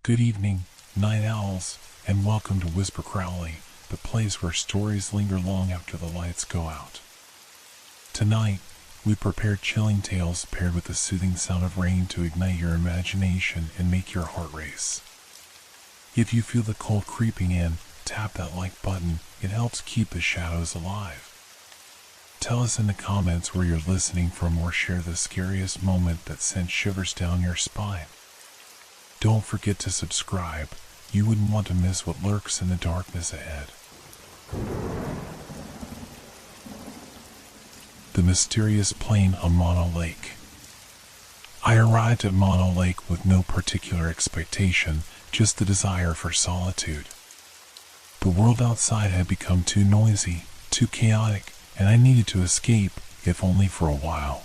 Good evening, night owls, and welcome to Whisper Crowley, the place where stories linger long after the lights go out. Tonight, we prepared chilling tales paired with the soothing sound of rain to ignite your imagination and make your heart race. If you feel the cold creeping in, tap that like button. It helps keep the shadows alive. Tell us in the comments where you're listening from or share the scariest moment that sent shivers down your spine. Don't forget to subscribe. You wouldn't want to miss what lurks in the darkness ahead. The mysterious plain of Mono Lake. I arrived at Mono Lake with no particular expectation, just the desire for solitude. The world outside had become too noisy, too chaotic, and I needed to escape, if only for a while.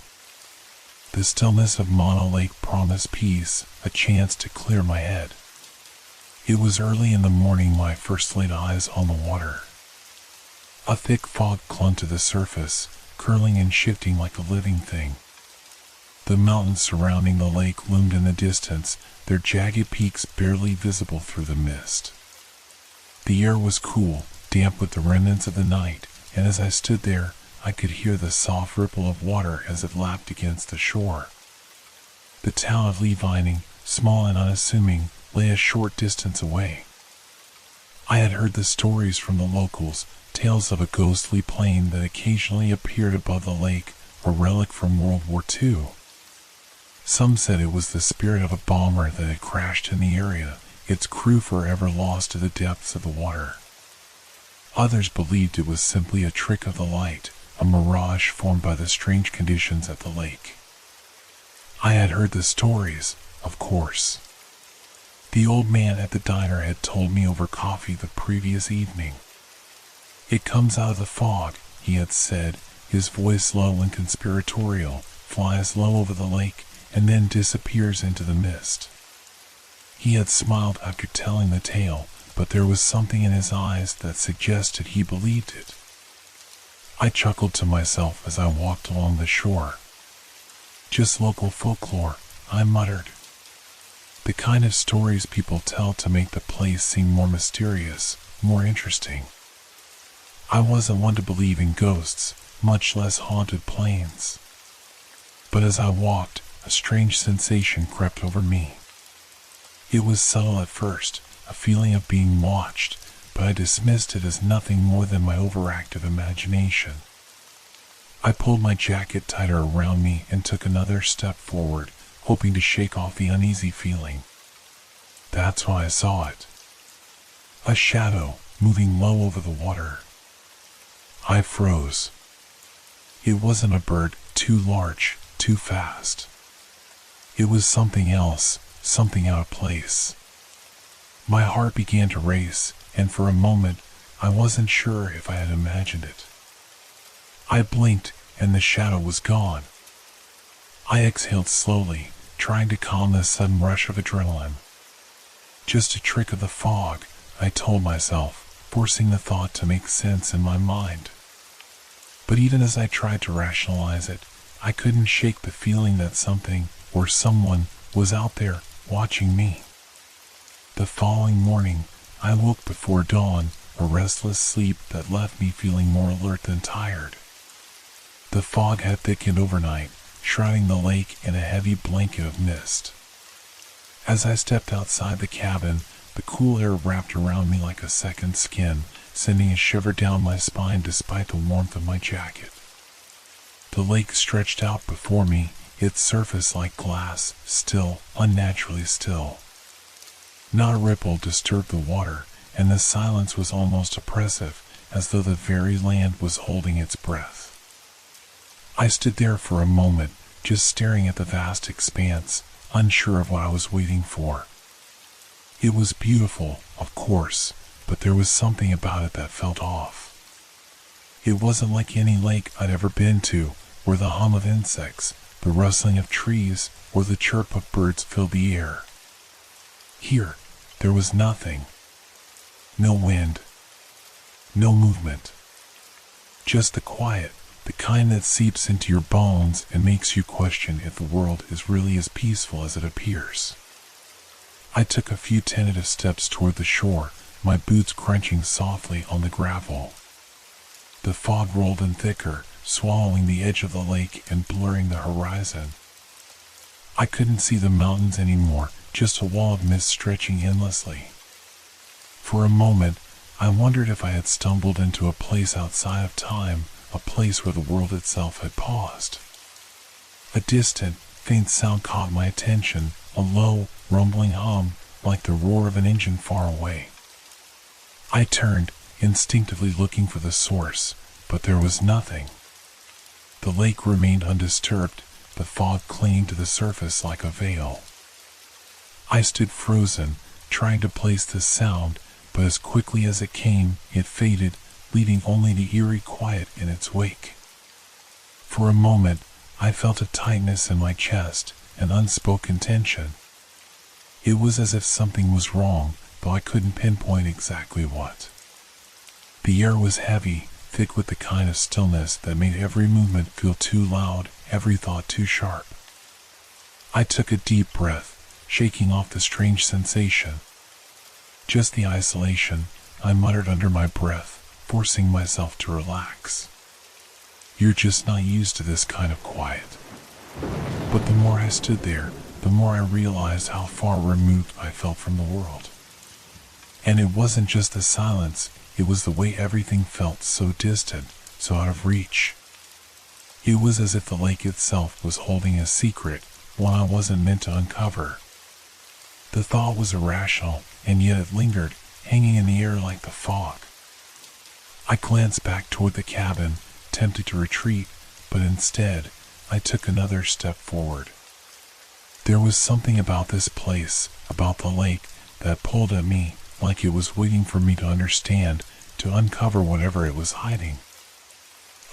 The stillness of Mono Lake promised peace, a chance to clear my head. It was early in the morning when I first laid eyes on the water. A thick fog clung to the surface, curling and shifting like a living thing. The mountains surrounding the lake loomed in the distance, their jagged peaks barely visible through the mist. The air was cool, damp with the remnants of the night, and as I stood there, I could hear the soft ripple of water as it lapped against the shore. The town of Lee Vining, small and unassuming, lay a short distance away. I had heard the stories from the locals, tales of a ghostly plane that occasionally appeared above the lake, a relic from World War II. Some said it was the spirit of a bomber that had crashed in the area, its crew forever lost to the depths of the water. Others believed it was simply a trick of the light, a mirage formed by the strange conditions at the lake. I had heard the stories, of course. The old man at the diner had told me over coffee the previous evening. It comes out of the fog, he had said, his voice low and conspiratorial, flies low over the lake, and then disappears into the mist. He had smiled after telling the tale, but there was something in his eyes that suggested he believed it. I chuckled to myself as I walked along the shore. Just local folklore, I muttered. The kind of stories people tell to make the place seem more mysterious, more interesting. I wasn't one to believe in ghosts, much less haunted plains. But as I walked, a strange sensation crept over me. It was subtle at first, a feeling of being watched, but I dismissed it as nothing more than my overactive imagination. I pulled my jacket tighter around me and took another step forward, hoping to shake off the uneasy feeling. That's when I saw it. A shadow, moving low over the water. I froze. It wasn't a bird, too large, too fast. It was something else, something out of place. My heart began to race, and for a moment, I wasn't sure if I had imagined it. I blinked, and the shadow was gone. I exhaled slowly, trying to calm the sudden rush of adrenaline. Just a trick of the fog, I told myself, forcing the thought to make sense in my mind. But even as I tried to rationalize it, I couldn't shake the feeling that something, or someone, was out there, watching me. The following morning, I woke before dawn, a restless sleep that left me feeling more alert than tired. The fog had thickened overnight, shrouding the lake in a heavy blanket of mist. As I stepped outside the cabin, the cool air wrapped around me like a second skin, sending a shiver down my spine despite the warmth of my jacket. The lake stretched out before me, its surface like glass, still, unnaturally still. Not a ripple disturbed the water, and the silence was almost oppressive, as though the very land was holding its breath. I stood there for a moment, just staring at the vast expanse, unsure of what I was waiting for. It was beautiful, of course, but there was something about it that felt off. It wasn't like any lake I'd ever been to, where the hum of insects, the rustling of trees, or the chirp of birds filled the air. Here, there was nothing. No wind. No movement. Just the quiet, the kind that seeps into your bones and makes you question if the world is really as peaceful as it appears. I took a few tentative steps toward the shore, my boots crunching softly on the gravel. The fog rolled in thicker, swallowing the edge of the lake and blurring the horizon. I couldn't see the mountains anymore, just a wall of mist stretching endlessly. For a moment, I wondered if I had stumbled into a place outside of time, a place where the world itself had paused. A distant, faint sound caught my attention, a low, rumbling hum, like the roar of an engine far away. I turned, instinctively looking for the source, but there was nothing. The lake remained undisturbed, the fog clinging to the surface like a veil. I stood frozen, trying to place this sound, but as quickly as it came, it faded, leaving only the eerie quiet in its wake. For a moment, I felt a tightness in my chest, an unspoken tension. It was as if something was wrong, though I couldn't pinpoint exactly what. The air was heavy, thick with the kind of stillness that made every movement feel too loud, every thought too sharp. I took a deep breath, shaking off the strange sensation. Just the isolation, I muttered under my breath, forcing myself to relax. You're just not used to this kind of quiet. But the more I stood there, the more I realized how far removed I felt from the world. And it wasn't just the silence, it was the way everything felt so distant, so out of reach. It was as if the lake itself was holding a secret, one I wasn't meant to uncover. The thought was irrational, and yet it lingered, hanging in the air like the fog. I glanced back toward the cabin, tempted to retreat, but instead, I took another step forward. There was something about this place, about the lake, that pulled at me, like it was waiting for me to understand, to uncover whatever it was hiding.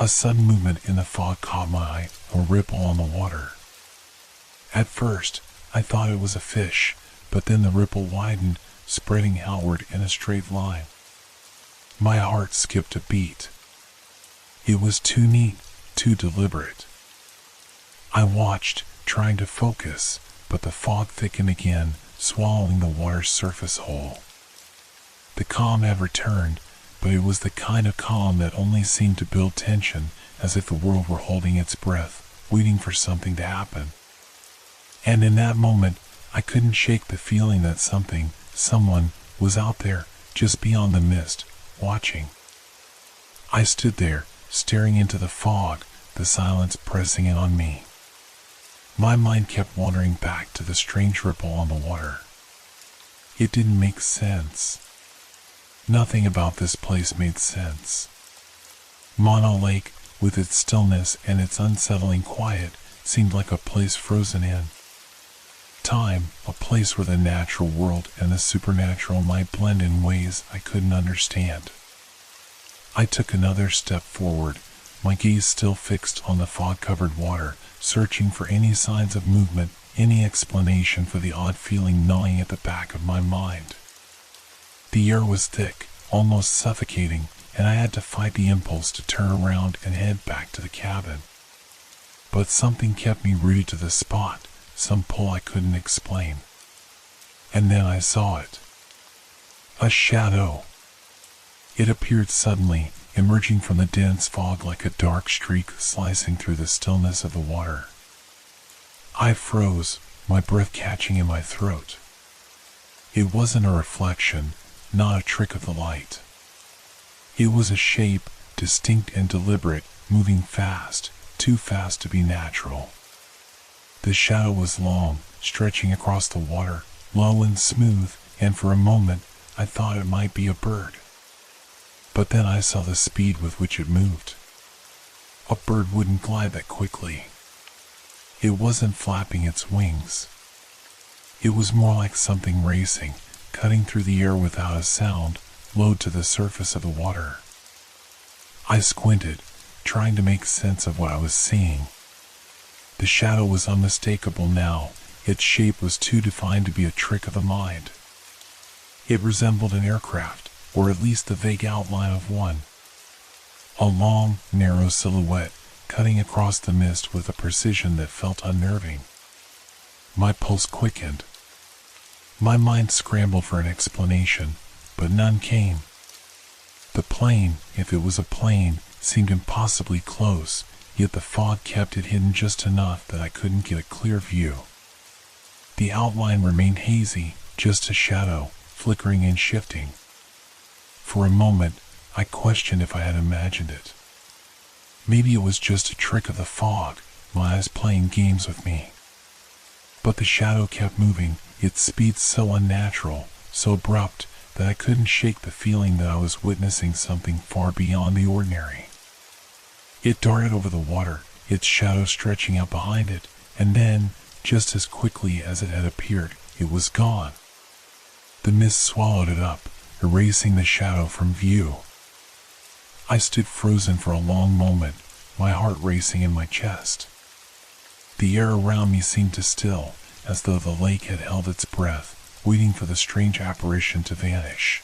A sudden movement in the fog caught my eye, a ripple on the water. At first, I thought it was a fish, but then the ripple widened, spreading outward in a straight line. My heart skipped a beat. It was too neat, too deliberate. I watched, trying to focus, but the fog thickened again, swallowing the water's surface whole. The calm had returned, but it was the kind of calm that only seemed to build tension, as if the world were holding its breath, waiting for something to happen. And in that moment, I couldn't shake the feeling that something, someone, was out there, just beyond the mist, watching. I stood there, staring into the fog, the silence pressing in on me. My mind kept wandering back to the strange ripple on the water. It didn't make sense. Nothing about this place made sense. Mono Lake, with its stillness and its unsettling quiet, seemed like a place frozen in time, a place where the natural world and the supernatural might blend in ways I couldn't understand. I took another step forward, my gaze still fixed on the fog-covered water, searching for any signs of movement, any explanation for the odd feeling gnawing at the back of my mind. The air was thick, almost suffocating, and I had to fight the impulse to turn around and head back to the cabin. But something kept me rooted to the spot, some pull I couldn't explain. And then I saw it. A shadow. It appeared suddenly, emerging from the dense fog like a dark streak slicing through the stillness of the water. I froze, my breath catching in my throat. It wasn't a reflection, not a trick of the light. It was a shape, distinct and deliberate, moving fast, too fast to be natural. The shadow was long, stretching across the water, low and smooth, and for a moment, I thought it might be a bird. But then I saw the speed with which it moved. A bird wouldn't glide that quickly. It wasn't flapping its wings. It was more like something racing, cutting through the air without a sound, low to the surface of the water. I squinted, trying to make sense of what I was seeing. The shadow was unmistakable now, its shape was too defined to be a trick of the mind. It resembled an aircraft, or at least the vague outline of one. A long, narrow silhouette, cutting across the mist with a precision that felt unnerving. My pulse quickened. My mind scrambled for an explanation, but none came. The plane, if it was a plane, seemed impossibly close, yet the fog kept it hidden just enough that I couldn't get a clear view. The outline remained hazy, just a shadow, flickering and shifting. For a moment, I questioned if I had imagined it. Maybe it was just a trick of the fog, my eyes playing games with me. But the shadow kept moving, its speed so unnatural, so abrupt, that I couldn't shake the feeling that I was witnessing something far beyond the ordinary. It darted over the water, its shadow stretching out behind it, and then, just as quickly as it had appeared, it was gone. The mist swallowed it up, erasing the shadow from view. I stood frozen for a long moment, my heart racing in my chest. The air around me seemed to still, as though the lake had held its breath, waiting for the strange apparition to vanish.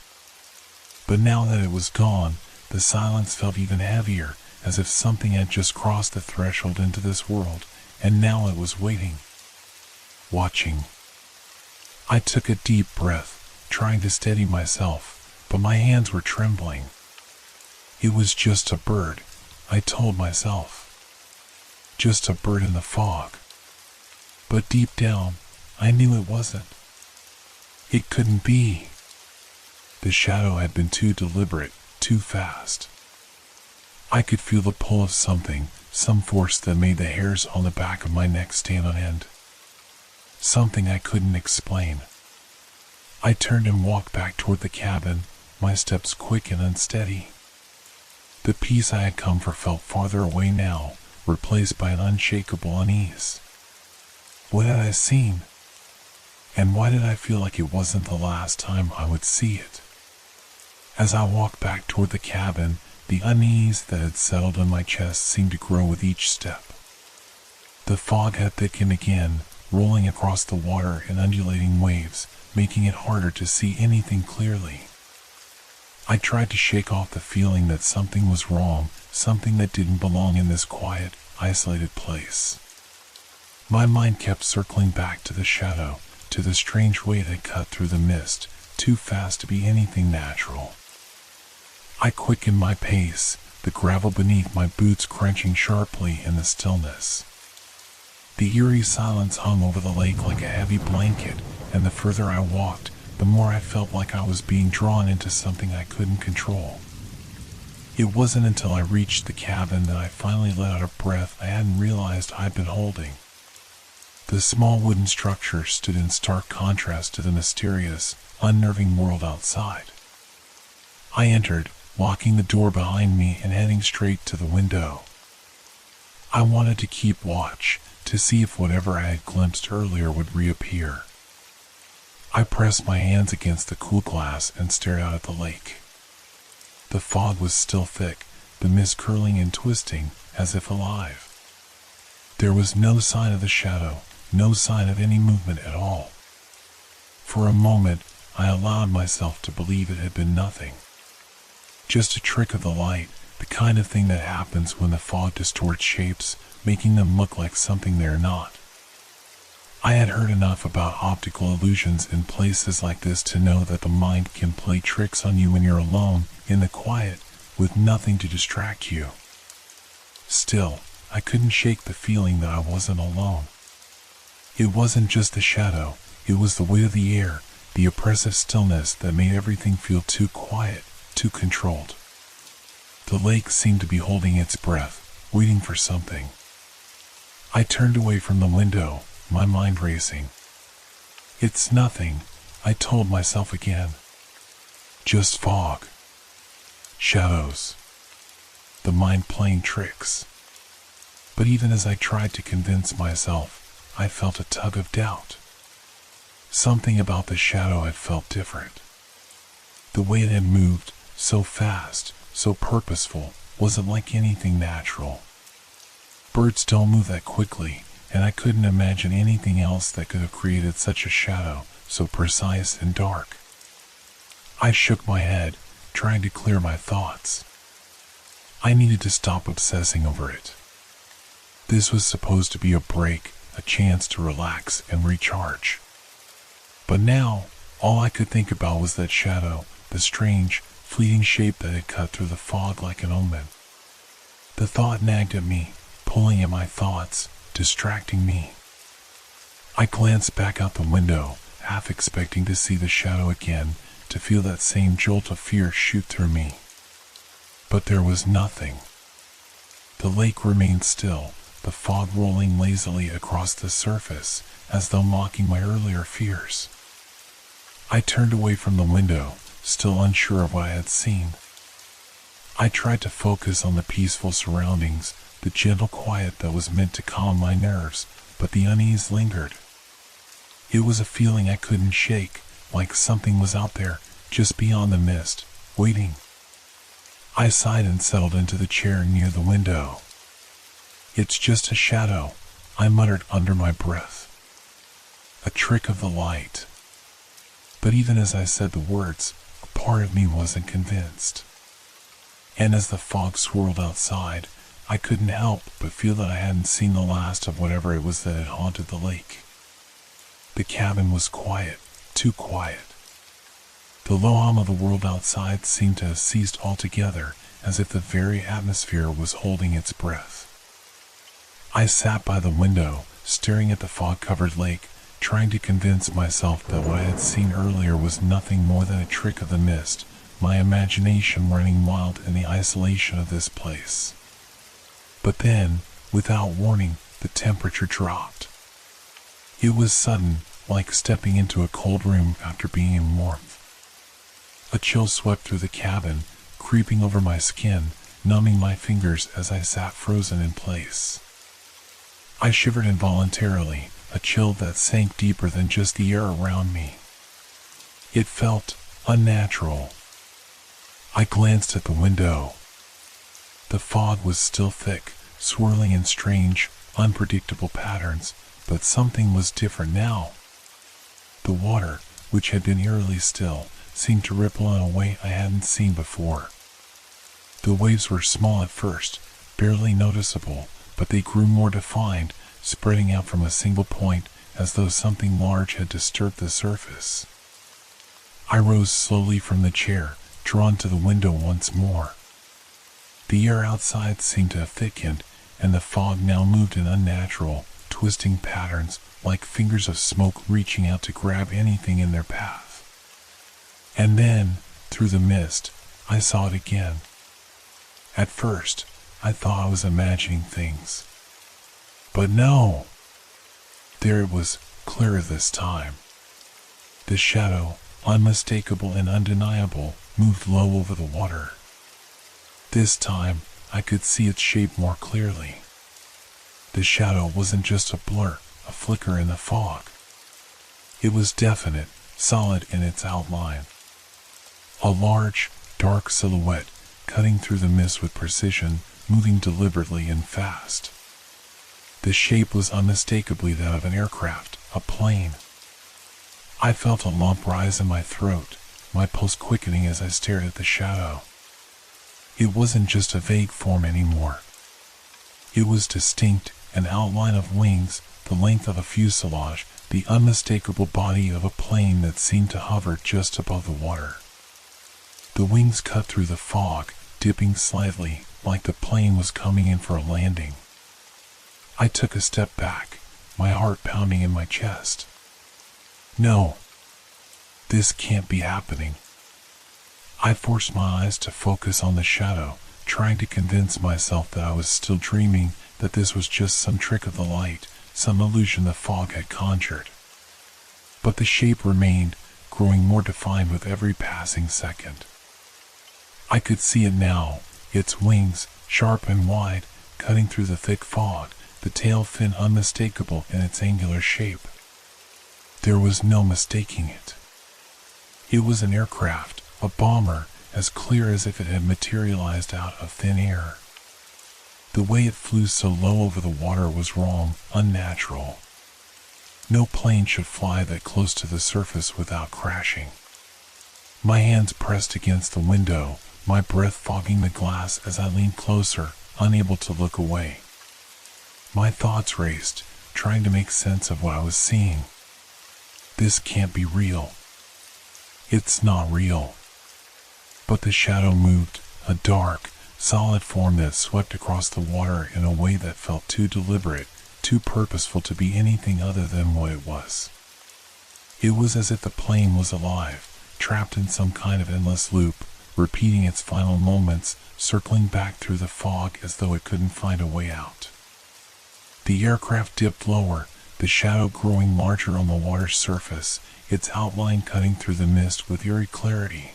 But now that it was gone, the silence felt even heavier, as if something had just crossed the threshold into this world, and now it was waiting. Watching. I took a deep breath, trying to steady myself, but my hands were trembling. It was just a bird, I told myself. Just a bird in the fog. But deep down, I knew it wasn't. It couldn't be. The shadow had been too deliberate, too fast. I could feel the pull of something, some force that made the hairs on the back of my neck stand on end. Something I couldn't explain. I turned and walked back toward the cabin, my steps quick and unsteady. The peace I had come for felt farther away now, replaced by an unshakable unease. What had I seen? And why did I feel like it wasn't the last time I would see it? As I walked back toward the cabin, the unease that had settled in my chest seemed to grow with each step. The fog had thickened again, rolling across the water in undulating waves, making it harder to see anything clearly. I tried to shake off the feeling that something was wrong, something that didn't belong in this quiet, isolated place. My mind kept circling back to the shadow, to the strange way it had cut through the mist, too fast to be anything natural. I quickened my pace, the gravel beneath my boots crunching sharply in the stillness. The eerie silence hung over the lake like a heavy blanket, and the further I walked, the more I felt like I was being drawn into something I couldn't control. It wasn't until I reached the cabin that I finally let out a breath I hadn't realized I'd been holding. The small wooden structure stood in stark contrast to the mysterious, unnerving world outside. I entered, locking the door behind me and heading straight to the window. I wanted to keep watch, to see if whatever I had glimpsed earlier would reappear. I pressed my hands against the cool glass and stared out at the lake. The fog was still thick, the mist curling and twisting, as if alive. There was no sign of the shadow, no sign of any movement at all. For a moment, I allowed myself to believe it had been nothing. Just a trick of the light, the kind of thing that happens when the fog distorts shapes, making them look like something they're not. I had heard enough about optical illusions in places like this to know that the mind can play tricks on you when you're alone, in the quiet, with nothing to distract you. Still, I couldn't shake the feeling that I wasn't alone. It wasn't just the shadow, it was the weight of the air, the oppressive stillness that made everything feel too quiet, too controlled. The lake seemed to be holding its breath, waiting for something. I turned away from the window, my mind racing. It's nothing, I told myself again. Just fog. Shadows. The mind playing tricks. But even as I tried to convince myself, I felt a tug of doubt. Something about the shadow had felt different. The way it had moved, so fast, so purposeful, wasn't like anything natural. Birds don't move that quickly, and I couldn't imagine anything else that could have created such a shadow, so precise and dark. I shook my head, trying to clear my thoughts. I needed to stop obsessing over it. This was supposed to be a break, a chance to relax and recharge. But now, all I could think about was that shadow, the strange, fleeting shape that had cut through the fog like an omen. The thought nagged at me, pulling at my thoughts, distracting me. I glanced back out the window, half expecting to see the shadow again, to feel that same jolt of fear shoot through me. But there was nothing. The lake remained still, the fog rolling lazily across the surface, as though mocking my earlier fears. I turned away from the window, still unsure of what I had seen. I tried to focus on the peaceful surroundings, the gentle quiet that was meant to calm my nerves, but the unease lingered. It was a feeling I couldn't shake, like something was out there, just beyond the mist, waiting. I sighed and settled into the chair near the window. "It's just a shadow," I muttered under my breath. "A trick of the light." But even as I said the words, a part of me wasn't convinced. And as the fog swirled outside, I couldn't help but feel that I hadn't seen the last of whatever it was that had haunted the lake. The cabin was quiet, too quiet. The low hum of the world outside seemed to have ceased altogether, as if the very atmosphere was holding its breath. I sat by the window, staring at the fog-covered lake, trying to convince myself that what I had seen earlier was nothing more than a trick of the mist, my imagination running wild in the isolation of this place. But then, without warning, the temperature dropped. It was sudden, like stepping into a cold room after being in warmth. A chill swept through the cabin, creeping over my skin, numbing my fingers as I sat frozen in place. I shivered involuntarily, a chill that sank deeper than just the air around me. It felt unnatural. I glanced at the window. The fog was still thick, swirling in strange, unpredictable patterns, but something was different now. The water, which had been eerily still, seemed to ripple in a way I hadn't seen before. The waves were small at first, barely noticeable, but they grew more defined, spreading out from a single point as though something large had disturbed the surface. I rose slowly from the chair, drawn to the window once more. The air outside seemed to have thickened, and the fog now moved in unnatural, twisting patterns, like fingers of smoke reaching out to grab anything in their path. And then, through the mist, I saw it again. At first, I thought I was imagining things. But no! There it was, clearer this time. The shadow, unmistakable and undeniable, moved low over the water. This time, I could see its shape more clearly. The shadow wasn't just a blur, a flicker in the fog. It was definite, solid in its outline. A large, dark silhouette, cutting through the mist with precision, moving deliberately and fast. The shape was unmistakably that of an aircraft, a plane. I felt a lump rise in my throat, my pulse quickening as I stared at the shadow. It wasn't just a vague form anymore. It was distinct, an outline of wings, the length of a fuselage, the unmistakable body of a plane that seemed to hover just above the water. The wings cut through the fog, dipping slightly, like the plane was coming in for a landing. I took a step back, my heart pounding in my chest. No, this can't be happening. I forced my eyes to focus on the shadow, trying to convince myself that I was still dreaming, that this was just some trick of the light, some illusion the fog had conjured. But the shape remained, growing more defined with every passing second. I could see it now, its wings, sharp and wide, cutting through the thick fog, the tail fin unmistakable in its angular shape. There was no mistaking it. It was an aircraft, a bomber, as clear as if it had materialized out of thin air. The way it flew so low over the water was wrong, unnatural. No plane should fly that close to the surface without crashing. My hands pressed against the window, my breath fogging the glass as I leaned closer, unable to look away. My thoughts raced, trying to make sense of what I was seeing. This can't be real. It's not real. But the shadow moved, a dark, solid form that swept across the water in a way that felt too deliberate, too purposeful to be anything other than what it was. It was as if the plane was alive, trapped in some kind of endless loop, repeating its final moments, circling back through the fog as though it couldn't find a way out. The aircraft dipped lower, the shadow growing larger on the water's surface, its outline cutting through the mist with eerie clarity.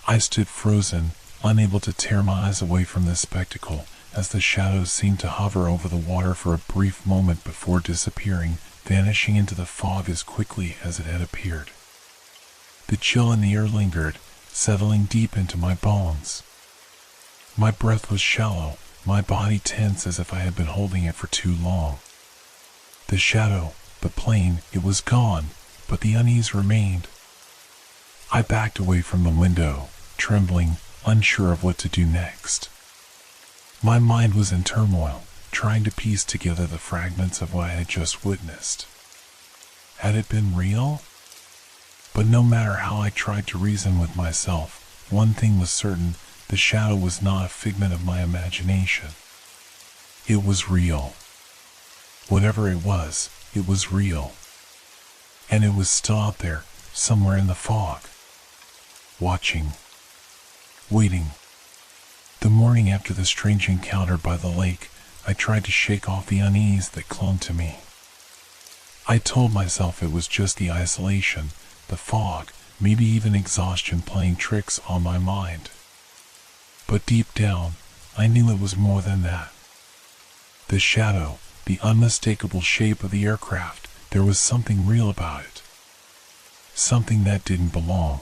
I stood frozen, unable to tear my eyes away from this spectacle, as the shadow seemed to hover over the water for a brief moment before disappearing, vanishing into the fog as quickly as it had appeared. The chill in the air lingered, settling deep into my bones. My breath was shallow, my body tense as if I had been holding it for too long. The shadow, the plane, it was gone, but the unease remained. I backed away from the window, trembling, unsure of what to do next. My mind was in turmoil, trying to piece together the fragments of what I had just witnessed. Had it been real? But no matter how I tried to reason with myself, one thing was certain: the shadow was not a figment of my imagination. It was real. Whatever it was real. And it was still out there, somewhere in the fog. Watching. Waiting. The morning after the strange encounter by the lake, I tried to shake off the unease that clung to me. I told myself it was just the isolation, the fog, maybe even exhaustion playing tricks on my mind. But deep down, I knew it was more than that. The shadow, the unmistakable shape of the aircraft, there was something real about it. Something that didn't belong.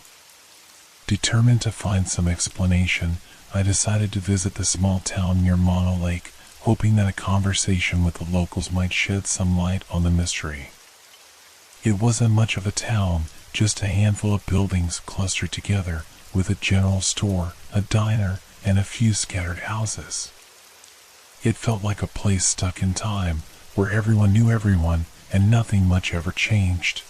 Determined to find some explanation, I decided to visit the small town near Mono Lake, hoping that a conversation with the locals might shed some light on the mystery. It wasn't much of a town, just a handful of buildings clustered together, with a general store, a diner, and a few scattered houses. It felt like a place stuck in time, where everyone knew everyone, and nothing much ever changed.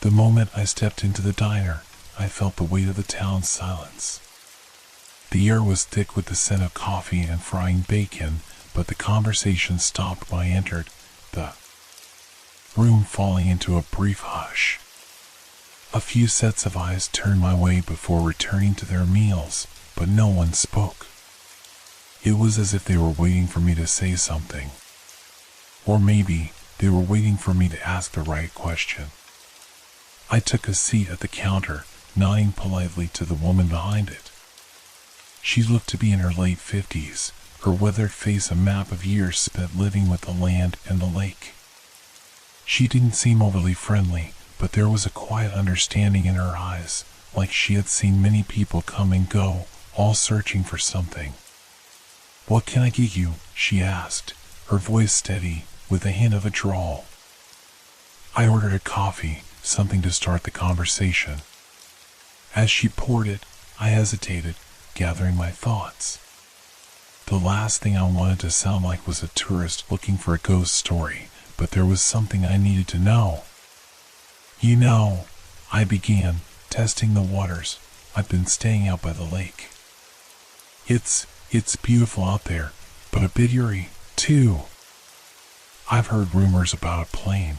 The moment I stepped into the diner, I felt the weight of the town's silence. The air was thick with the scent of coffee and frying bacon, but the conversation stopped when I entered, the room falling into a brief hush. A few sets of eyes turned my way before returning to their meals, but no one spoke. It was as if they were waiting for me to say something. Or maybe they were waiting for me to ask the right question. I took a seat at the counter, nodding politely to the woman behind it. She looked to be in her late 50s, her weathered face a map of years spent living with the land and the lake. She didn't seem overly friendly, but there was a quiet understanding in her eyes, like she had seen many people come and go, all searching for something. "What can I get you?" she asked, her voice steady, with a hint of a drawl. I ordered a coffee, something to start the conversation. As she poured it, I hesitated, gathering my thoughts. The last thing I wanted to sound like was a tourist looking for a ghost story, but there was something I needed to know. "You know," I began, testing the waters, "I've been staying out by the lake. It's beautiful out there, but a bit eerie, too. I've heard rumors about a plane.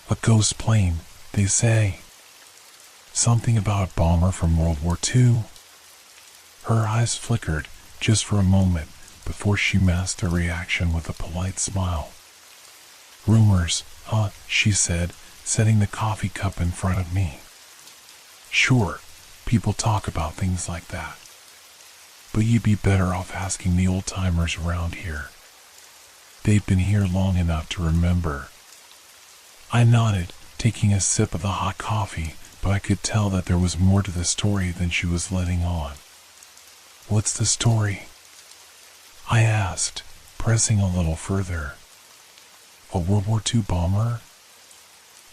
A ghost plane, they say. Something about a bomber from World War II. Her eyes flickered, just for a moment, before she masked her reaction with a polite smile. "Rumors, huh?" she said, setting the coffee cup in front of me. "Sure, people talk about things like that. But you'd be better off asking the old-timers around here. They've been here long enough to remember." I nodded, taking a sip of the hot coffee, but I could tell that there was more to the story than she was letting on. "What's the story?" I asked, pressing a little further. "A World War II bomber?"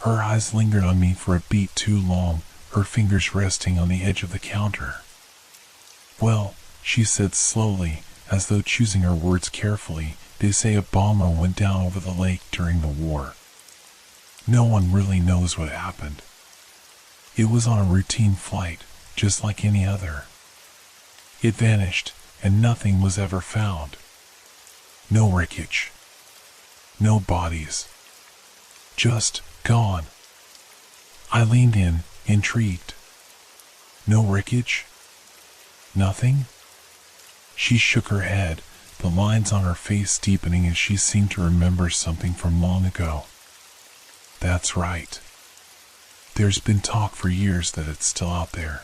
Her eyes lingered on me for a beat too long, her fingers resting on the edge of the counter. "Well," she said slowly, as though choosing her words carefully, "they say a bomber went down over the lake during the war. No one really knows what happened. It was on a routine flight, just like any other. It vanished, and nothing was ever found. No wreckage. No bodies. Just gone. I leaned in, intrigued. No wreckage? Nothing? She shook her head, the lines on her face deepening as she seemed to remember something from long ago. That's right. There's been talk for years that it's still out there.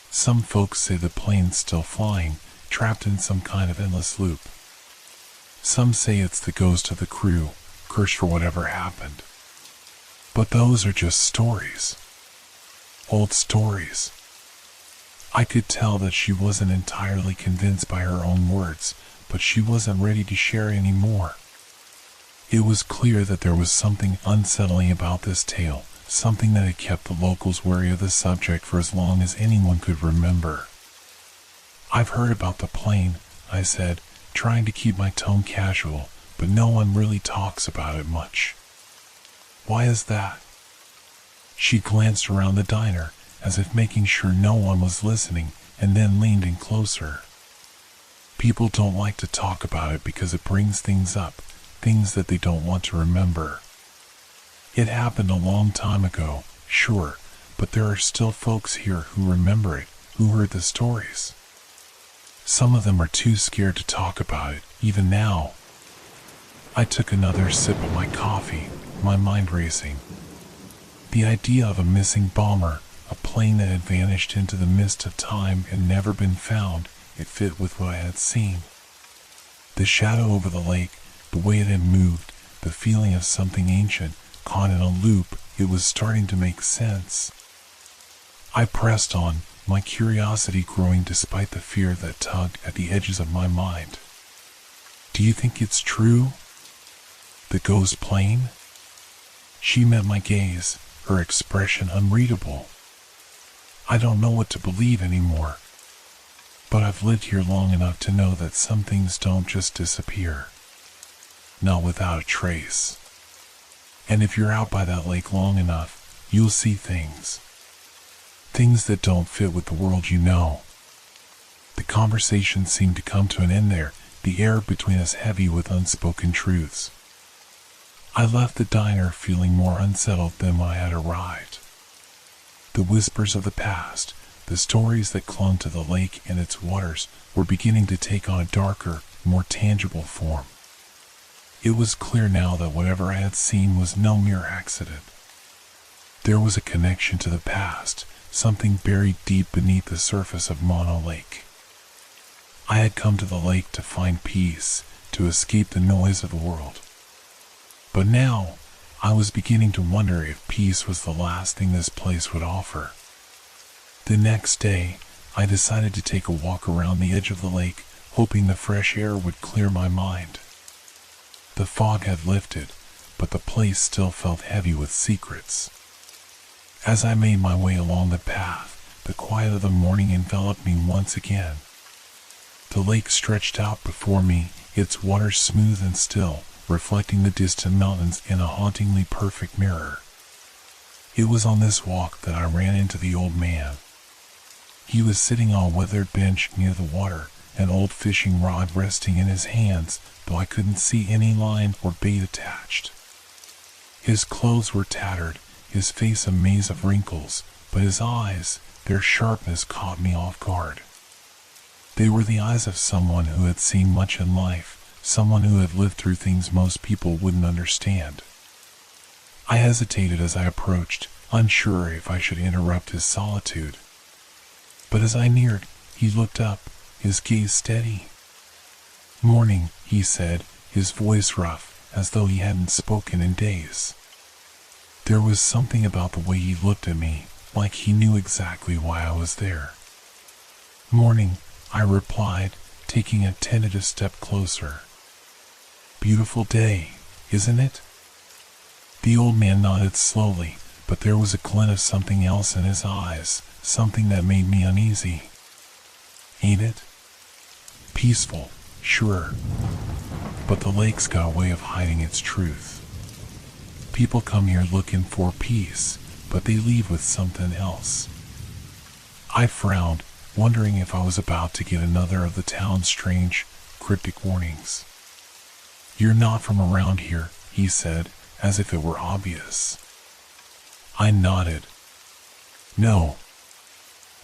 Some folks say the plane's still flying, trapped in some kind of endless loop. Some say it's the ghost of the crew, cursed for whatever happened. But those are just stories. Old stories. I could tell that she wasn't entirely convinced by her own words, but she wasn't ready to share any more. It was clear that there was something unsettling about this tale, something that had kept the locals wary of the subject for as long as anyone could remember. I've heard about the plane, I said, trying to keep my tone casual, but no one really talks about it much. Why is that? She glanced around the diner, as if making sure no one was listening, and then leaned in closer. People don't like to talk about it because it brings things up, things that they don't want to remember. It happened a long time ago, sure, but there are still folks here who remember it, who heard the stories. Some of them are too scared to talk about it, even now. I took another sip of my coffee, my mind racing. The idea of a missing bomber, a plane that had vanished into the mist of time and never been found, it fit with what I had seen. The shadow over the lake, the way it had moved, the feeling of something ancient, caught in a loop, it was starting to make sense. I pressed on, my curiosity growing despite the fear that tugged at the edges of my mind. Do you think it's true? The ghost plane? She met my gaze, her expression unreadable. I don't know what to believe anymore. But I've lived here long enough to know that some things don't just disappear. Not without a trace. And if you're out by that lake long enough, you'll see things. Things that don't fit with the world you know. The conversation seemed to come to an end there, the air between us heavy with unspoken truths. I left the diner feeling more unsettled than when I had arrived. The whispers of the past, the stories that clung to the lake and its waters, were beginning to take on a darker, more tangible form. It was clear now that whatever I had seen was no mere accident. There was a connection to the past, something buried deep beneath the surface of Mono Lake. I had come to the lake to find peace, to escape the noise of the world. But now, I was beginning to wonder if peace was the last thing this place would offer. The next day, I decided to take a walk around the edge of the lake, hoping the fresh air would clear my mind. The fog had lifted, but the place still felt heavy with secrets. As I made my way along the path, the quiet of the morning enveloped me once again. The lake stretched out before me, its waters smooth and still, reflecting the distant mountains in a hauntingly perfect mirror. It was on this walk that I ran into the old man. He was sitting on a weathered bench near the water, an old fishing rod resting in his hands, though I couldn't see any line or bait attached. His clothes were tattered, his face a maze of wrinkles, but his eyes, their sharpness caught me off guard. They were the eyes of someone who had seen much in life, someone who had lived through things most people wouldn't understand. I hesitated as I approached, unsure if I should interrupt his solitude. But as I neared, he looked up, his gaze steady. "Morning," he said, his voice rough, as though he hadn't spoken in days. There was something about the way he looked at me, like he knew exactly why I was there. "Morning," I replied, taking a tentative step closer. "Beautiful day, isn't it?" The old man nodded slowly, but there was a glint of something else in his eyes, something that made me uneasy. "Ain't it? Peaceful, sure, but the lake's got a way of hiding its truth. People come here looking for peace, but they leave with something else. I frowned, wondering if I was about to get another of the town's strange, cryptic warnings. "You're not from around here," he said, as if it were obvious. I nodded. "No.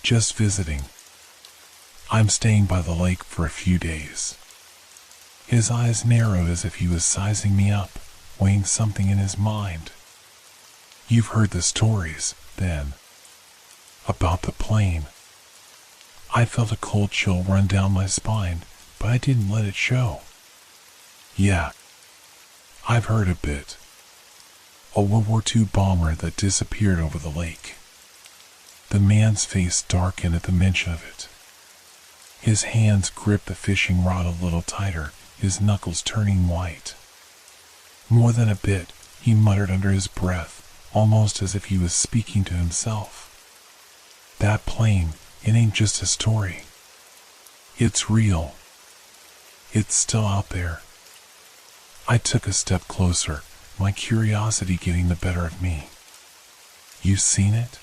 Just visiting. I'm staying by the lake for a few days." His eyes narrowed as if he was sizing me up, weighing something in his mind. "You've heard the stories, then, about the plane." I felt a cold chill run down my spine, but I didn't let it show. "Yeah, I've heard a bit. A World War II bomber that disappeared over the lake." The man's face darkened at the mention of it. His hands gripped the fishing rod a little tighter, his knuckles turning white. "More than a bit," he muttered under his breath, almost as if he was speaking to himself. "That plane, it ain't just a story. It's real. It's still out there." I took a step closer, my curiosity getting the better of me. "You seen it?"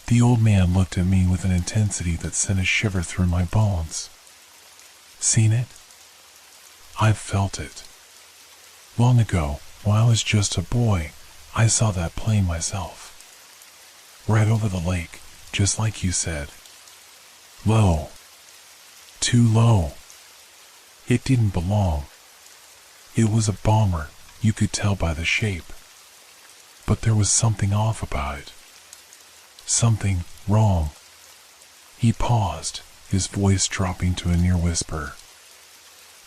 The old man looked at me with an intensity that sent a shiver through my bones. "Seen it? I've felt it. Long ago, when I was just a boy, I saw that plane myself. Right over the lake, just like you said. Low. Too low. It didn't belong. It was a bomber, you could tell by the shape. But there was something off about it. Something wrong." He paused, his voice dropping to a near whisper.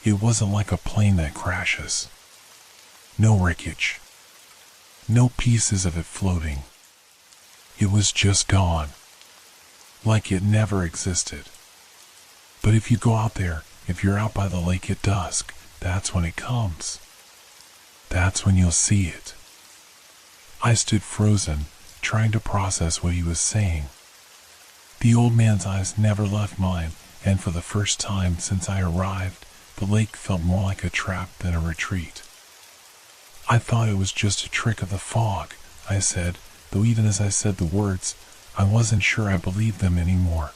"It wasn't like a plane that crashes. No wreckage. No pieces of it floating. It was just gone. Like it never existed. But if you go out there, if you're out by the lake at dusk, that's when it comes. That's when you'll see it." I stood frozen, trying to process what he was saying. The old man's eyes never left mine, and for the first time since I arrived, the lake felt more like a trap than a retreat. "I thought it was just a trick of the fog," I said, though even as I said the words, I wasn't sure I believed them anymore.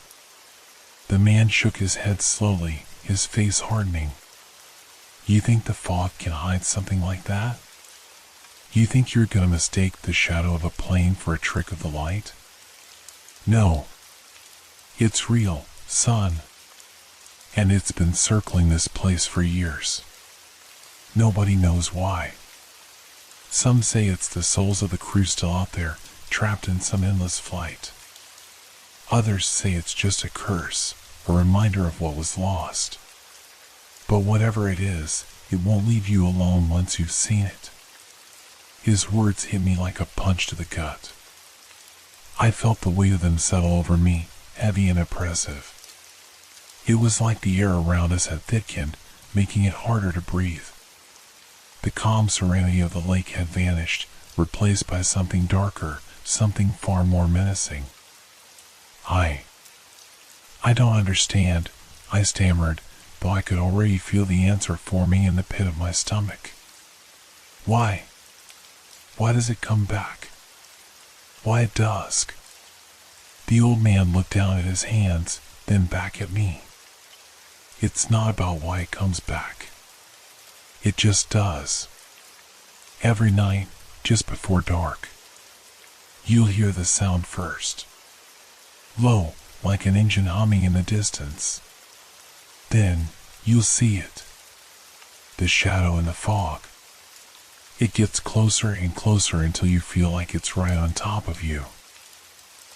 The man shook his head slowly, his face hardening. "You think the fog can hide something like that? You think you're gonna mistake the shadow of a plane for a trick of the light? No. It's real, son. And it's been circling this place for years. Nobody knows why. Some say it's the souls of the crew still out there, trapped in some endless flight. Others say it's just a curse, a reminder of what was lost. But whatever it is, it won't leave you alone once you've seen it." His words hit me like a punch to the gut. I felt the weight of them settle over me, heavy and oppressive. It was like the air around us had thickened, making it harder to breathe. The calm serenity of the lake had vanished, replaced by something darker, something far more menacing. I don't understand," I stammered, though I could already feel the answer forming in the pit of my stomach. "Why? Why does it come back? Why at dusk?" The old man looked down at his hands, then back at me. "It's not about why it comes back. It just does. Every night, just before dark, you'll hear the sound first. Low, like an engine humming in the distance. Then, you'll see it. The shadow in the fog. It gets closer and closer until you feel like it's right on top of you.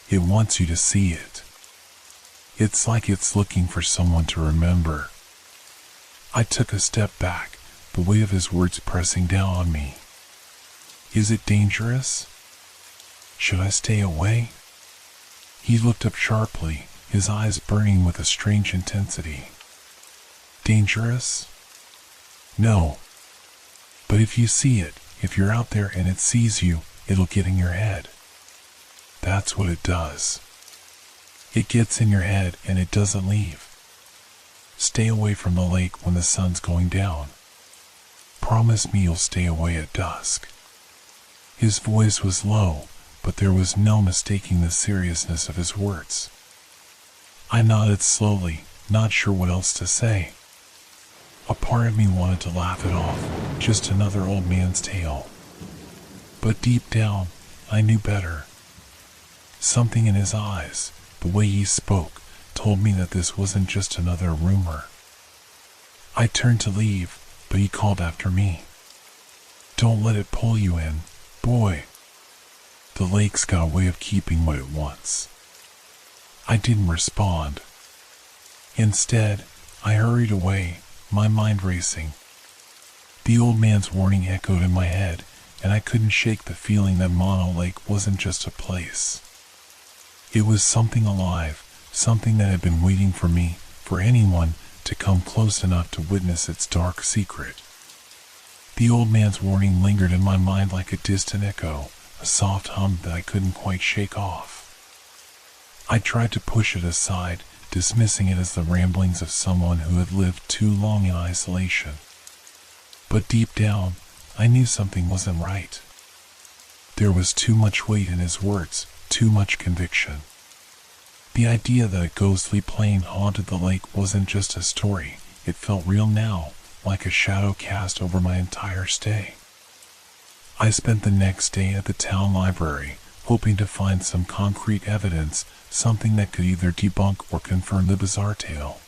It wants you to see it. It's like it's looking for someone to remember." I took a step back, the weight of his words pressing down on me. "Is it dangerous? Should I stay away?" He looked up sharply, his eyes burning with a strange intensity. "Dangerous? No. But if you see it, if you're out there and it sees you, it'll get in your head. That's what it does. It gets in your head and it doesn't leave. Stay away from the lake when the sun's going down. Promise me you'll stay away at dusk." His voice was low, but there was no mistaking the seriousness of his words. I nodded slowly, not sure what else to say. A part of me wanted to laugh it off, just another old man's tale. But deep down, I knew better. Something in his eyes, the way he spoke, told me that this wasn't just another rumor. I turned to leave, but he called after me. "Don't let it pull you in, boy. The lake's got a way of keeping what it wants." I didn't respond. Instead, I hurried away, my mind racing. The old man's warning echoed in my head, and I couldn't shake the feeling that Mono Lake wasn't just a place. It was something alive, something that had been waiting for me, for anyone to come close enough to witness its dark secret. The old man's warning lingered in my mind like a distant echo, a soft hum that I couldn't quite shake off. I tried to push it aside, dismissing it as the ramblings of someone who had lived too long in isolation. But deep down, I knew something wasn't right. There was too much weight in his words, too much conviction. The idea that a ghostly plane haunted the lake wasn't just a story, it felt real now, like a shadow cast over my entire stay. I spent the next day at the town library, hoping to find some concrete evidence, something that could either debunk or confirm the bizarre tale.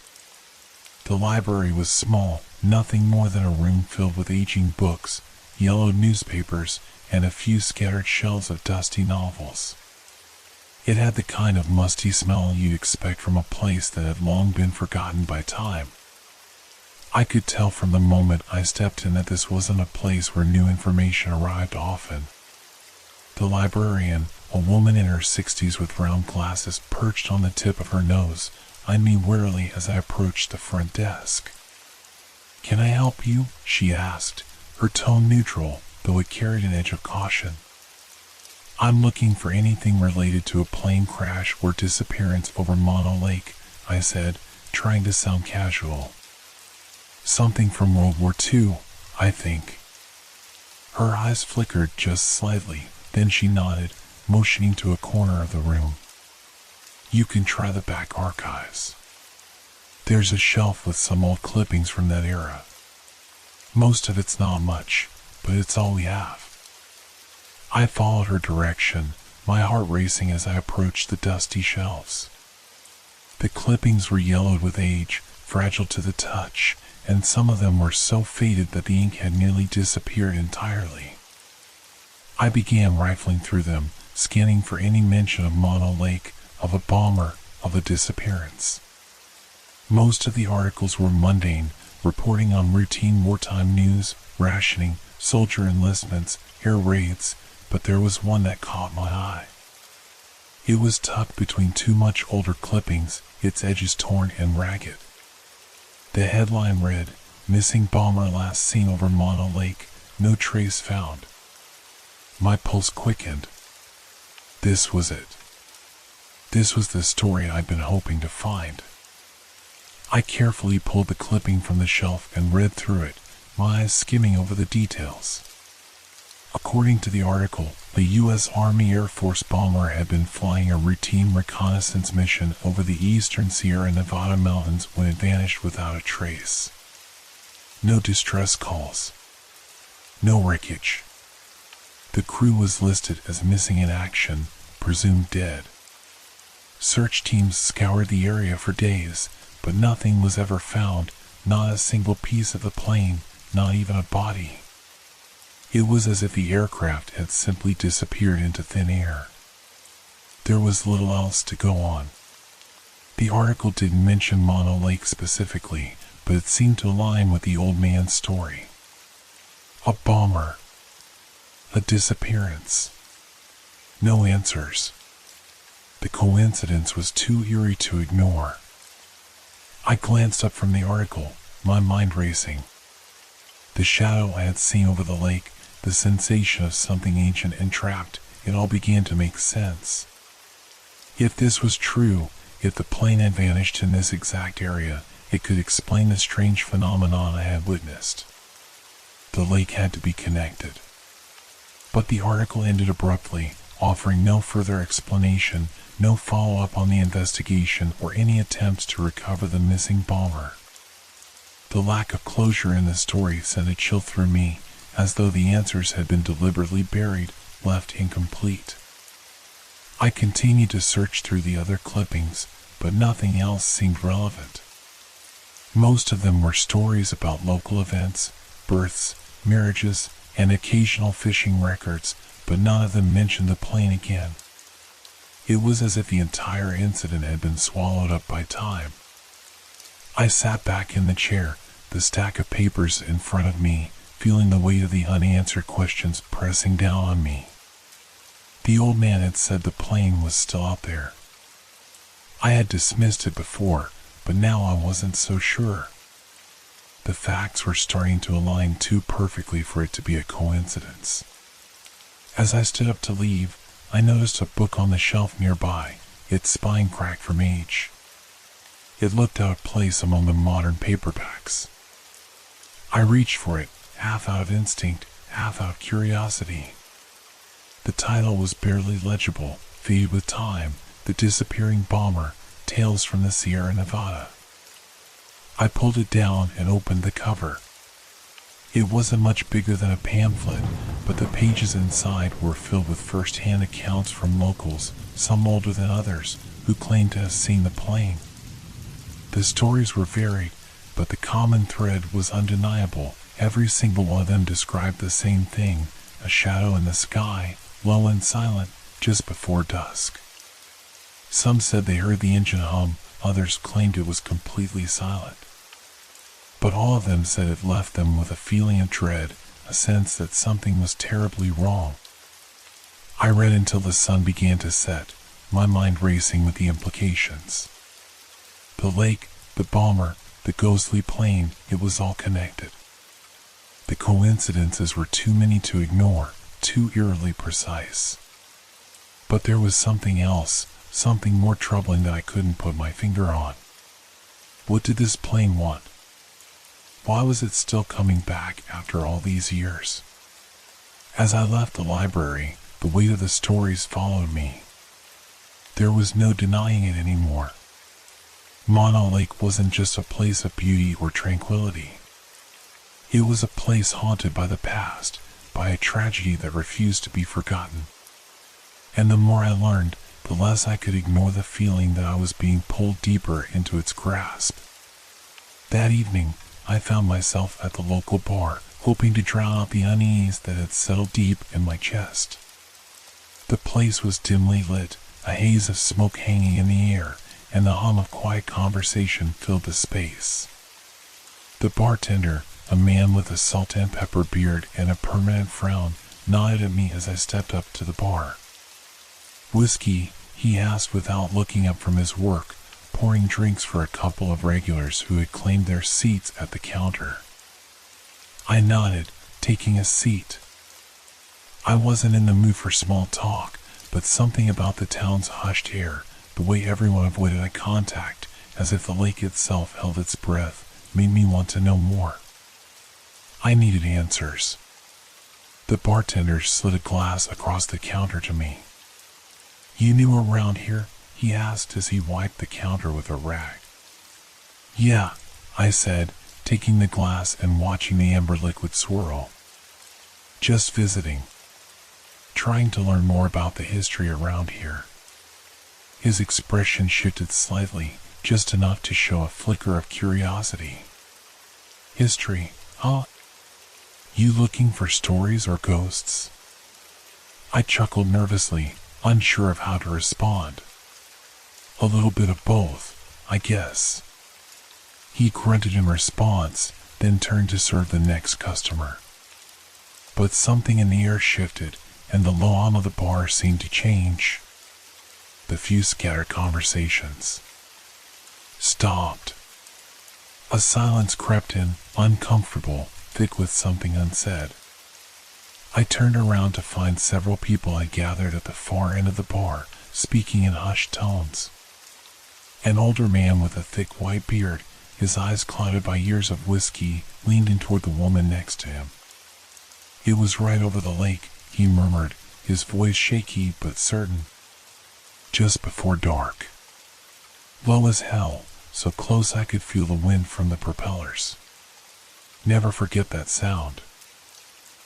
The library was small, nothing more than a room filled with aging books, yellowed newspapers, and a few scattered shelves of dusty novels. It had the kind of musty smell you'd expect from a place that had long been forgotten by time. I could tell from the moment I stepped in that this wasn't a place where new information arrived often. The librarian, a woman in her 60s with round glasses perched on the tip of her nose, eyed me warily as I approached the front desk. "Can I help you?" she asked, her tone neutral, though it carried an edge of caution. "I'm looking for anything related to a plane crash or disappearance over Mono Lake," I said, trying to sound casual. "Something from World War II, I think." Her eyes flickered just slightly, then she nodded, motioning to a corner of the room. "You can try the back archives. There's a shelf with some old clippings from that era. Most of it's not much, but it's all we have." I followed her direction, my heart racing as I approached the dusty shelves. The clippings were yellowed with age, fragile to the touch, and some of them were so faded that the ink had nearly disappeared entirely. I began rifling through them, scanning for any mention of Mono Lake, of a bomber, of a disappearance. Most of the articles were mundane, reporting on routine wartime news, rationing, soldier enlistments, air raids, but there was one that caught my eye. It was tucked between two much older clippings, its edges torn and ragged. The headline read, "Missing bomber last seen over Mono Lake, no trace found." My pulse quickened. This was it. This was the story I'd been hoping to find. I carefully pulled the clipping from the shelf and read through it, my eyes skimming over the details. According to the article, the U.S. Army Air Force bomber had been flying a routine reconnaissance mission over the eastern Sierra Nevada mountains when it vanished without a trace. No distress calls. No wreckage. The crew was listed as missing in action, presumed dead. Search teams scoured the area for days, but nothing was ever found, not a single piece of the plane, not even a body. It was as if the aircraft had simply disappeared into thin air. There was little else to go on. The article didn't mention Mono Lake specifically, but it seemed to align with the old man's story. A bomber. A disappearance. No answers. The coincidence was too eerie to ignore. I glanced up from the article, my mind racing. The shadow I had seen over the lake, the sensation of something ancient and trapped, it all began to make sense. If this was true, if the plane had vanished in this exact area, it could explain the strange phenomenon I had witnessed. The lake had to be connected. But the article ended abruptly, offering no further explanation, no follow-up on the investigation, or any attempts to recover the missing bomber. The lack of closure in the story sent a chill through me, as though the answers had been deliberately buried, left incomplete. I continued to search through the other clippings, but nothing else seemed relevant. Most of them were stories about local events, births, marriages, and occasional fishing records, but none of them mentioned the plane again. It was as if the entire incident had been swallowed up by time. I sat back in the chair, the stack of papers in front of me, feeling the weight of the unanswered questions pressing down on me. The old man had said the plane was still out there. I had dismissed it before, but now I wasn't so sure. The facts were starting to align too perfectly for it to be a coincidence. As I stood up to leave, I noticed a book on the shelf nearby, its spine cracked from age. It looked out of place among the modern paperbacks. I reached for it, half out of instinct, half out of curiosity. The title was barely legible: Faded with Time, The Disappearing Bomber, Tales from the Sierra Nevada. I pulled it down and opened the cover. It wasn't much bigger than a pamphlet, but the pages inside were filled with first-hand accounts from locals, some older than others, who claimed to have seen the plane. The stories were varied, but the common thread was undeniable. Every single one of them described the same thing: a shadow in the sky, low and silent, just before dusk. Some said they heard the engine hum, others claimed it was completely silent. But all of them said it left them with a feeling of dread, a sense that something was terribly wrong. I read until the sun began to set, my mind racing with the implications. The lake, the bomber, the ghostly plane, it was all connected. The coincidences were too many to ignore, too eerily precise. But there was something else, something more troubling that I couldn't put my finger on. What did this plane want? Why was it still coming back after all these years? As I left the library, the weight of the stories followed me. There was no denying it anymore. Mono Lake wasn't just a place of beauty or tranquility. It was a place haunted by the past, by a tragedy that refused to be forgotten. And the more I learned, the less I could ignore the feeling that I was being pulled deeper into its grasp. That evening, I found myself at the local bar, hoping to drown out the unease that had settled deep in my chest. The place was dimly lit, a haze of smoke hanging in the air, and the hum of quiet conversation filled the space. The bartender, a man with a salt and pepper beard and a permanent frown, nodded at me as I stepped up to the bar. "Whiskey?" he asked without looking up from his work, pouring drinks for a couple of regulars who had claimed their seats at the counter. I nodded, taking a seat. I wasn't in the mood for small talk, but something about the town's hushed air, the way everyone avoided eye contact, as if the lake itself held its breath, made me want to know more. I needed answers. The bartender slid a glass across the counter to me. "You new around here?" he asked as he wiped the counter with a rag. "Yeah," I said, taking the glass and watching the amber liquid swirl. "Just visiting. Trying to learn more about the history around here." His expression shifted slightly, just enough to show a flicker of curiosity. "History, huh? You looking for stories or ghosts?" I chuckled nervously, unsure of how to respond. "A little bit of both, I guess." He grunted in response, then turned to serve the next customer. But something in the air shifted, and the low hum of the bar seemed to change. The few scattered conversations stopped. A silence crept in, uncomfortable, thick with something unsaid. I turned around to find several people had gathered at the far end of the bar, speaking in hushed tones. An older man with a thick white beard, his eyes clouded by years of whiskey, leaned in toward the woman next to him. It was right over the lake, he murmured, his voice shaky but certain. Just before dark. Low as hell, so close I could feel the wind from the propellers. Never forget that sound.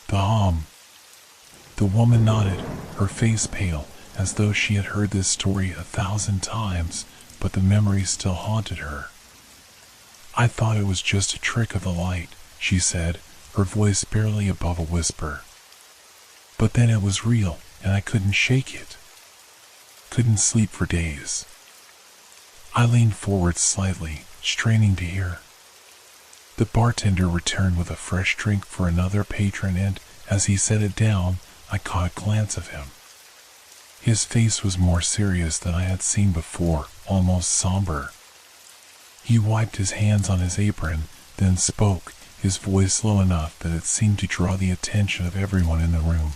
The hum. The woman nodded, her face pale, as though she had heard this story 1,000 times, but the memory still haunted her. I thought it was just a trick of the light, she said, her voice barely above a whisper. But then it was real, and I couldn't shake it. Couldn't sleep for days. I leaned forward slightly, straining to hear. The bartender returned with a fresh drink for another patron, and, as he set it down, I caught a glance of him. His face was more serious than I had seen before, almost somber. He wiped his hands on his apron, then spoke, his voice low enough that it seemed to draw the attention of everyone in the room.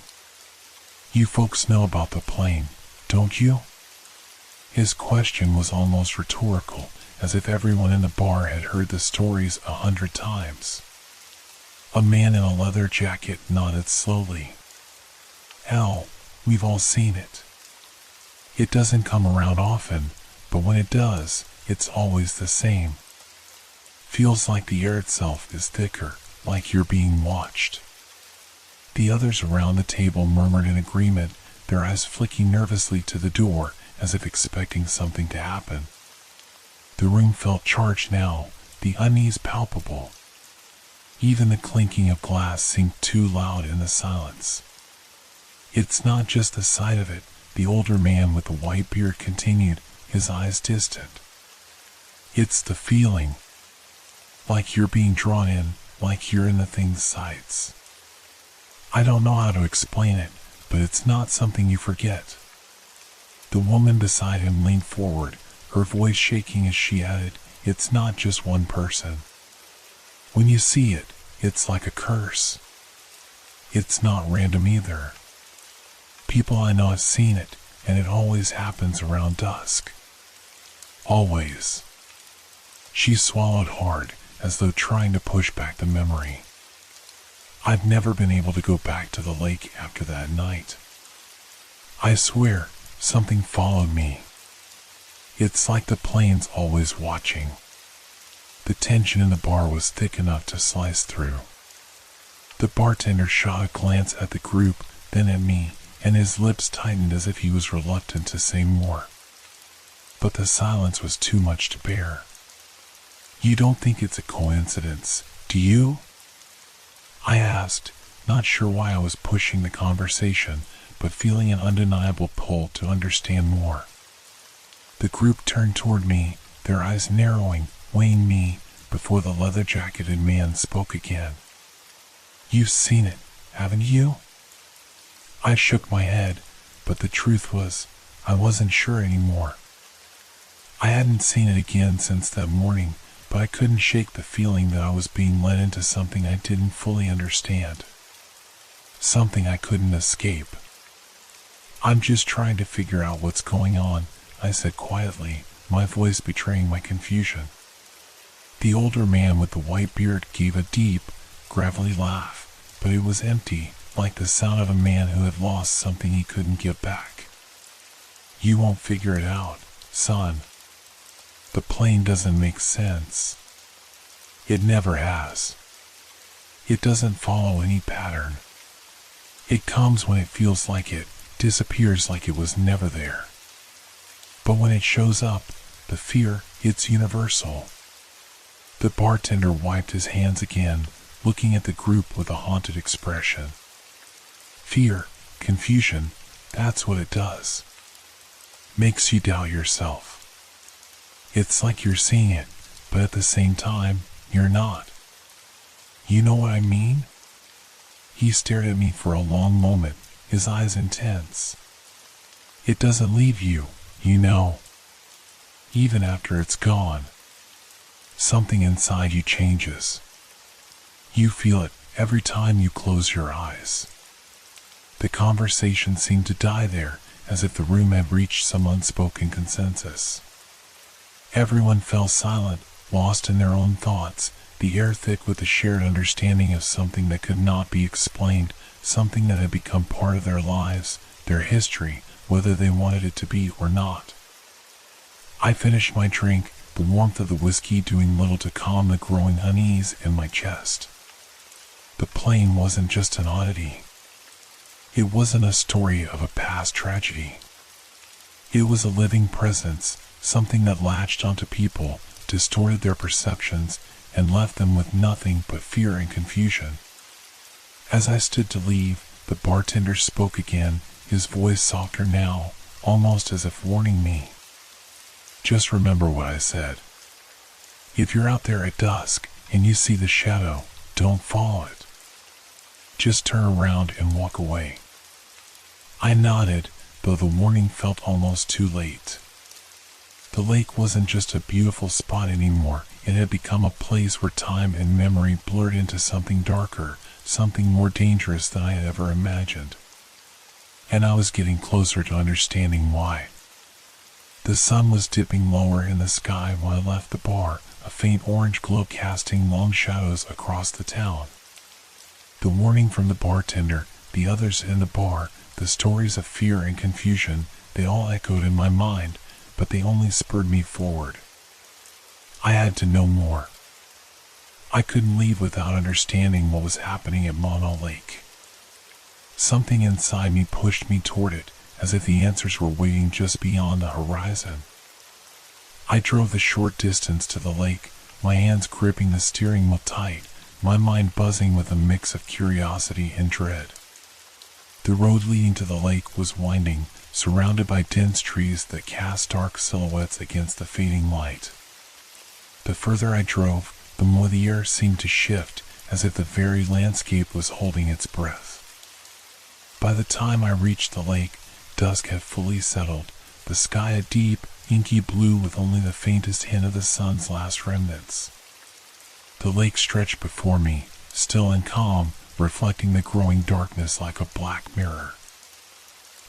You folks know about the plane, don't you? His question was almost rhetorical, as if everyone in the bar had heard the stories 100 times. A man in a leather jacket nodded slowly. Hell, we've all seen it. It doesn't come around often, but when it does, it's always the same. Feels like the air itself is thicker, like you're being watched. The others around the table murmured in agreement, their eyes flicking nervously to the door, as if expecting something to happen. The room felt charged now, the unease palpable. Even the clinking of glass seemed too loud in the silence. It's not just the sight of it, the older man with the white beard continued, his eyes distant. It's the feeling. Like you're being drawn in, like you're in the thing's sights. I don't know how to explain it, but it's not something you forget. The woman beside him leaned forward, her voice shaking as she added, it's not just one person. When you see it, it's like a curse. It's not random either. People I know have seen it, and it always happens around dusk. Always. She swallowed hard, as though trying to push back the memory. I've never been able to go back to the lake after that night. I swear, something followed me. It's like the plane's always watching. The tension in the bar was thick enough to slice through. The bartender shot a glance at the group, then at me, and his lips tightened as if he was reluctant to say more. But the silence was too much to bear. You don't think it's a coincidence, do you? I asked, not sure why I was pushing the conversation, but feeling an undeniable pull to understand more. The group turned toward me, their eyes narrowing, weighing me, before the leather-jacketed man spoke again. You've seen it, haven't you? I shook my head, but the truth was, I wasn't sure anymore. I hadn't seen it again since that morning, but I couldn't shake the feeling that I was being led into something I didn't fully understand. Something I couldn't escape. I'm just trying to figure out what's going on, I said quietly, my voice betraying my confusion. The older man with the white beard gave a deep, gravelly laugh, but it was empty, like the sound of a man who had lost something he couldn't get back. You won't figure it out, son. The plane doesn't make sense. It never has. It doesn't follow any pattern. It comes when it feels like it, disappears like it was never there. But when it shows up, the fear, it's universal. The bartender wiped his hands again, looking at the group with a haunted expression. Fear, confusion, that's what it does. Makes you doubt yourself. It's like you're seeing it, but at the same time, you're not. You know what I mean? He stared at me for a long moment, his eyes intense. It doesn't leave you, you know. Even after it's gone. Something inside you changes. You feel it every time you close your eyes. The conversation seemed to die there, as if the room had reached some unspoken consensus. Everyone fell silent, lost in their own thoughts, the air thick with the shared understanding of something that could not be explained, something that had become part of their lives, their history, whether they wanted it to be or not. I finished my drink, the warmth of the whiskey doing little to calm the growing unease in my chest. The plane wasn't just an oddity. It wasn't a story of a past tragedy. It was a living presence, something that latched onto people, distorted their perceptions, and left them with nothing but fear and confusion. As I stood to leave, the bartender spoke again, his voice softer now, almost as if warning me. Just remember what I said. If you're out there at dusk and you see the shadow, don't follow it. Just turn around and walk away. I nodded, though the warning felt almost too late. The lake wasn't just a beautiful spot anymore. It had become a place where time and memory blurred into something darker, something more dangerous than I had ever imagined. And I was getting closer to understanding why. The sun was dipping lower in the sky when I left the bar, a faint orange glow casting long shadows across the town. The warning from the bartender, the others in the bar, the stories of fear and confusion, they all echoed in my mind, but they only spurred me forward. I had to know more. I couldn't leave without understanding what was happening at Mono Lake. Something inside me pushed me toward it, as if the answers were waiting just beyond the horizon. I drove the short distance to the lake, my hands gripping the steering wheel tight, my mind buzzing with a mix of curiosity and dread. The road leading to the lake was winding, surrounded by dense trees that cast dark silhouettes against the fading light. The further I drove, the more the air seemed to shift, as if the very landscape was holding its breath. By the time I reached the lake, dusk had fully settled, the sky a deep, inky blue with only the faintest hint of the sun's last remnants. The lake stretched before me, still and calm, reflecting the growing darkness like a black mirror.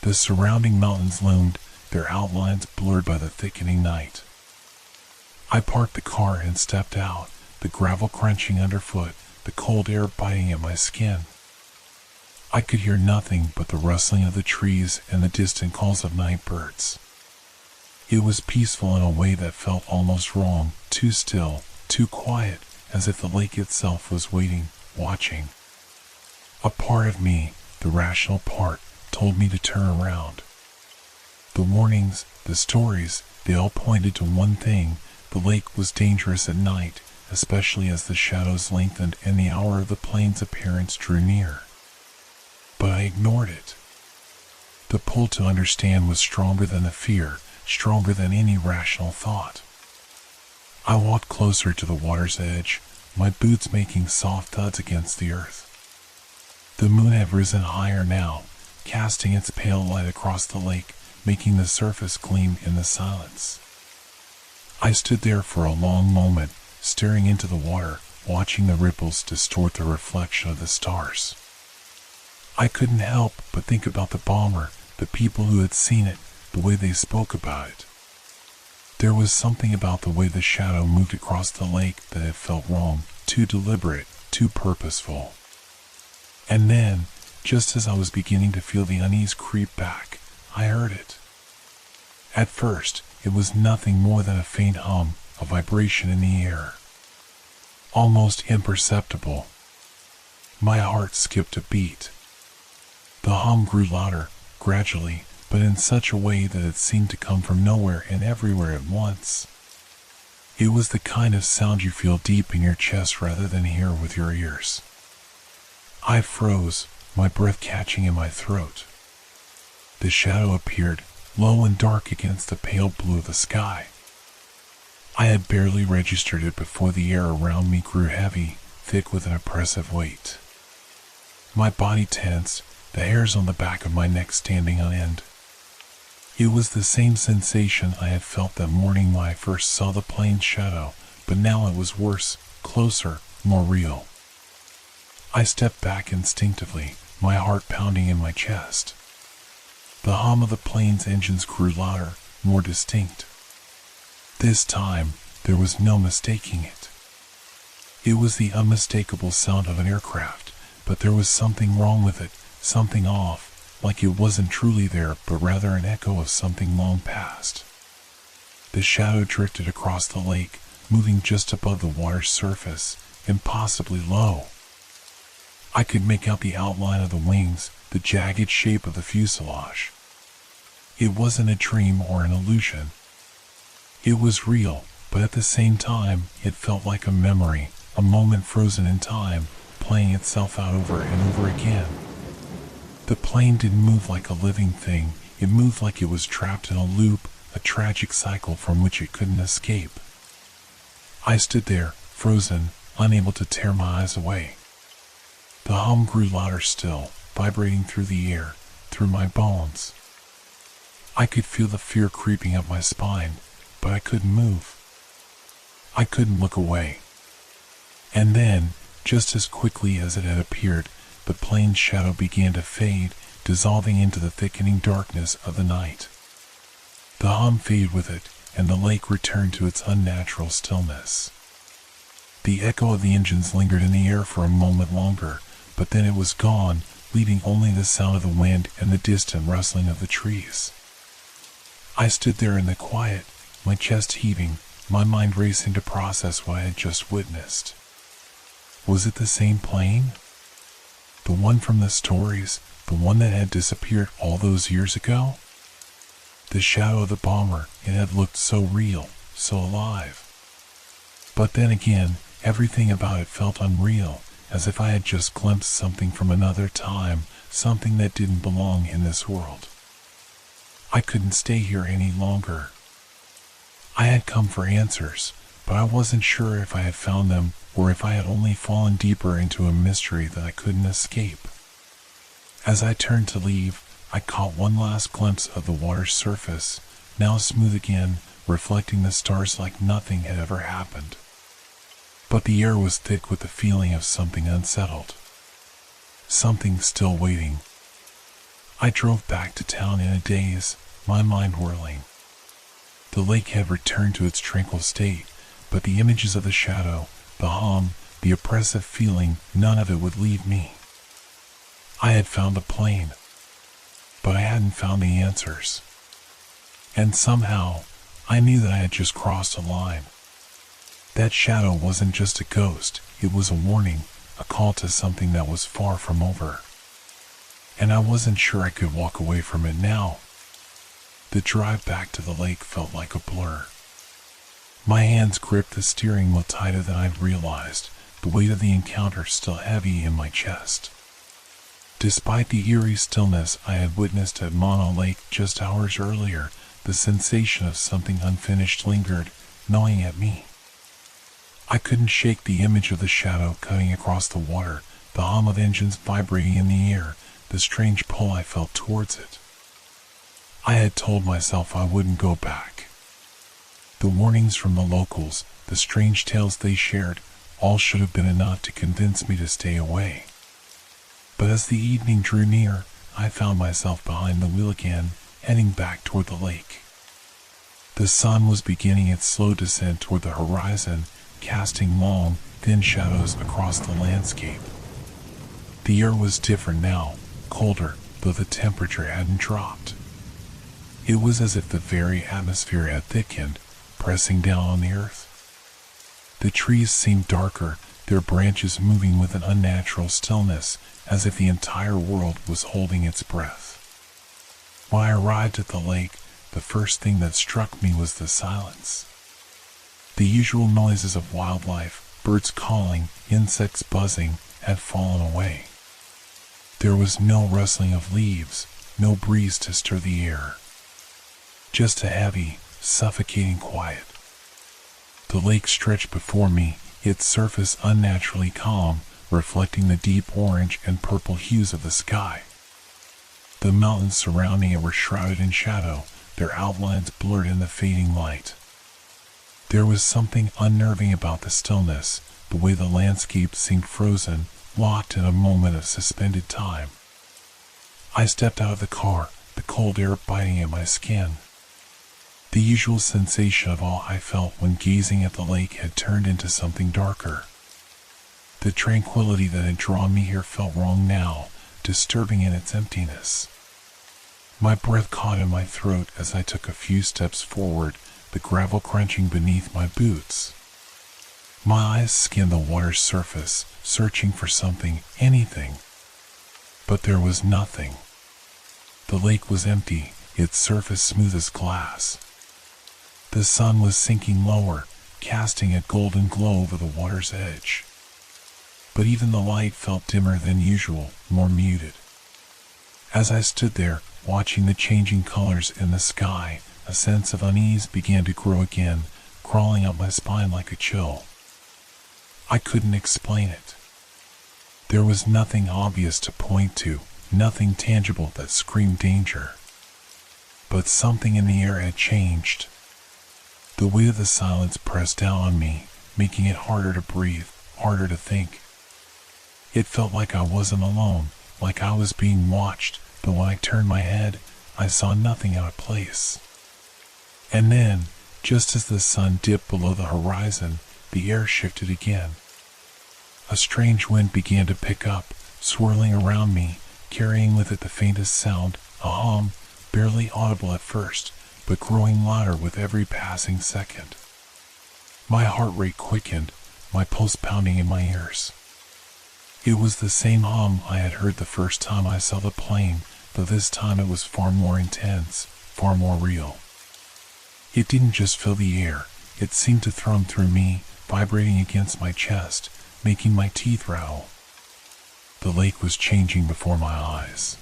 The surrounding mountains loomed, their outlines blurred by the thickening night. I parked the car and stepped out, the gravel crunching underfoot, the cold air biting at my skin. I could hear nothing but the rustling of the trees and the distant calls of night birds. It was peaceful in a way that felt almost wrong, too still, too quiet, as if the lake itself was waiting, watching. A part of me, the rational part, told me to turn around. The warnings, the stories, they all pointed to one thing: the lake was dangerous at night, especially as the shadows lengthened and the hour of the plane's appearance drew near. But I ignored it. The pull to understand was stronger than the fear, stronger than any rational thought. I walked closer to the water's edge, my boots making soft thuds against the earth. The moon had risen higher now, casting its pale light across the lake, making the surface gleam in the silence. I stood there for a long moment, staring into the water, watching the ripples distort the reflection of the stars. I couldn't help but think about the bomber, the people who had seen it, the way they spoke about it. There was something about the way the shadow moved across the lake that had felt wrong, too deliberate, too purposeful. And then, just as I was beginning to feel the unease creep back, I heard it. At first, it was nothing more than a faint hum, a vibration in the air. Almost imperceptible. My heart skipped a beat. The hum grew louder, gradually, but in such a way that it seemed to come from nowhere and everywhere at once. It was the kind of sound you feel deep in your chest rather than hear with your ears. I froze, my breath catching in my throat. The shadow appeared, low and dark against the pale blue of the sky. I had barely registered it before the air around me grew heavy, thick with an oppressive weight. My body tensed, the hairs on the back of my neck standing on end. It was the same sensation I had felt that morning when I first saw the plane's shadow, but now it was worse, closer, more real. I stepped back instinctively, my heart pounding in my chest. The hum of the plane's engines grew louder, more distinct. This time, there was no mistaking it. It was the unmistakable sound of an aircraft, but there was something wrong with it, something off, like it wasn't truly there but rather an echo of something long past. The shadow drifted across the lake, moving just above the water's surface, impossibly low. I could make out the outline of the wings, the jagged shape of the fuselage. It wasn't a dream or an illusion. It was real, but at the same time, it felt like a memory, a moment frozen in time, playing itself out over and over again. The plane didn't move like a living thing, it moved like it was trapped in a loop, a tragic cycle from which it couldn't escape. I stood there, frozen, unable to tear my eyes away. The hum grew louder still, vibrating through the air, through my bones. I could feel the fear creeping up my spine, but I couldn't move. I couldn't look away. And then, just as quickly as it had appeared, the plane's shadow began to fade, dissolving into the thickening darkness of the night. The hum faded with it, and the lake returned to its unnatural stillness. The echo of the engines lingered in the air for a moment longer, but then it was gone, leaving only the sound of the wind and the distant rustling of the trees. I stood there in the quiet, my chest heaving, my mind racing to process what I had just witnessed. Was it the same plane? The one from the stories, the one that had disappeared all those years ago? The shadow of the bomber, it had looked so real, so alive. But then again, everything about it felt unreal, as if I had just glimpsed something from another time, something that didn't belong in this world. I couldn't stay here any longer. I had come for answers, but I wasn't sure if I had found them or if I had only fallen deeper into a mystery that I couldn't escape. As I turned to leave, I caught one last glimpse of the water's surface, now smooth again, reflecting the stars like nothing had ever happened. But the air was thick with the feeling of something unsettled. Something still waiting. I drove back to town in a daze, my mind whirling. The lake had returned to its tranquil state, but the images of the shadow, the hum, the oppressive feeling, none of it would leave me. I had found the plane, but I hadn't found the answers. And somehow, I knew that I had just crossed a line. That shadow wasn't just a ghost, it was a warning, a call to something that was far from over. And I wasn't sure I could walk away from it now. The drive back to the lake felt like a blur. My hands gripped the steering wheel tighter than I'd realized, the weight of the encounter still heavy in my chest. Despite the eerie stillness I had witnessed at Mono Lake just hours earlier, the sensation of something unfinished lingered, gnawing at me. I couldn't shake the image of the shadow cutting across the water, the hum of engines vibrating in the air, the strange pull I felt towards it. I had told myself I wouldn't go back. The warnings from the locals, the strange tales they shared, all should have been enough to convince me to stay away. But as the evening drew near, I found myself behind the wheel again, heading back toward the lake. The sun was beginning its slow descent toward the horizon, casting long, thin shadows across the landscape. The air was different now, colder, though the temperature hadn't dropped. It was as if the very atmosphere had thickened, pressing down on the earth. The trees seemed darker, their branches moving with an unnatural stillness, as if the entire world was holding its breath. When I arrived at the lake, the first thing that struck me was the silence. The usual noises of wildlife, birds calling, insects buzzing, had fallen away. There was no rustling of leaves, no breeze to stir the air. Just a heavy, suffocating quiet. The lake stretched before me, its surface unnaturally calm, reflecting the deep orange and purple hues of the sky. The mountains surrounding it were shrouded in shadow, their outlines blurred in the fading light. There was something unnerving about the stillness, the way the landscape seemed frozen, locked in a moment of suspended time. I stepped out of the car, the cold air biting at my skin. The usual sensation of awe I felt when gazing at the lake had turned into something darker. The tranquility that had drawn me here felt wrong now, disturbing in its emptiness. My breath caught in my throat as I took a few steps forward, the gravel crunching beneath my boots. My eyes scanned the water's surface, searching for something, anything. But there was nothing. The lake was empty, its surface smooth as glass. The sun was sinking lower, casting a golden glow over the water's edge. But even the light felt dimmer than usual, more muted. As I stood there, watching the changing colors in the sky, a sense of unease began to grow again, crawling up my spine like a chill. I couldn't explain it. There was nothing obvious to point to, nothing tangible that screamed danger. But something in the air had changed. The weight of the silence pressed down on me, making it harder to breathe, harder to think. It felt like I wasn't alone, like I was being watched, but when I turned my head, I saw nothing out of place. And then, just as the sun dipped below the horizon, the air shifted again. A strange wind began to pick up, swirling around me, carrying with it the faintest sound, a hum, barely audible at first, but growing louder with every passing second. My heart rate quickened, my pulse pounding in my ears. It was the same hum I had heard the first time I saw the plane, though this time it was far more intense, far more real. It didn't just fill the air, it seemed to thrum through me, vibrating against my chest, making my teeth rattle. The lake was changing before my eyes.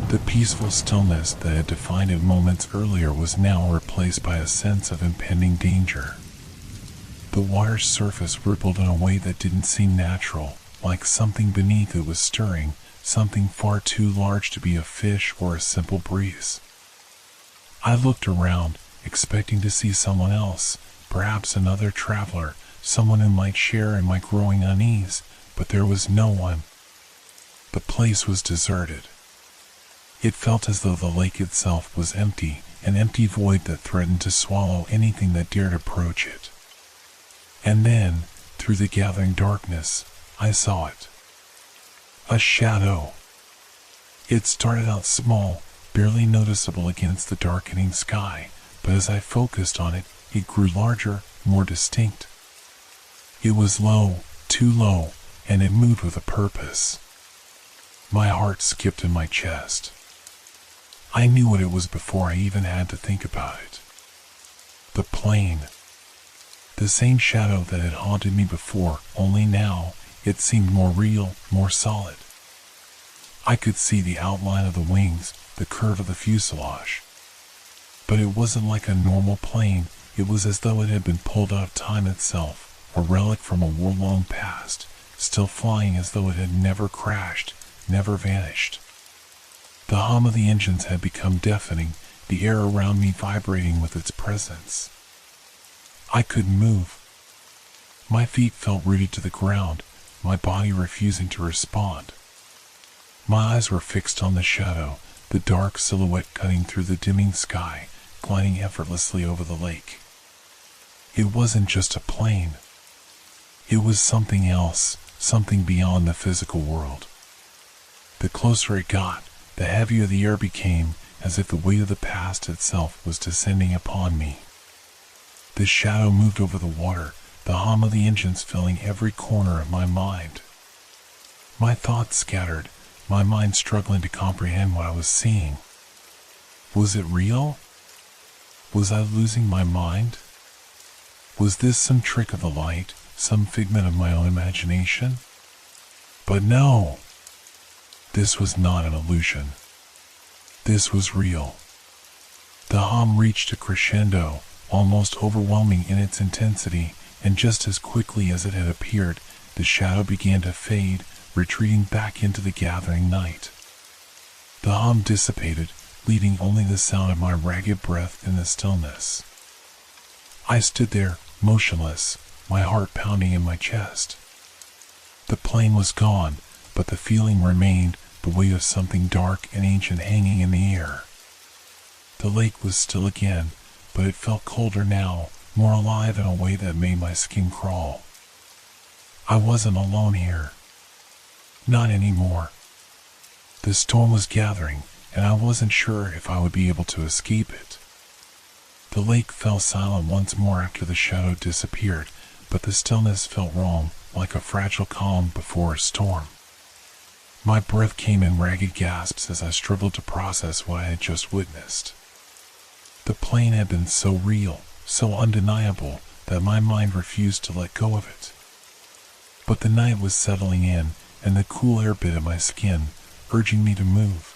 The peaceful stillness that had defined it moments earlier was now replaced by a sense of impending danger. The water's surface rippled in a way that didn't seem natural, like something beneath it was stirring, something far too large to be a fish or a simple breeze. I looked around, expecting to see someone else, perhaps another traveler, someone who might share in my growing unease, but there was no one. The place was deserted. It felt as though the lake itself was empty, an empty void that threatened to swallow anything that dared approach it. And then, through the gathering darkness, I saw it. A shadow. It started out small, barely noticeable against the darkening sky, but as I focused on it, it grew larger, more distinct. It was low, too low, and it moved with a purpose. My heart skipped in my chest. I knew what it was before I even had to think about it. The plane. The same shadow that had haunted me before, only now, it seemed more real, more solid. I could see the outline of the wings, the curve of the fuselage. But it wasn't like a normal plane, it was as though it had been pulled out of time itself, a relic from a world-long past, still flying as though it had never crashed, never vanished. The hum of the engines had become deafening, the air around me vibrating with its presence. I couldn't move. My feet felt rooted to the ground, my body refusing to respond. My eyes were fixed on the shadow, the dark silhouette cutting through the dimming sky, gliding effortlessly over the lake. It wasn't just a plane. It was something else, something beyond the physical world. The closer it got, the heavier the air became, as if the weight of the past itself was descending upon me. The shadow moved over the water, the hum of the engines filling every corner of my mind. My thoughts scattered, my mind struggling to comprehend what I was seeing. Was it real? Was I losing my mind? Was this some trick of the light, some figment of my own imagination? But no! This was not an illusion. This was real. The hum reached a crescendo, almost overwhelming in its intensity, and just as quickly as it had appeared, the shadow began to fade, retreating back into the gathering night. The hum dissipated, leaving only the sound of my ragged breath in the stillness. I stood there, motionless, my heart pounding in my chest. The plane was gone, but the feeling remained, the weight of something dark and ancient hanging in the air. The lake was still again, but it felt colder now, more alive in a way that made my skin crawl. I wasn't alone here. Not anymore. The storm was gathering, and I wasn't sure if I would be able to escape it. The lake fell silent once more after the shadow disappeared, but the stillness felt wrong, like a fragile calm before a storm. My breath came in ragged gasps as I struggled to process what I had just witnessed. The plane had been so real, so undeniable, that my mind refused to let go of it. But the night was settling in, and the cool air bit at my skin, urging me to move.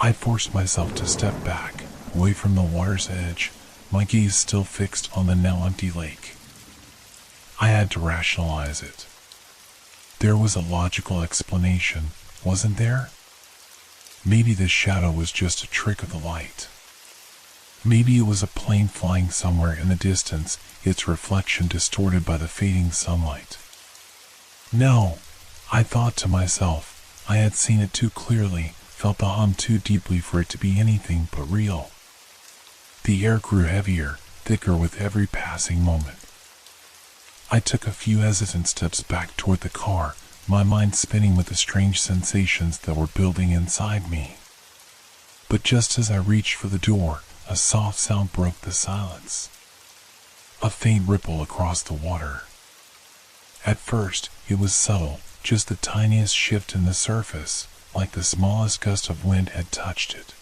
I forced myself to step back, away from the water's edge, my gaze still fixed on the now empty lake. I had to rationalize it. There was a logical explanation, wasn't there? Maybe the shadow was just a trick of the light. Maybe it was a plane flying somewhere in the distance, its reflection distorted by the fading sunlight. No, I thought to myself, I had seen it too clearly, felt the hum too deeply for it to be anything but real. The air grew heavier, thicker with every passing moment. I took a few hesitant steps back toward the car, my mind spinning with the strange sensations that were building inside me. But just as I reached for the door, a soft sound broke the silence. A faint ripple across the water. At first, it was subtle, just the tiniest shift in the surface, like the smallest gust of wind had touched it.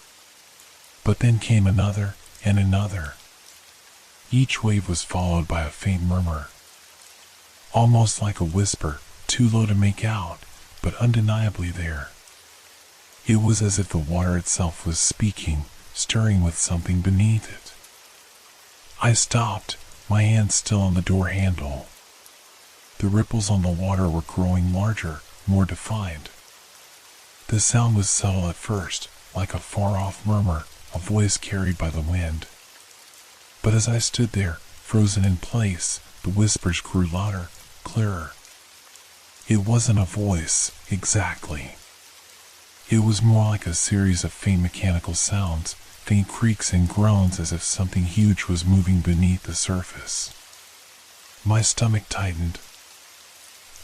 But then came another and another. Each wave was followed by a faint murmur. Almost like a whisper, too low to make out, but undeniably there. It was as if the water itself was speaking, stirring with something beneath it. I stopped, my hand still on the door handle. The ripples on the water were growing larger, more defined. The sound was subtle at first, like a far-off murmur, a voice carried by the wind. But as I stood there, frozen in place, the whispers grew louder, clearer. It wasn't a voice, exactly. It was more like a series of faint mechanical sounds, faint creaks and groans as if something huge was moving beneath the surface. My stomach tightened.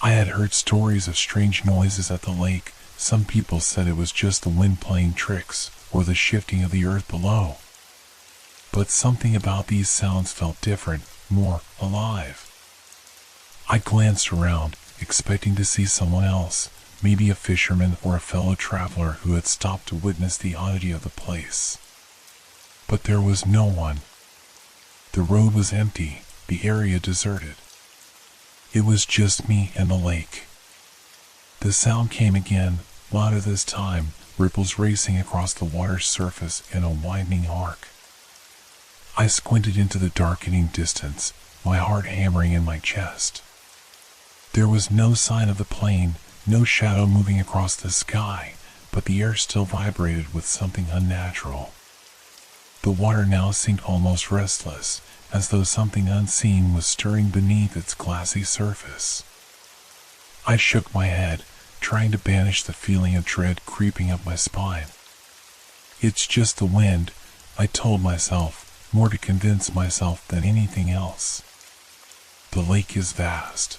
I had heard stories of strange noises at the lake. Some people said it was just the wind playing tricks, or the shifting of the earth below. But something about these sounds felt different, more alive. I glanced around, expecting to see someone else, maybe a fisherman or a fellow traveler who had stopped to witness the oddity of the place. But there was no one. The road was empty, the area deserted. It was just me and the lake. The sound came again, louder this time, ripples racing across the water's surface in a widening arc. I squinted into the darkening distance, my heart hammering in my chest. There was no sign of the plane, no shadow moving across the sky, but the air still vibrated with something unnatural. The water now seemed almost restless, as though something unseen was stirring beneath its glassy surface. I shook my head, trying to banish the feeling of dread creeping up my spine. It's just the wind, I told myself, more to convince myself than anything else. The lake is vast.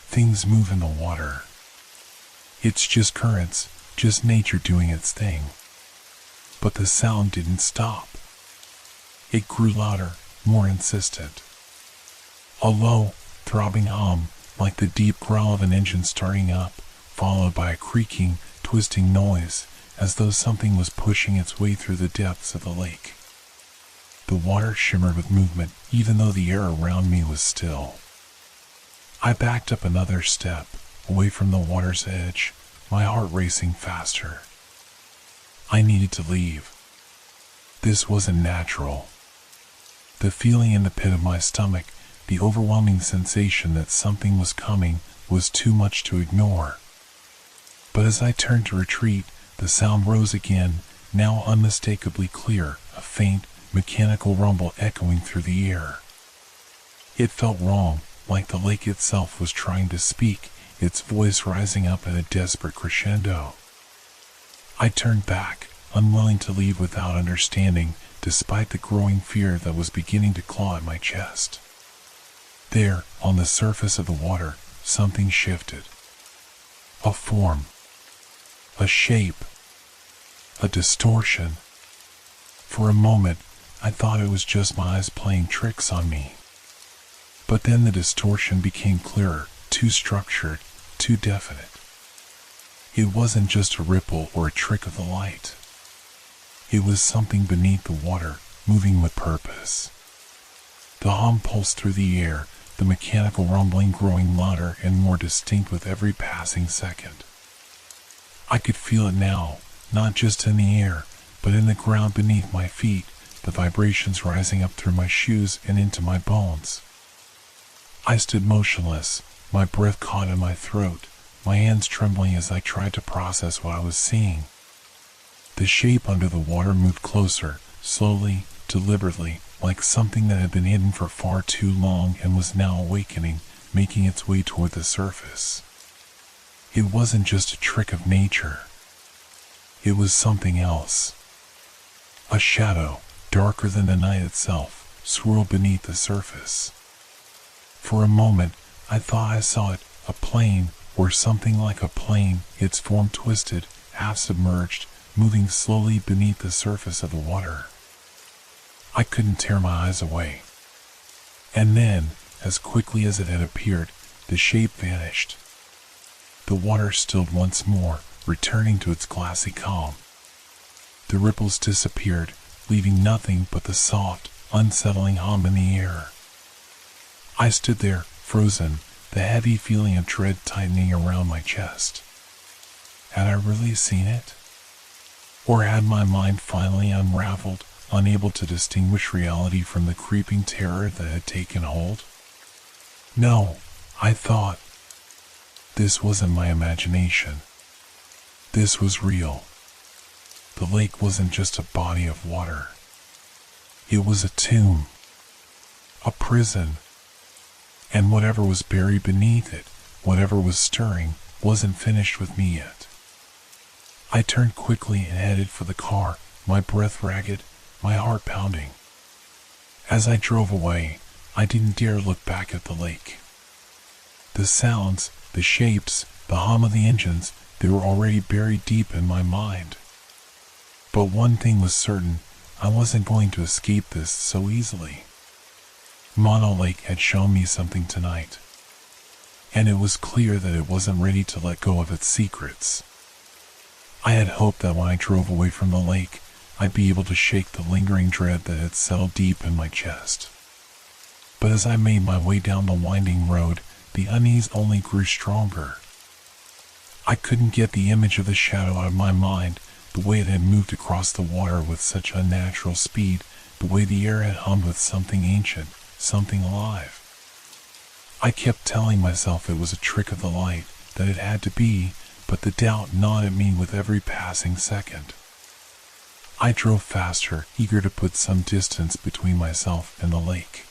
Things move in the water. It's just currents, just nature doing its thing. But the sound didn't stop. It grew louder, more insistent. A low, throbbing hum, like the deep growl of an engine starting up, followed by a creaking, twisting noise, as though something was pushing its way through the depths of the lake. The water shimmered with movement, even though the air around me was still. I backed up another step, away from the water's edge, my heart racing faster. I needed to leave. This wasn't natural. The feeling in the pit of my stomach, the overwhelming sensation that something was coming, was too much to ignore. But as I turned to retreat, the sound rose again, now unmistakably clear, a faint, mechanical rumble echoing through the air. It felt wrong, like the lake itself was trying to speak, its voice rising up in a desperate crescendo. I turned back, unwilling to leave without understanding, despite the growing fear that was beginning to claw at my chest. There, on the surface of the water, something shifted. A form. A shape. A distortion. For a moment, I thought it was just my eyes playing tricks on me. But then the distortion became clearer, too structured, too definite. It wasn't just a ripple or a trick of the light. It was something beneath the water, moving with purpose. The hum pulsed through the air, the mechanical rumbling growing louder and more distinct with every passing second. I could feel it now, not just in the air, but in the ground beneath my feet, the vibrations rising up through my shoes and into my bones. I stood motionless, my breath caught in my throat, my hands trembling as I tried to process what I was seeing. The shape under the water moved closer, slowly, deliberately, like something that had been hidden for far too long and was now awakening, making its way toward the surface. It wasn't just a trick of nature. It was something else. A shadow, darker than the night itself, swirled beneath the surface. For a moment, I thought I saw it, a plane, or something like a plane, its form twisted, half submerged, moving slowly beneath the surface of the water. I couldn't tear my eyes away. And then, as quickly as it had appeared, the shape vanished. The water stilled once more, returning to its glassy calm. The ripples disappeared, leaving nothing but the soft, unsettling hum in the air. I stood there, frozen, the heavy feeling of dread tightening around my chest. Had I really seen it? Or had my mind finally unraveled, unable to distinguish reality from the creeping terror that had taken hold? No, I thought. This wasn't my imagination. This was real. The lake wasn't just a body of water. It was a tomb. A prison. And whatever was buried beneath it, whatever was stirring, wasn't finished with me yet. I turned quickly and headed for the car, my breath ragged, my heart pounding. As I drove away, I didn't dare look back at the lake. The sounds, the shapes, the hum of the engines, they were already buried deep in my mind. But one thing was certain, I wasn't going to escape this so easily. Mono Lake had shown me something tonight, and it was clear that it wasn't ready to let go of its secrets. I had hoped that when I drove away from the lake, I'd be able to shake the lingering dread that had settled deep in my chest. But as I made my way down the winding road, the unease only grew stronger. I couldn't get the image of the shadow out of my mind, the way it had moved across the water with such unnatural speed, the way the air had hummed with something ancient, something alive. I kept telling myself it was a trick of the light, that it had to be, but the doubt gnawed at me with every passing second. I drove faster, eager to put some distance between myself and the lake.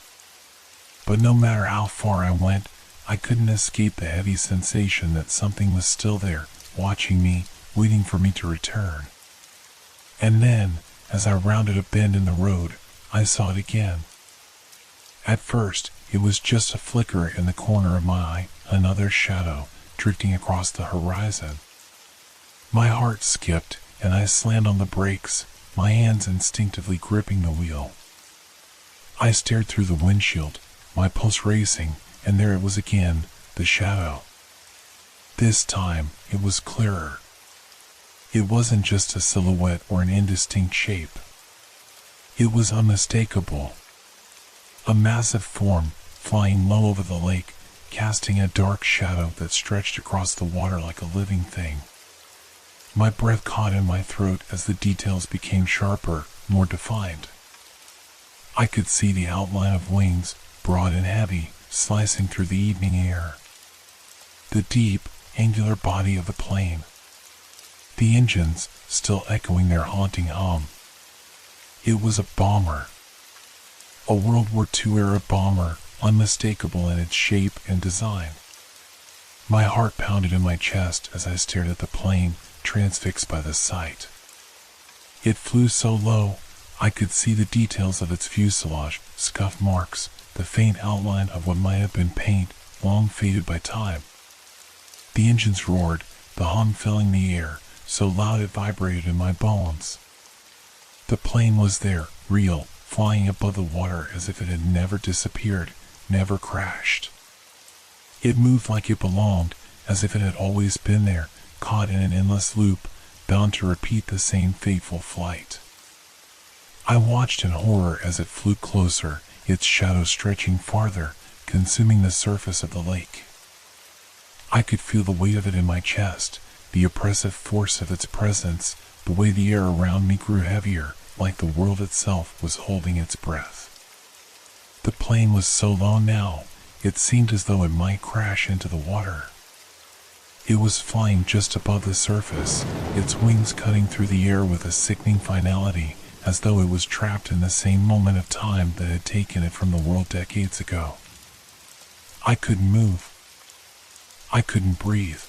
But no matter how far I went, I couldn't escape the heavy sensation that something was still there, watching me, waiting for me to return. And then, as I rounded a bend in the road, I saw it again. At first, it was just a flicker in the corner of my eye, another shadow, drifting across the horizon. My heart skipped, and I slammed on the brakes, my hands instinctively gripping the wheel. I stared through the windshield, my pulse racing, and there it was again, the shadow. This time, it was clearer. It wasn't just a silhouette or an indistinct shape. It was unmistakable. A massive form, flying low over the lake, casting a dark shadow that stretched across the water like a living thing. My breath caught in my throat as the details became sharper, more defined. I could see the outline of wings, broad and heavy, slicing through the evening air. The deep, angular body of the plane. The engines, still echoing their haunting hum. It was a bomber. A World War II-era bomber, unmistakable in its shape and design. My heart pounded in my chest as I stared at the plane, transfixed by the sight. It flew so low, I could see the details of its fuselage, scuff marks, the faint outline of what might have been paint, long faded by time. The engines roared, the hum filling the air, so loud it vibrated in my bones. The plane was there, real, flying above the water as if it had never disappeared, never crashed. It moved like it belonged, as if it had always been there, caught in an endless loop, bound to repeat the same fateful flight. I watched in horror as it flew closer, its shadow stretching farther, consuming the surface of the lake. I could feel the weight of it in my chest, the oppressive force of its presence, the way the air around me grew heavier, like the world itself was holding its breath. The plane was so low now, it seemed as though it might crash into the water. It was flying just above the surface, its wings cutting through the air with a sickening finality, as though it was trapped in the same moment of time that had taken it from the world decades ago. I couldn't move. I couldn't breathe.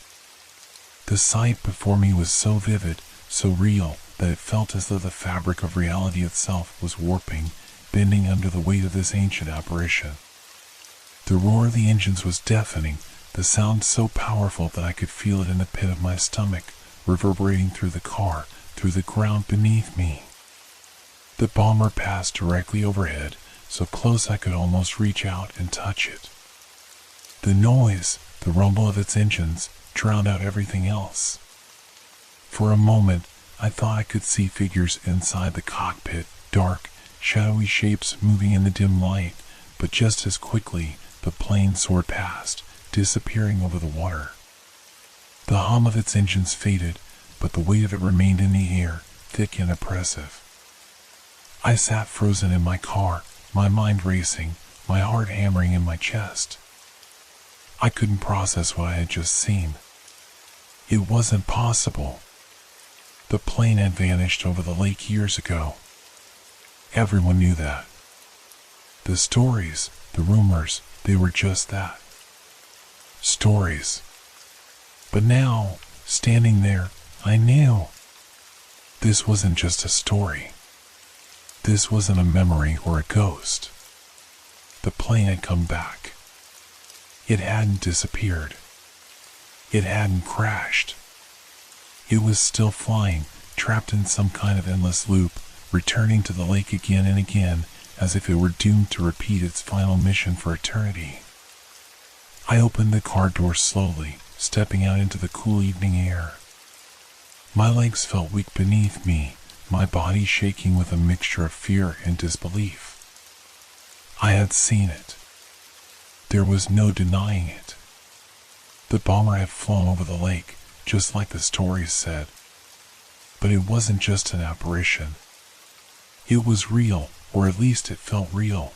The sight before me was so vivid, so real, that it felt as though the fabric of reality itself was warping, bending under the weight of this ancient apparition. The roar of the engines was deafening, the sound so powerful that I could feel it in the pit of my stomach, reverberating through the car, through the ground beneath me. The bomber passed directly overhead, so close I could almost reach out and touch it. The noise, the rumble of its engines, drowned out everything else. For a moment, I thought I could see figures inside the cockpit, dark, shadowy shapes moving in the dim light, but just as quickly, the plane soared past, disappearing over the water. The hum of its engines faded, but the weight of it remained in the air, thick and oppressive. I sat frozen in my car, my mind racing, my heart hammering in my chest. I couldn't process what I had just seen. It wasn't possible. The plane had vanished over the lake years ago. Everyone knew that. The stories, the rumors, they were just that. Stories. But now, standing there, I knew. This wasn't just a story. This wasn't a memory or a ghost. The plane had come back. It hadn't disappeared. It hadn't crashed. It was still flying, trapped in some kind of endless loop, returning to the lake again and again, as if it were doomed to repeat its final mission for eternity. I opened the car door slowly, stepping out into the cool evening air. My legs felt weak beneath me, my body shaking with a mixture of fear and disbelief. I had seen it. There was no denying it. The bomber had flown over the lake, just like the stories said. But it wasn't just an apparition. It was real, or at least it felt real.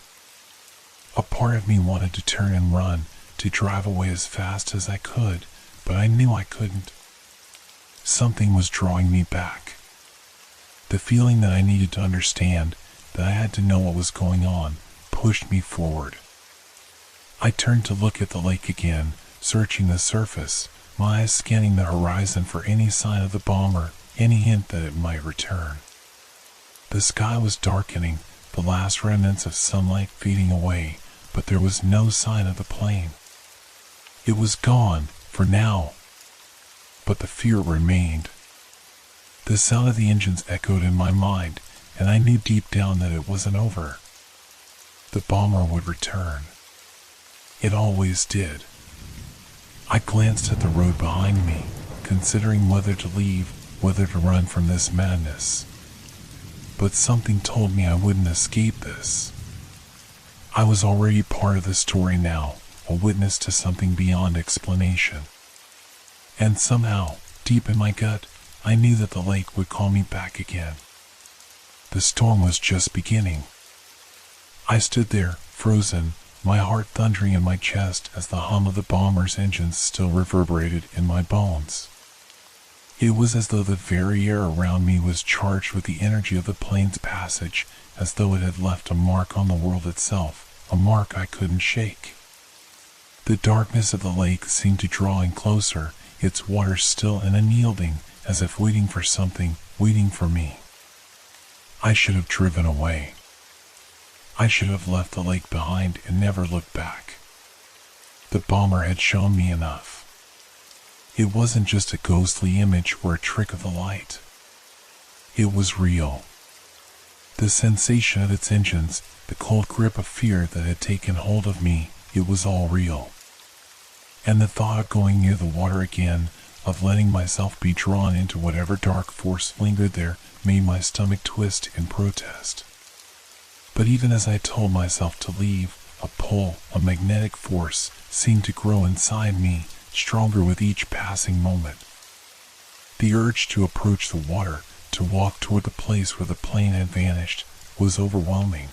A part of me wanted to turn and run, to drive away as fast as I could, but I knew I couldn't. Something was drawing me back. The feeling that I needed to understand, that I had to know what was going on, pushed me forward. I turned to look at the lake again, searching the surface, my eyes scanning the horizon for any sign of the bomber, any hint that it might return. The sky was darkening, the last remnants of sunlight fading away, but there was no sign of the plane. It was gone, for now. But the fear remained. The sound of the engines echoed in my mind, and I knew deep down that it wasn't over. The bomber would return. It always did. I glanced at the road behind me, considering whether to leave, whether to run from this madness. But something told me I wouldn't escape this. I was already part of the story now, a witness to something beyond explanation. And somehow, deep in my gut, I knew that the lake would call me back again. The storm was just beginning. I stood there, frozen, my heart thundering in my chest as the hum of the bomber's engines still reverberated in my bones. It was as though the very air around me was charged with the energy of the plane's passage, as though it had left a mark on the world itself, a mark I couldn't shake. The darkness of the lake seemed to draw in closer, its waters still and unyielding, as if waiting for something, waiting for me. I should have driven away. I should have left the lake behind and never looked back. The bomber had shown me enough. It wasn't just a ghostly image or a trick of the light. It was real. The sensation of its engines, the cold grip of fear that had taken hold of me, it was all real. And the thought of going near the water again, of letting myself be drawn into whatever dark force lingered there, made my stomach twist in protest. But even as I told myself to leave, a pull, a magnetic force, seemed to grow inside me, stronger with each passing moment. The urge to approach the water, to walk toward the place where the plane had vanished, was overwhelming.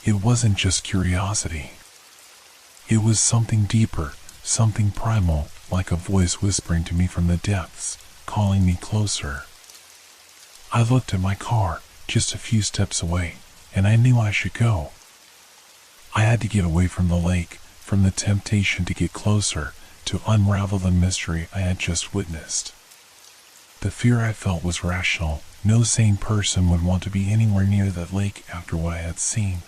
It wasn't just curiosity. It was something deeper, something primal, like a voice whispering to me from the depths, calling me closer. I looked at my car, just a few steps away, and I knew I should go. I had to get away from the lake, from the temptation to get closer, to unravel the mystery I had just witnessed. The fear I felt was rational. No sane person would want to be anywhere near that lake after what I had seen.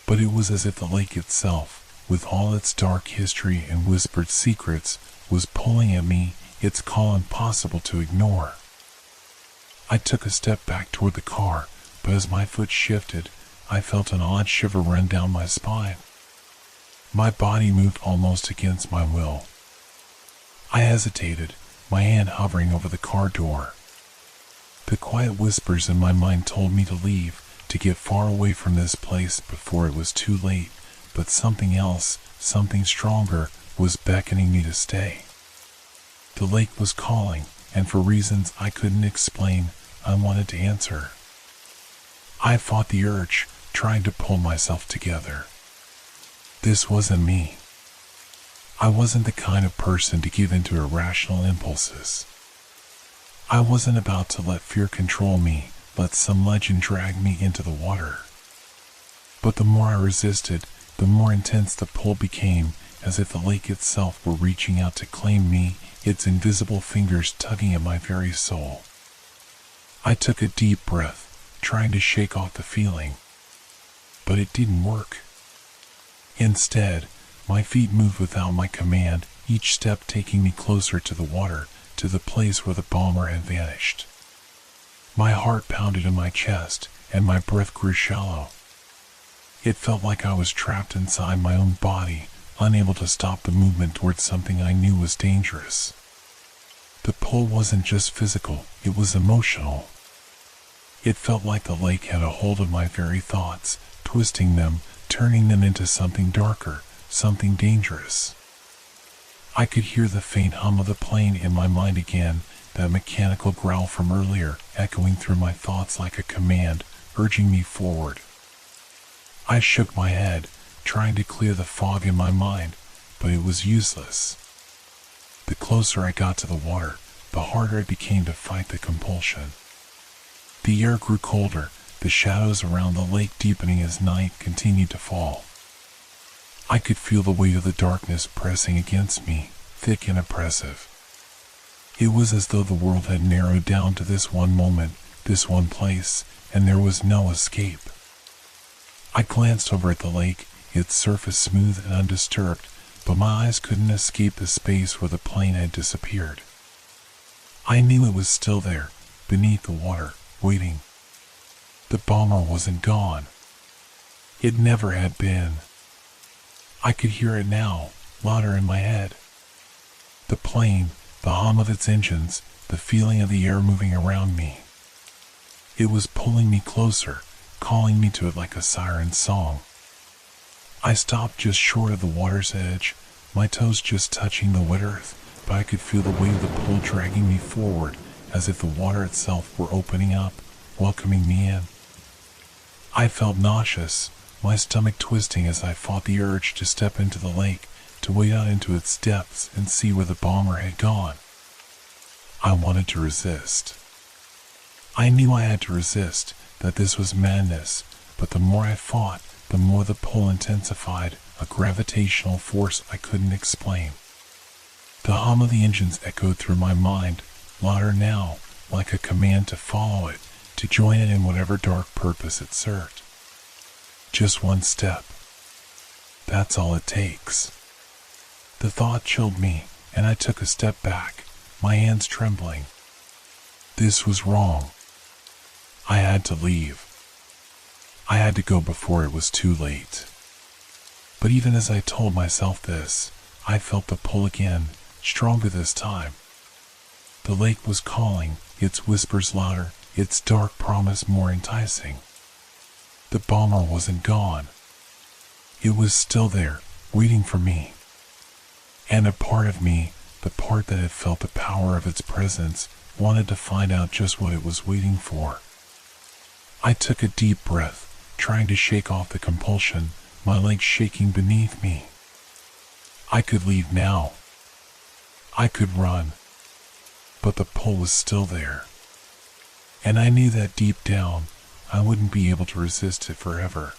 But it was as if the lake itself, with all its dark history and whispered secrets, was pulling at me, its call impossible to ignore. I took a step back toward the car, but as my foot shifted, I felt an odd shiver run down my spine. My body moved almost against my will. I hesitated, my hand hovering over the car door. The quiet whispers in my mind told me to leave, to get far away from this place before it was too late, but something else, something stronger, was beckoning me to stay. The lake was calling, and for reasons I couldn't explain, I wanted to answer. I fought the urge, trying to pull myself together. This wasn't me. I wasn't the kind of person to give in to irrational impulses. I wasn't about to let fear control me, let some legend drag me into the water. But the more I resisted, the more intense the pull became, as if the lake itself were reaching out to claim me, its invisible fingers tugging at my very soul. I took a deep breath, trying to shake off the feeling. But it didn't work. Instead, my feet moved without my command, each step taking me closer to the water, to the place where the bomber had vanished. My heart pounded in my chest, and my breath grew shallow. It felt like I was trapped inside my own body, unable to stop the movement towards something I knew was dangerous. The pull wasn't just physical, it was emotional. It felt like the lake had a hold of my very thoughts, twisting them, turning them into something darker, something dangerous. I could hear the faint hum of the plane in my mind again, that mechanical growl from earlier, echoing through my thoughts like a command, urging me forward. I shook my head, trying to clear the fog in my mind, but it was useless. The closer I got to the water, the harder it became to fight the compulsion. The air grew colder, the shadows around the lake deepening as night continued to fall. I could feel the weight of the darkness pressing against me, thick and oppressive. It was as though the world had narrowed down to this one moment, this one place, and there was no escape. I glanced over at the lake, its surface smooth and undisturbed, but my eyes couldn't escape the space where the plane had disappeared. I knew it was still there, beneath the water, waiting. The bomber wasn't gone. It never had been. I could hear it now, louder in my head. The plane, the hum of its engines, the feeling of the air moving around me. It was pulling me closer, calling me to it like a siren's song. I stopped just short of the water's edge, my toes just touching the wet earth, but I could feel the weight of the pull dragging me forward, as if the water itself were opening up, welcoming me in. I felt nauseous, my stomach twisting as I fought the urge to step into the lake, to wade out into its depths and see where the bomber had gone. I wanted to resist. I knew I had to resist, that this was madness, but the more I fought, the more the pull intensified, a gravitational force I couldn't explain. The hum of the engines echoed through my mind, louder now, like a command to follow it, to join it in whatever dark purpose it served. Just one step. That's all it takes. The thought chilled me, and I took a step back, my hands trembling. This was wrong. I had to leave. I had to go before it was too late. But even as I told myself this, I felt the pull again, stronger this time. The lake was calling, its whispers louder, its dark promise more enticing. The bomber wasn't gone. It was still there, waiting for me. And a part of me, the part that had felt the power of its presence, wanted to find out just what it was waiting for. I took a deep breath, trying to shake off the compulsion, my legs shaking beneath me. I could leave now. I could run. But the pull was still there. And I knew that deep down, I wouldn't be able to resist it forever.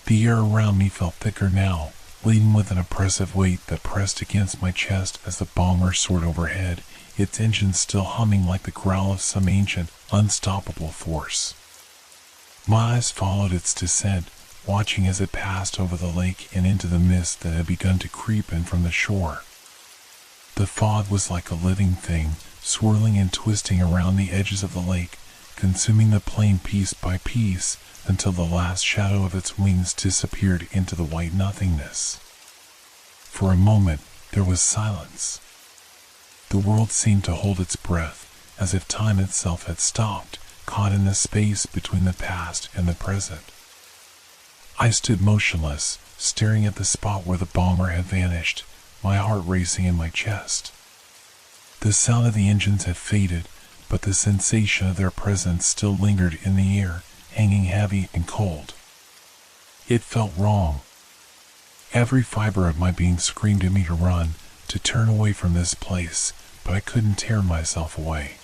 The air around me felt thicker now, laden with an oppressive weight that pressed against my chest as the bomber soared overhead, its engine still humming like the growl of some ancient, unstoppable force. My eyes followed its descent, watching as it passed over the lake and into the mist that had begun to creep in from the shore. The fog was like a living thing, swirling and twisting around the edges of the lake, consuming the plane piece by piece until the last shadow of its wings disappeared into the white nothingness. For a moment, there was silence. The world seemed to hold its breath, as if time itself had stopped, caught in the space between the past and the present. I stood motionless, staring at the spot where the bomber had vanished, my heart racing in my chest. The sound of the engines had faded, but the sensation of their presence still lingered in the air, hanging heavy and cold. It felt wrong. Every fiber of my being screamed at me to run, to turn away from this place, but I couldn't tear myself away.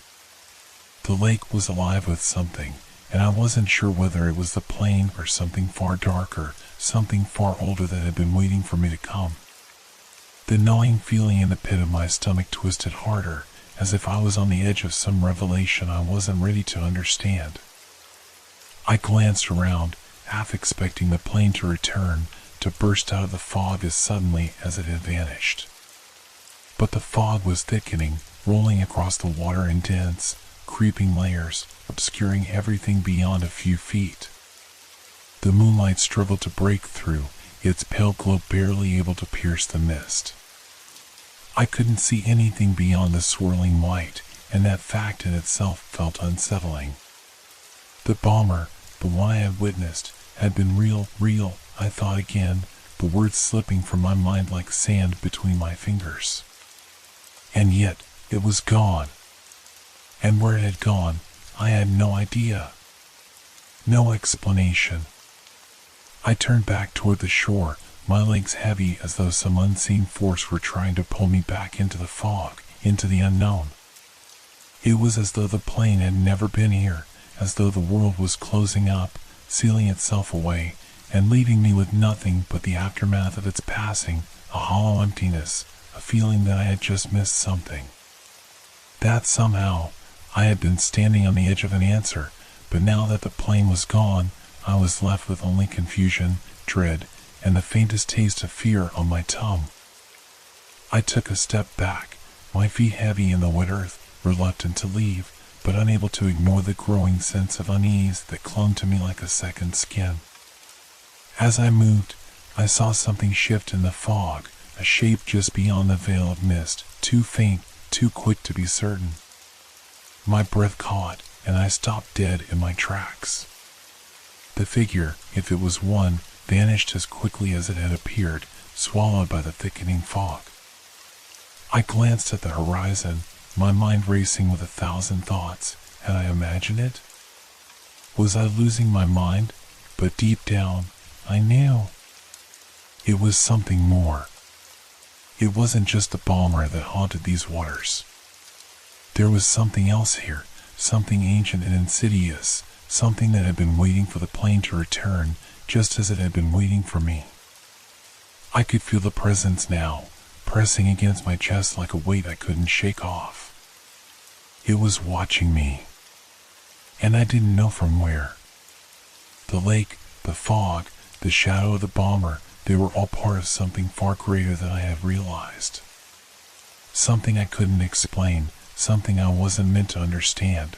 The lake was alive with something, and I wasn't sure whether it was the plane or something far darker, something far older that had been waiting for me to come. The gnawing feeling in the pit of my stomach twisted harder, as if I was on the edge of some revelation I wasn't ready to understand. I glanced around, half expecting the plane to return, to burst out of the fog as suddenly as it had vanished. But the fog was thickening, rolling across the water in dense, creeping layers, obscuring everything beyond a few feet. The moonlight struggled to break through, its pale glow barely able to pierce the mist. I couldn't see anything beyond the swirling white, and that fact in itself felt unsettling. The bomber, the one I had witnessed, had been real, I thought again, the words slipping from my mind like sand between my fingers. And yet, it was gone. And where it had gone, I had no idea. No explanation. I turned back toward the shore, my legs heavy as though some unseen force were trying to pull me back into the fog, into the unknown. It was as though the plane had never been here, as though the world was closing up, sealing itself away, and leaving me with nothing but the aftermath of its passing, a hollow emptiness, a feeling that I had just missed something. That somehow, I had been standing on the edge of an answer, but now that the plane was gone, I was left with only confusion, dread, and the faintest taste of fear on my tongue. I took a step back, my feet heavy in the wet earth, reluctant to leave, but unable to ignore the growing sense of unease that clung to me like a second skin. As I moved, I saw something shift in the fog, a shape just beyond the veil of mist, too faint, too quick to be certain. My breath caught, and I stopped dead in my tracks. The figure, if it was one, vanished as quickly as it had appeared, swallowed by the thickening fog. I glanced at the horizon, my mind racing with 1,000 thoughts. Had I imagined it? Was I losing my mind? But deep down, I knew. It was something more. It wasn't just the bomber that haunted these waters. There was something else here, something ancient and insidious, something that had been waiting for the plane to return, just as it had been waiting for me. I could feel the presence now, pressing against my chest like a weight I couldn't shake off. It was watching me, and I didn't know from where. The lake, the fog, the shadow of the bomber, they were all part of something far greater than I had realized. something I couldn't explain, something I wasn't meant to understand.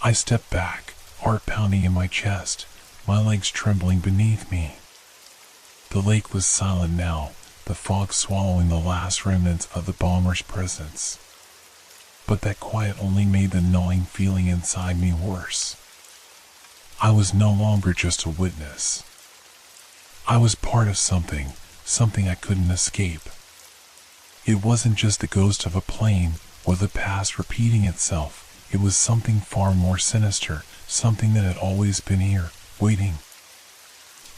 I stepped back, heart pounding in my chest, my legs trembling beneath me. The lake was silent now, the fog swallowing the last remnants of the bomber's presence. But that quiet only made the gnawing feeling inside me worse. I was no longer just a witness. I was part of something I couldn't escape. It wasn't just the ghost of a plane or the past repeating itself. It was something far more sinister, something that had always been here, waiting.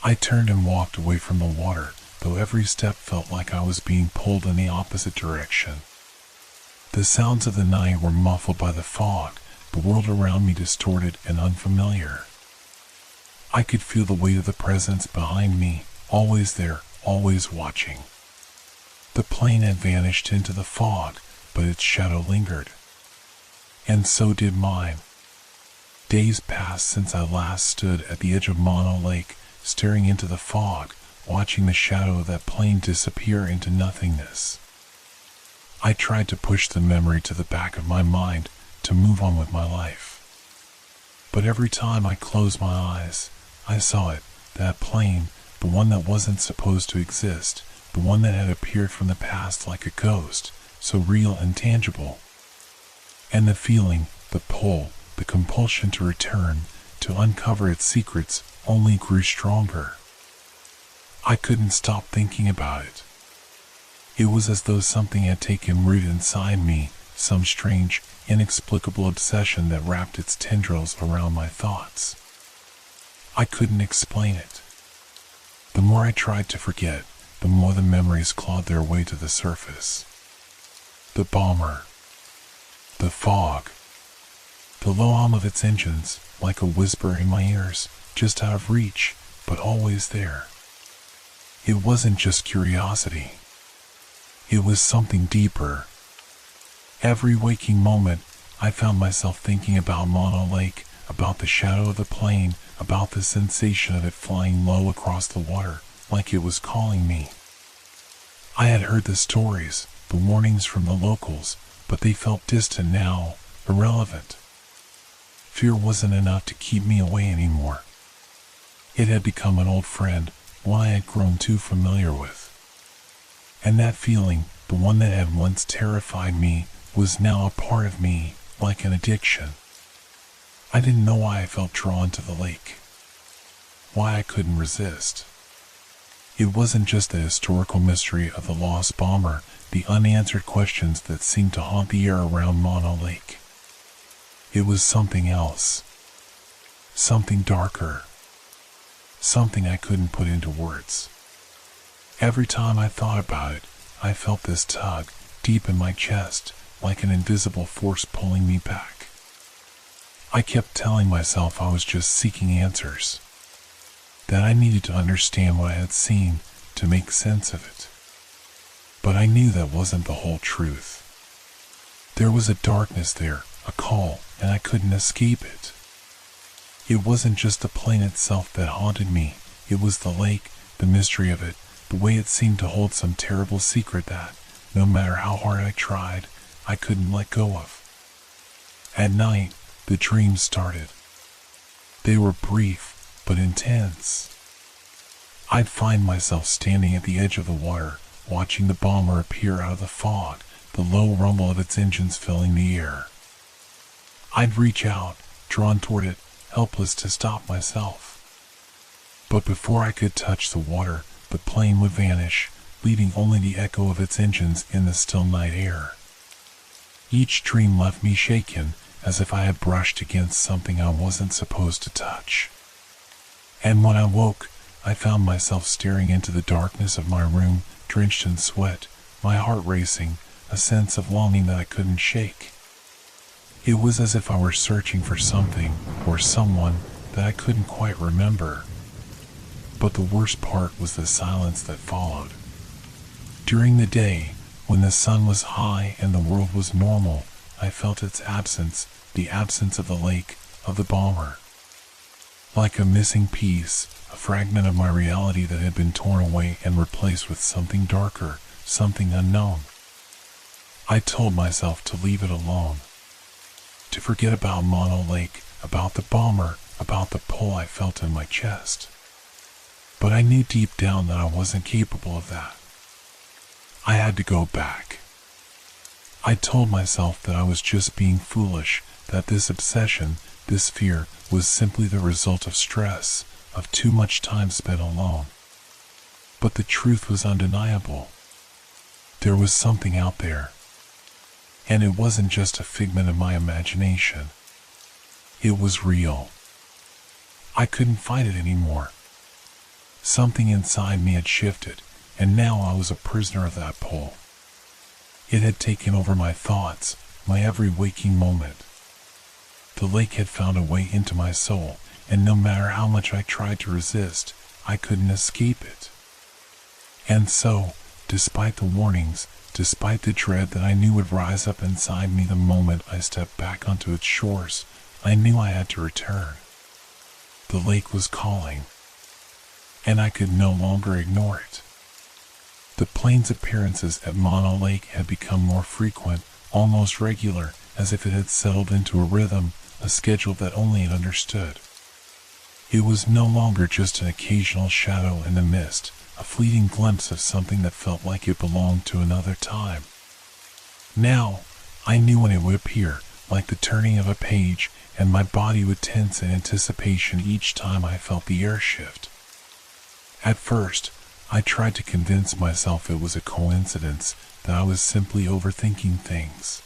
I turned and walked away from the water, though every step felt like I was being pulled in the opposite direction. The sounds of the night were muffled by the fog, the world around me distorted and unfamiliar. I could feel the weight of the presence behind me, always there, always watching. The plane had vanished into the fog, but its shadow lingered. And so did mine. Days passed since I last stood at the edge of Mono Lake, staring into the fog, watching the shadow of that plane disappear into nothingness. I tried to push the memory to the back of my mind, to move on with my life. But every time I closed my eyes, I saw it, that plane, the one that wasn't supposed to exist, the one that had appeared from the past like a ghost, so real and tangible. And the feeling, the pull, the compulsion to return, to uncover its secrets, only grew stronger. I couldn't stop thinking about it. It was as though something had taken root inside me, some strange, inexplicable obsession that wrapped its tendrils around my thoughts. I couldn't explain it. The more I tried to forget, the more the memories clawed their way to the surface. The bomber. The fog. The low hum of its engines, like a whisper in my ears, just out of reach, but always there. It wasn't just curiosity. It was something deeper. Every waking moment, I found myself thinking about Mono Lake, about the shadow of the plane, about the sensation of it flying low across the water, like it was calling me. I had heard the stories, the warnings from the locals, but they felt distant now, irrelevant. Fear wasn't enough to keep me away anymore. It had become an old friend, one I had grown too familiar with. And that feeling, the one that had once terrified me, was now a part of me, like an addiction. I didn't know why I felt drawn to the lake. Why I couldn't resist. It wasn't just the historical mystery of the lost bomber, the unanswered questions that seemed to haunt the air around Mono Lake. It was something else. Something darker. Something I couldn't put into words. Every time I thought about it, I felt this tug, deep in my chest, like an invisible force pulling me back. I kept telling myself I was just seeking answers. That I needed to understand what I had seen, to make sense of it. But I knew that wasn't the whole truth. There was a darkness there, a call, and I couldn't escape it. It wasn't just the plane itself that haunted me, it was the lake, the mystery of it, the way it seemed to hold some terrible secret that, no matter how hard I tried, I couldn't let go of. At night, the dreams started. They were brief, but intense. I'd find myself standing at the edge of the water, watching the bomber appear out of the fog, the low rumble of its engines filling the air. I'd reach out, drawn toward it, helpless to stop myself. But before I could touch the water, the plane would vanish, leaving only the echo of its engines in the still night air. Each dream left me shaken, as if I had brushed against something I wasn't supposed to touch. And when I woke, I found myself staring into the darkness of my room, drenched in sweat, my heart racing, a sense of longing that I couldn't shake. It was as if I were searching for something, or someone, that I couldn't quite remember. But the worst part was the silence that followed. During the day, when the sun was high and the world was normal, I felt its absence, the absence of the lake, of the bomber. Like a missing piece, a fragment of my reality that had been torn away and replaced with something darker, something unknown. I told myself to leave it alone, to forget about Mono Lake, about the bomber, about the pull I felt in my chest. But I knew deep down that I wasn't capable of that. I had to go back. I told myself that I was just being foolish, that this obsession, this fear, was simply the result of stress, of too much time spent alone. But the truth was undeniable. There was something out there. And it wasn't just a figment of my imagination. It was real. I couldn't fight it anymore. Something inside me had shifted, and now I was a prisoner of that pull. It had taken over my thoughts, my every waking moment. The lake had found a way into my soul, and no matter how much I tried to resist, I couldn't escape it. And so, despite the warnings, despite the dread that I knew would rise up inside me the moment I stepped back onto its shores, I knew I had to return. The lake was calling, and I could no longer ignore it. The plane's appearances at Mono Lake had become more frequent, almost regular, as if it had settled into a rhythm, a schedule that only it understood. It was no longer just an occasional shadow in the mist, a fleeting glimpse of something that felt like it belonged to another time. Now, I knew when it would appear, like the turning of a page, and my body would tense in anticipation each time I felt the air shift. At first, I tried to convince myself it was a coincidence, that I was simply overthinking things.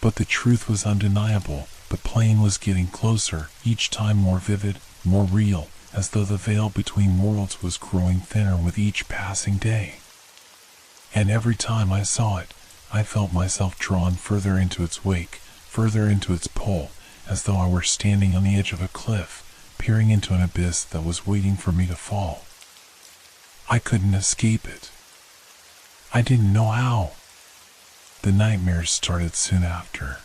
But the truth was undeniable. The plane was getting closer, each time more vivid, more real, as though the veil between worlds was growing thinner with each passing day. And every time I saw it, I felt myself drawn further into its wake, further into its pull, as though I were standing on the edge of a cliff, peering into an abyss that was waiting for me to fall. I couldn't escape it. I didn't know how. The nightmares started soon after.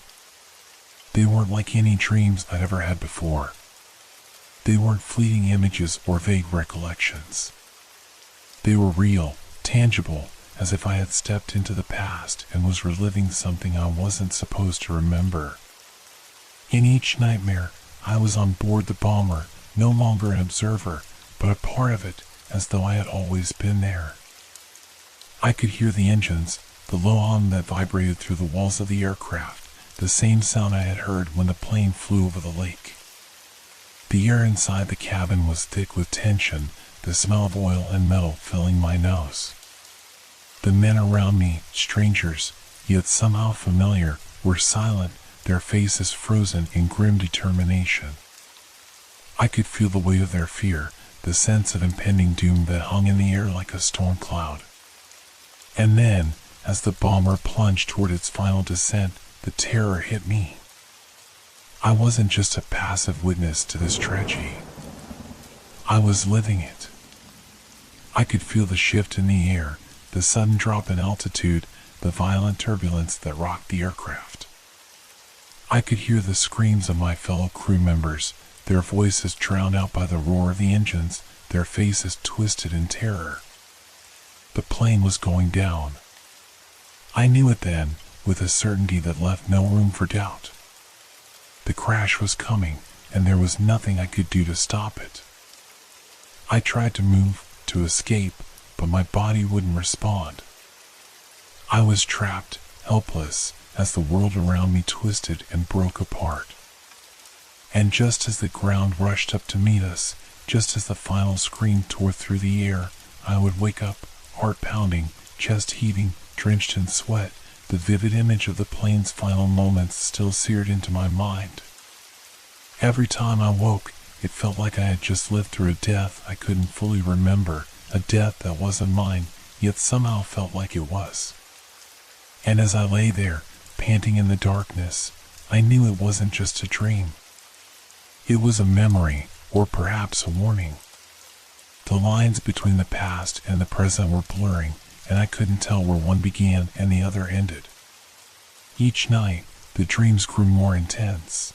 They weren't like any dreams I'd ever had before. They weren't fleeting images or vague recollections. They were real, tangible, as if I had stepped into the past and was reliving something I wasn't supposed to remember. In each nightmare, I was on board the bomber, no longer an observer, but a part of it, as though I had always been there. I could hear the engines, the low hum that vibrated through the walls of the aircraft, the same sound I had heard when the plane flew over the lake. The air inside the cabin was thick with tension, the smell of oil and metal filling my nose. The men around me, strangers, yet somehow familiar, were silent, their faces frozen in grim determination. I could feel the weight of their fear, the sense of impending doom that hung in the air like a storm cloud. And then, as the bomber plunged toward its final descent, the terror hit me. I wasn't just a passive witness to this tragedy. I was living it. I could feel the shift in the air, the sudden drop in altitude, the violent turbulence that rocked the aircraft. I could hear the screams of my fellow crew members, their voices drowned out by the roar of the engines, their faces twisted in terror. The plane was going down. I knew it then, with a certainty that left no room for doubt. The crash was coming, and there was nothing I could do to stop it. I tried to move, to escape, but my body wouldn't respond. I was trapped, helpless, as the world around me twisted and broke apart. And just as the ground rushed up to meet us, just as the final scream tore through the air, I would wake up, heart pounding, chest heaving, drenched in sweat, the vivid image of the plane's final moments still seared into my mind. Every time I woke, it felt like I had just lived through a death I couldn't fully remember, a death that wasn't mine, yet somehow felt like it was. And as I lay there, panting in the darkness, I knew it wasn't just a dream. It was a memory, or perhaps a warning. The lines between the past and the present were blurring, and I couldn't tell where one began and the other ended. Each night, the dreams grew more intense,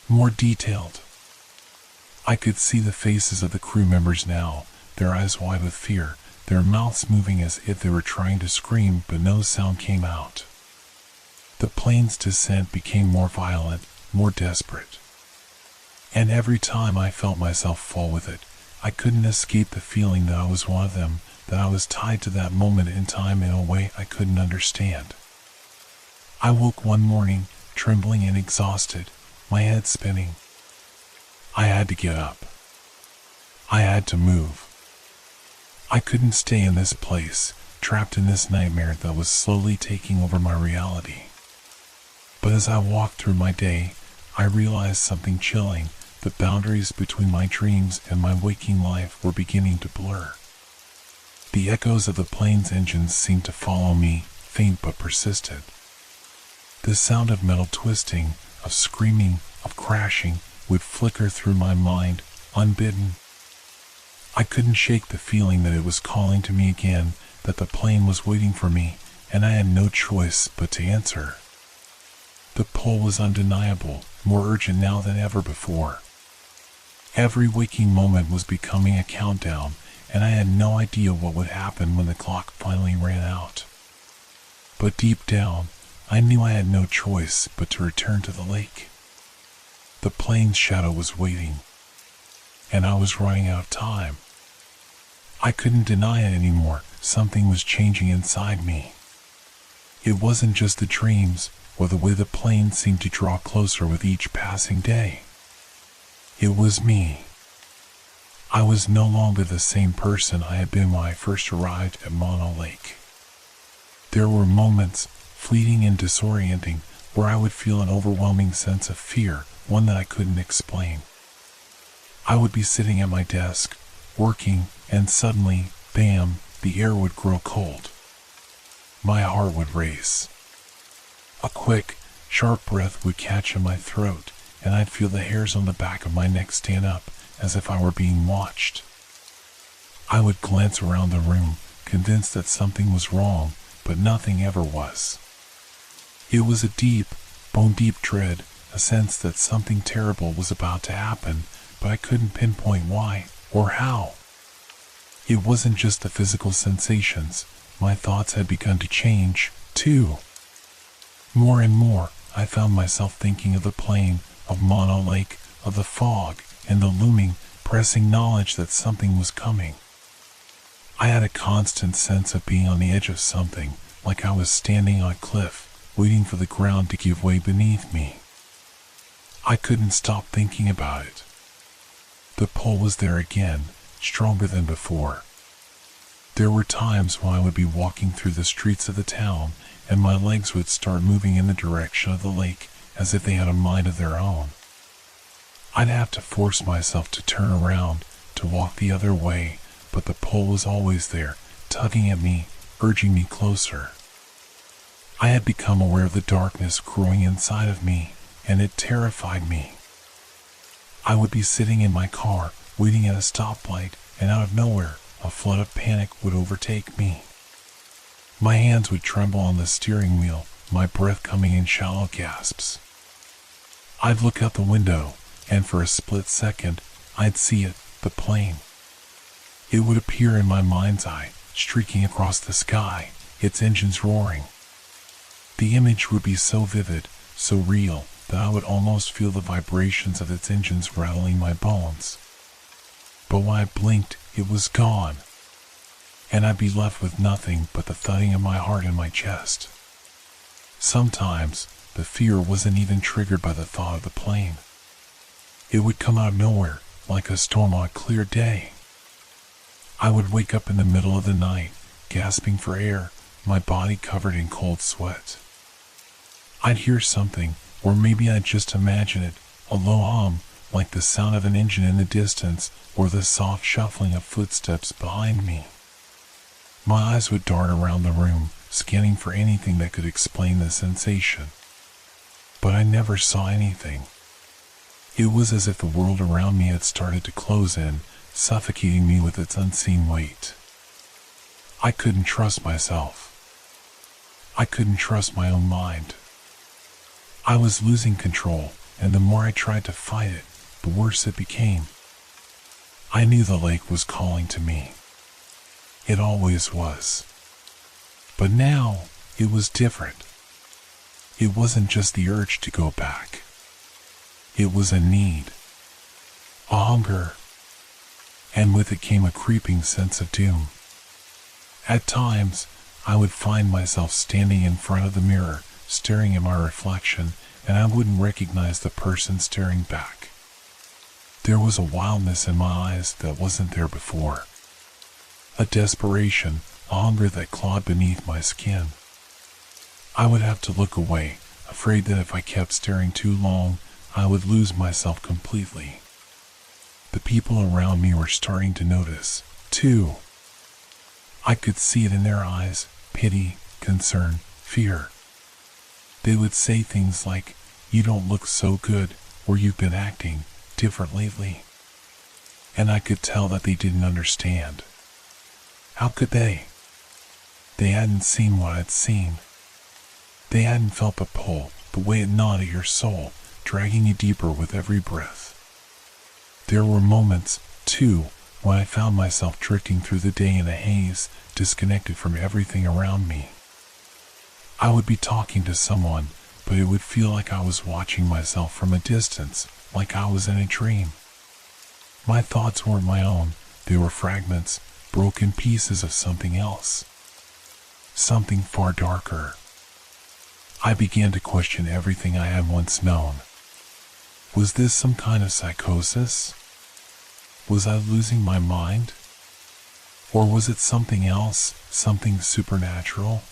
more detailed. I could see the faces of the crew members now, their eyes wide with fear, their mouths moving as if they were trying to scream, but no sound came out. The plane's descent became more violent, more desperate. And every time I felt myself fall with it, I couldn't escape the feeling that I was one of them, that I was tied to that moment in time in a way I couldn't understand. I woke one morning, trembling and exhausted, my head spinning. I had to get up. I had to move. I couldn't stay in this place, trapped in this nightmare that was slowly taking over my reality. But as I walked through my day, I realized something chilling. The boundaries between my dreams and my waking life were beginning to blur. The echoes of the plane's engines seemed to follow me, faint but persistent. The sound of metal twisting, of screaming, of crashing, would flicker through my mind, unbidden. I couldn't shake the feeling that it was calling to me again, that the plane was waiting for me, and I had no choice but to answer. The pull was undeniable, more urgent now than ever before. Every waking moment was becoming a countdown, and I had no idea what would happen when the clock finally ran out. But deep down, I knew I had no choice but to return to the lake. The plane's shadow was waiting, and I was running out of time. I couldn't deny it anymore. Something was changing inside me. It wasn't just the dreams or the way the plane seemed to draw closer with each passing day. It was me. I was no longer the same person I had been when I first arrived at Mono Lake. There were moments, fleeting and disorienting, where I would feel an overwhelming sense of fear, one that I couldn't explain. I would be sitting at my desk, working, and suddenly, bam, the air would grow cold. My heart would race. A quick, sharp breath would catch in my throat, and I'd feel the hairs on the back of my neck stand up, as if I were being watched. I would glance around the room, convinced that something was wrong, but nothing ever was. It was a deep, bone-deep dread, a sense that something terrible was about to happen, but I couldn't pinpoint why or how. It wasn't just the physical sensations. My thoughts had begun to change, too. More and more, I found myself thinking of the plane, of Mono Lake, of the fog, and the looming, pressing knowledge that something was coming. I had a constant sense of being on the edge of something, like I was standing on a cliff, waiting for the ground to give way beneath me. I couldn't stop thinking about it. The pull was there again, stronger than before. There were times when I would be walking through the streets of the town, and my legs would start moving in the direction of the lake, as if they had a mind of their own. I'd have to force myself to turn around, to walk the other way, but the pull was always there, tugging at me, urging me closer. I had become aware of the darkness growing inside of me, and it terrified me. I would be sitting in my car, waiting at a stoplight, and out of nowhere, a flood of panic would overtake me. My hands would tremble on the steering wheel, my breath coming in shallow gasps. I'd look out the window, and for a split second, I'd see it, the plane. It would appear in my mind's eye, streaking across the sky, its engines roaring. The image would be so vivid, so real, that I would almost feel the vibrations of its engines rattling my bones. But when I blinked, it was gone, and I'd be left with nothing but the thudding of my heart in my chest. Sometimes, the fear wasn't even triggered by the thought of the plane. It would come out of nowhere, like a storm on a clear day. I would wake up in the middle of the night, gasping for air, my body covered in cold sweat. I'd hear something, or maybe I'd just imagine it, a low hum, like the sound of an engine in the distance, or the soft shuffling of footsteps behind me. My eyes would dart around the room, scanning for anything that could explain the sensation. But I never saw anything. It was as if the world around me had started to close in, suffocating me with its unseen weight. I couldn't trust myself. I couldn't trust my own mind. I was losing control, and the more I tried to fight it, the worse it became. I knew the lake was calling to me. It always was. But now, it was different. It wasn't just the urge to go back. It was a need, a hunger, and with it came a creeping sense of doom. At times, I would find myself standing in front of the mirror, staring at my reflection, and I wouldn't recognize the person staring back. There was a wildness in my eyes that wasn't there before. A desperation, a hunger that clawed beneath my skin. I would have to look away, afraid that if I kept staring too long, I would lose myself completely. The people around me were starting to notice, too. I could see it in their eyes, pity, concern, fear. They would say things like, "You don't look so good," or "You've been acting different lately." And I could tell that they didn't understand. How could they? They hadn't seen what I'd seen. They hadn't felt the pull, the way it gnawed at your soul, dragging you deeper with every breath. There were moments, too, when I found myself drifting through the day in a haze, disconnected from everything around me. I would be talking to someone, but it would feel like I was watching myself from a distance, like I was in a dream. My thoughts weren't my own, they were fragments, broken pieces of something else. Something far darker. I began to question everything I had once known. Was this some kind of psychosis? Was I losing my mind? Or was it something else, something supernatural?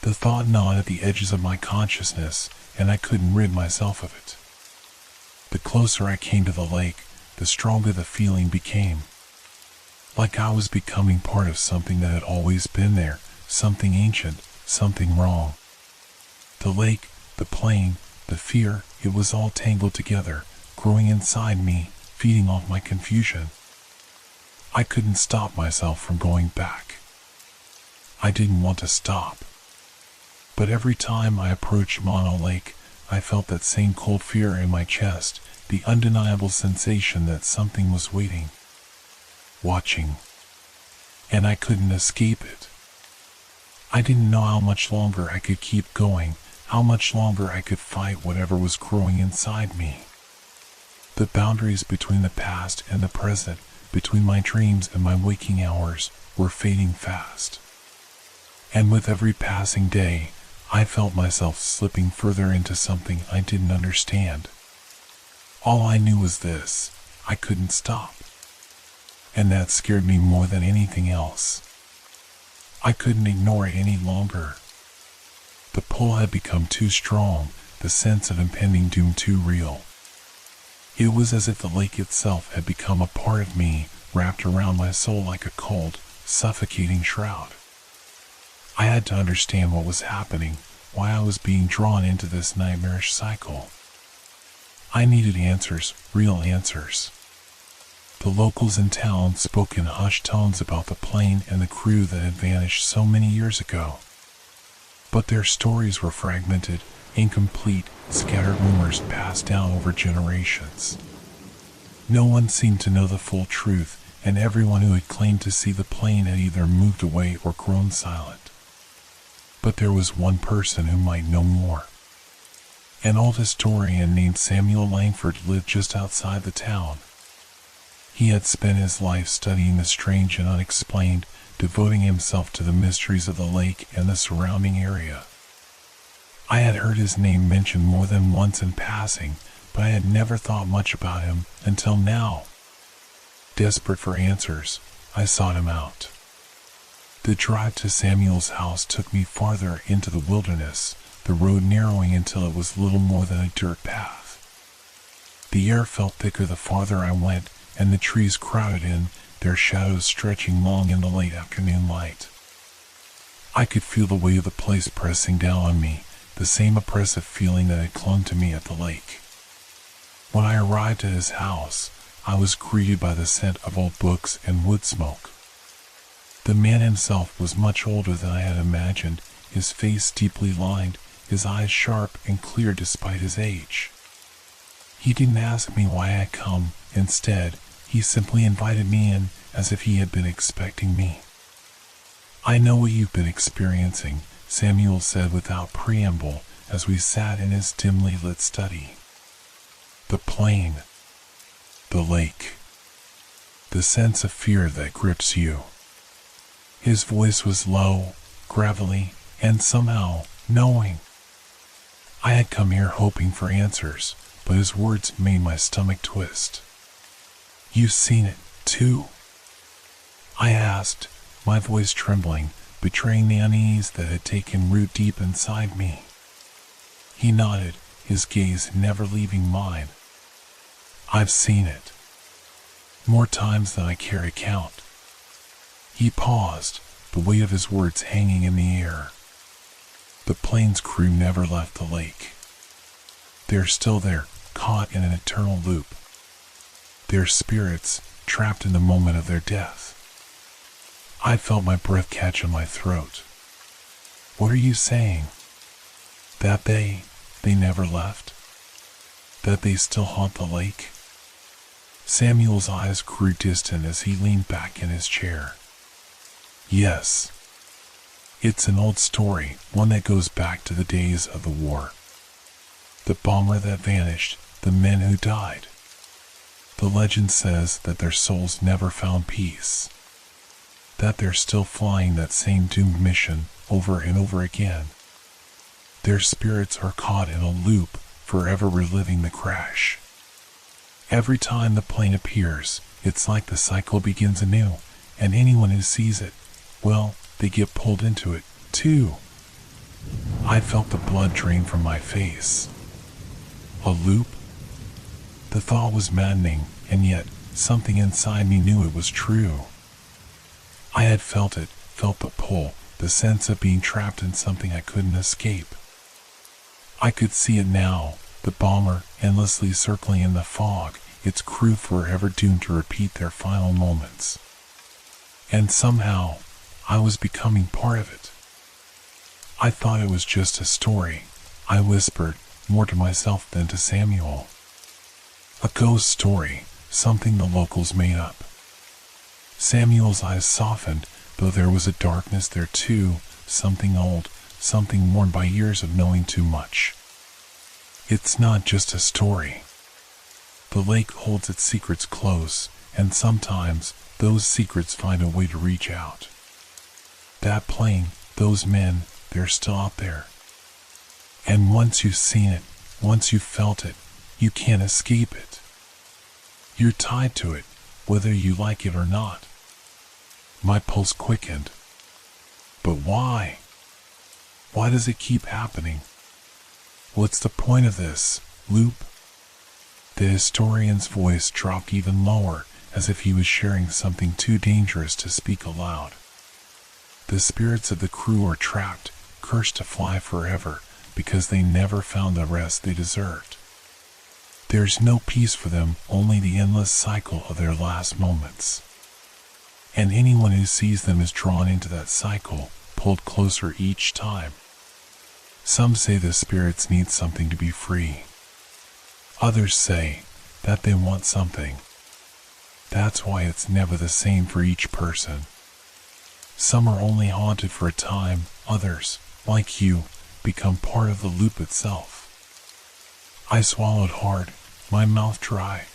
The thought gnawed at the edges of my consciousness, and I couldn't rid myself of it. The closer I came to the lake, the stronger the feeling became. Like I was becoming part of something that had always been there, something ancient, something wrong. The lake, the plain, the fear, it was all tangled together, growing inside me, feeding off my confusion. I couldn't stop myself from going back. I didn't want to stop. But every time I approached Mono Lake, I felt that same cold fear in my chest, the undeniable sensation that something was waiting, watching, and I couldn't escape it. I didn't know how much longer I could keep going, how much longer I could fight whatever was growing inside me. The boundaries between the past and the present, between my dreams and my waking hours, were fading fast. And with every passing day, I felt myself slipping further into something I didn't understand. All I knew was this: I couldn't stop. And that scared me more than anything else. I couldn't ignore it any longer. The pull had become too strong, the sense of impending doom too real. It was as if the lake itself had become a part of me, wrapped around my soul like a cold, suffocating shroud. I had to understand what was happening, why I was being drawn into this nightmarish cycle. I needed answers, real answers. The locals in town spoke in hushed tones about the plane and the crew that had vanished so many years ago. But their stories were fragmented, incomplete, scattered rumors passed down over generations. No one seemed to know the full truth, and everyone who had claimed to see the plane had either moved away or grown silent. But there was one person who might know more. An old historian named Samuel Langford lived just outside the town. He had spent his life studying the strange and unexplained, devoting himself to the mysteries of the lake and the surrounding area. I had heard his name mentioned more than once in passing, but I had never thought much about him until now. Desperate for answers, I sought him out. The drive to Samuel's house took me farther into the wilderness, the road narrowing until it was little more than a dirt path. The air felt thicker the farther I went, and the trees crowded in, their shadows stretching long in the late afternoon light. I could feel the weight of the place pressing down on me, the same oppressive feeling that had clung to me at the lake. When I arrived at his house, I was greeted by the scent of old books and wood smoke. The man himself was much older than I had imagined, his face deeply lined, his eyes sharp and clear despite his age. He didn't ask me why I had come. Instead, he simply invited me in, as if he had been expecting me. I know what you've been experiencing, Samuel said without preamble as we sat in his dimly lit study. The plane, the lake, the sense of fear that grips you. His voice was low, gravelly, and somehow knowing. I had come here hoping for answers, but his words made my stomach twist. You've seen it, too? I asked, my voice trembling, betraying the unease that had taken root deep inside me. He nodded, his gaze never leaving mine. I've seen it. More times than I care to count. He paused, the weight of his words hanging in the air. The plane's crew never left the lake. They're still there, caught in an eternal loop. Their spirits trapped in the moment of their death. I felt my breath catch in my throat. What are you saying? That they never left? That they still haunt the lake? Samuel's eyes grew distant as he leaned back in his chair. Yes. It's an old story, one that goes back to the days of the war. The bomber that vanished, the men who died. The legend says that their souls never found peace. That they're still flying that same doomed mission over and over again. Their spirits are caught in a loop, forever reliving the crash. Every time the plane appears, it's like the cycle begins anew, and anyone who sees it, well, they get pulled into it, too. I felt the blood drain from my face. A loop? The thought was maddening, and yet something inside me knew it was true. I had felt the pull, the sense of being trapped in something I couldn't escape. I could see it now, the bomber endlessly circling in the fog, its crew forever doomed to repeat their final moments. And somehow, I was becoming part of it. I thought it was just a story, I whispered, more to myself than to Samuel. A ghost story, something the locals made up. Samuel's eyes softened, though there was a darkness there too, something old, something worn by years of knowing too much. It's not just a story. The lake holds its secrets close, and sometimes those secrets find a way to reach out. That plane, those men, they're still out there. And once you've seen it, once you've felt it, you can't escape it. You're tied to it, whether you like it or not. My pulse quickened. But why? Why does it keep happening? What's the point of this loop? The historian's voice dropped even lower, as if he was sharing something too dangerous to speak aloud. The spirits of the crew are trapped, cursed to fly forever, because they never found the rest they deserved. There's no peace for them, only the endless cycle of their last moments. And anyone who sees them is drawn into that cycle, pulled closer each time. Some say the spirits need something to be free. Others say that they want something. That's why it's never the same for each person. Some are only haunted for a time, others, like you, become part of the loop itself. I swallowed hard, my mouth dry.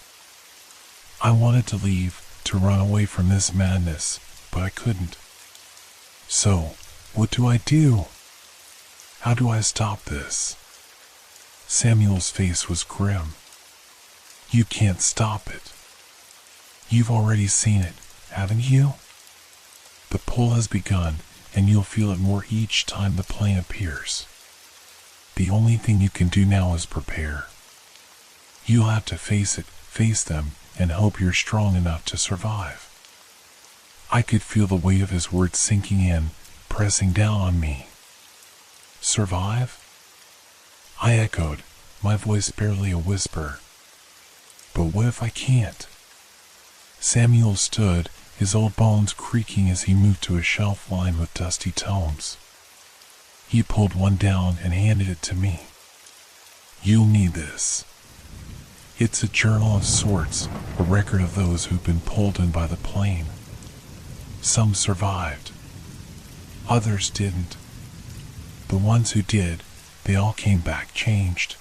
I wanted to leave, to run away from this madness, but I couldn't. So, what do I do? How do I stop this? Samuel's face was grim. You can't stop it. You've already seen it, haven't you? The pull has begun, and you'll feel it more each time the plane appears. The only thing you can do now is prepare. You'll have to face it, face them, and hope you're strong enough to survive. I could feel the weight of his words sinking in, pressing down on me. Survive? I echoed, my voice barely a whisper. But what if I can't? Samuel stood, his old bones creaking as he moved to a shelf lined with dusty tomes. He pulled one down and handed it to me. You'll need this. It's a journal of sorts, a record of those who've been pulled in by the plane. Some survived. Others didn't. The ones who did, they all came back changed.